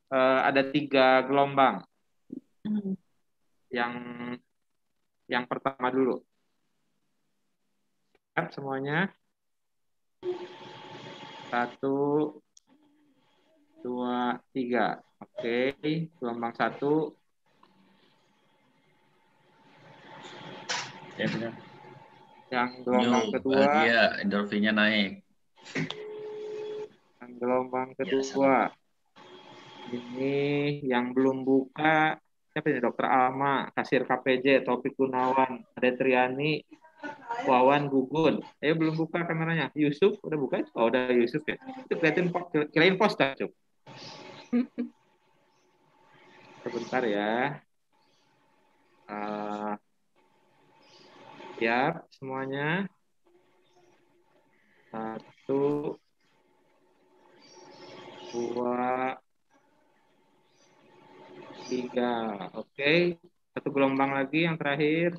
Ada 3 gelombang. Yang pertama dulu. Lihat semuanya. 1, 2, 3. Oke, gelombang 1. Ya, benar. Yang gelombang kedua. Bahagia, endorfinnya naik. Yang gelombang kedua. Ini yang belum buka. Siapa ini? Dokter Alma, Kasir KPJ, Topik Gunawan, Ade Triani, Wawan Gugun. Ayo belum buka kameranya. Yusuf udah buka? Oh udah Yusuf ya. Itu kirain poster, Cuk. Sebentar ya. Siap semuanya. 1, 2, 3. Oke. Satu gelombang lagi yang terakhir.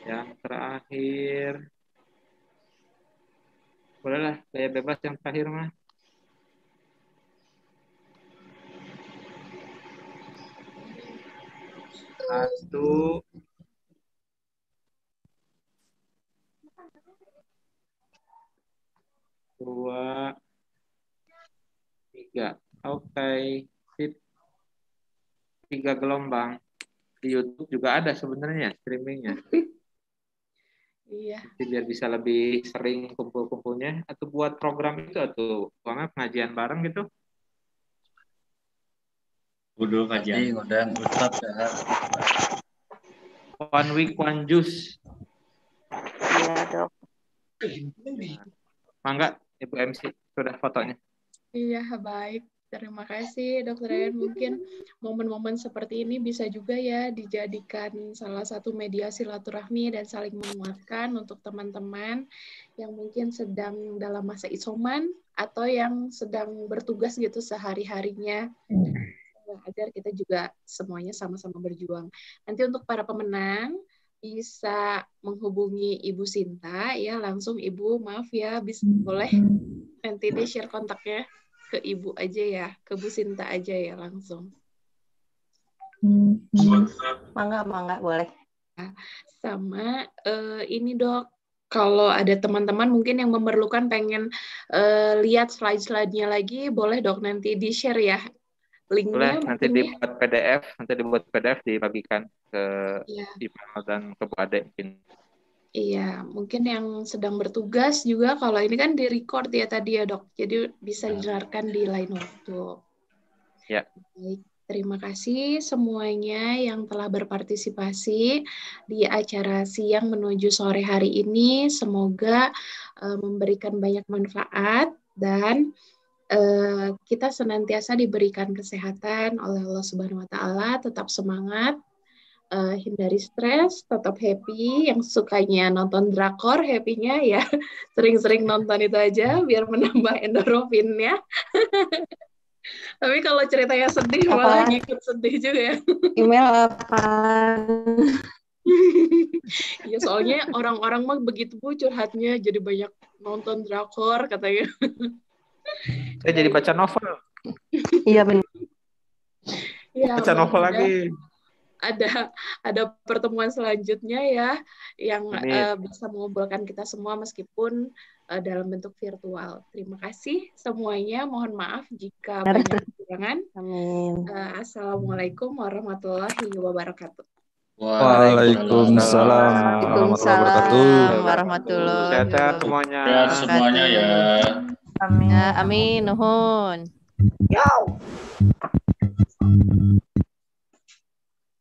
Yang terakhir. Bolehlah, gaya bebas yang terakhir mah. Satu. 2, 3. Oke. Sip. 3 gelombang. Di YouTube juga ada sebenarnya streamingnya. Iya. Jadi biar bisa lebih sering kumpul-kumpulnya. Atau buat program itu atau pengajian bareng gitu. Udah kajian. Udah Ustaz sehat. One week, one juice. Iya, Dok. Mangga, Ibu MC. Sudah fotonya. Iya, baik. Terima kasih, Dokter Ryan. Mungkin momen-momen seperti ini bisa juga ya dijadikan salah satu media silaturahmi dan saling menguatkan untuk teman-teman yang mungkin sedang dalam masa isoman atau yang sedang bertugas gitu sehari-harinya. Agar kita juga semuanya sama-sama berjuang. Nanti untuk para pemenang bisa menghubungi Ibu Sinta ya, langsung Ibu, maaf ya, boleh nanti di-share kontaknya ke Ibu aja ya, ke Bu Sinta aja ya langsung. Mangga, boleh. Sama ini Dok, kalau ada teman-teman mungkin yang memerlukan pengen lihat slide-slide-nya lagi, boleh Dok nanti di-share ya. Boleh, Linknya nanti dibuat PDF, dibagikan ke email dan ke Bu Ade mungkin. Iya, mungkin yang sedang bertugas juga kalau ini kan di-record ya tadi ya Dok, jadi bisa didengarkan di lain waktu. Ya. Baik, terima kasih semuanya yang telah berpartisipasi di acara siang menuju sore hari ini. Semoga memberikan banyak manfaat dan kita senantiasa diberikan kesehatan oleh Allah Subhanahu wa Ta'ala, tetap semangat, hindari stres, tetap happy. Yang sukanya nonton drakor, happy-nya ya sering-sering nonton itu aja biar menambah endorfinnya. Tapi kalau ceritanya sedih, malah ngikut sedih juga ya. Email apa? Ya soalnya orang-orang mah begitu Bu curhatnya, jadi banyak nonton drakor katanya. Saya jadi baca novel. Iya benar. Ya, baca novel lagi. Ada pertemuan selanjutnya ya yang bisa mengumpulkan kita semua meskipun dalam bentuk virtual. Terima kasih semuanya. Mohon maaf jika banyak kekurangan. Amin. Assalamualaikum warahmatullahi wabarakatuh. Waalaikumsalam warahmatullahi wabarakatuh. Sehat semuanya. Sehat semuanya ya. Amin. Amin. Nuhun. Yo.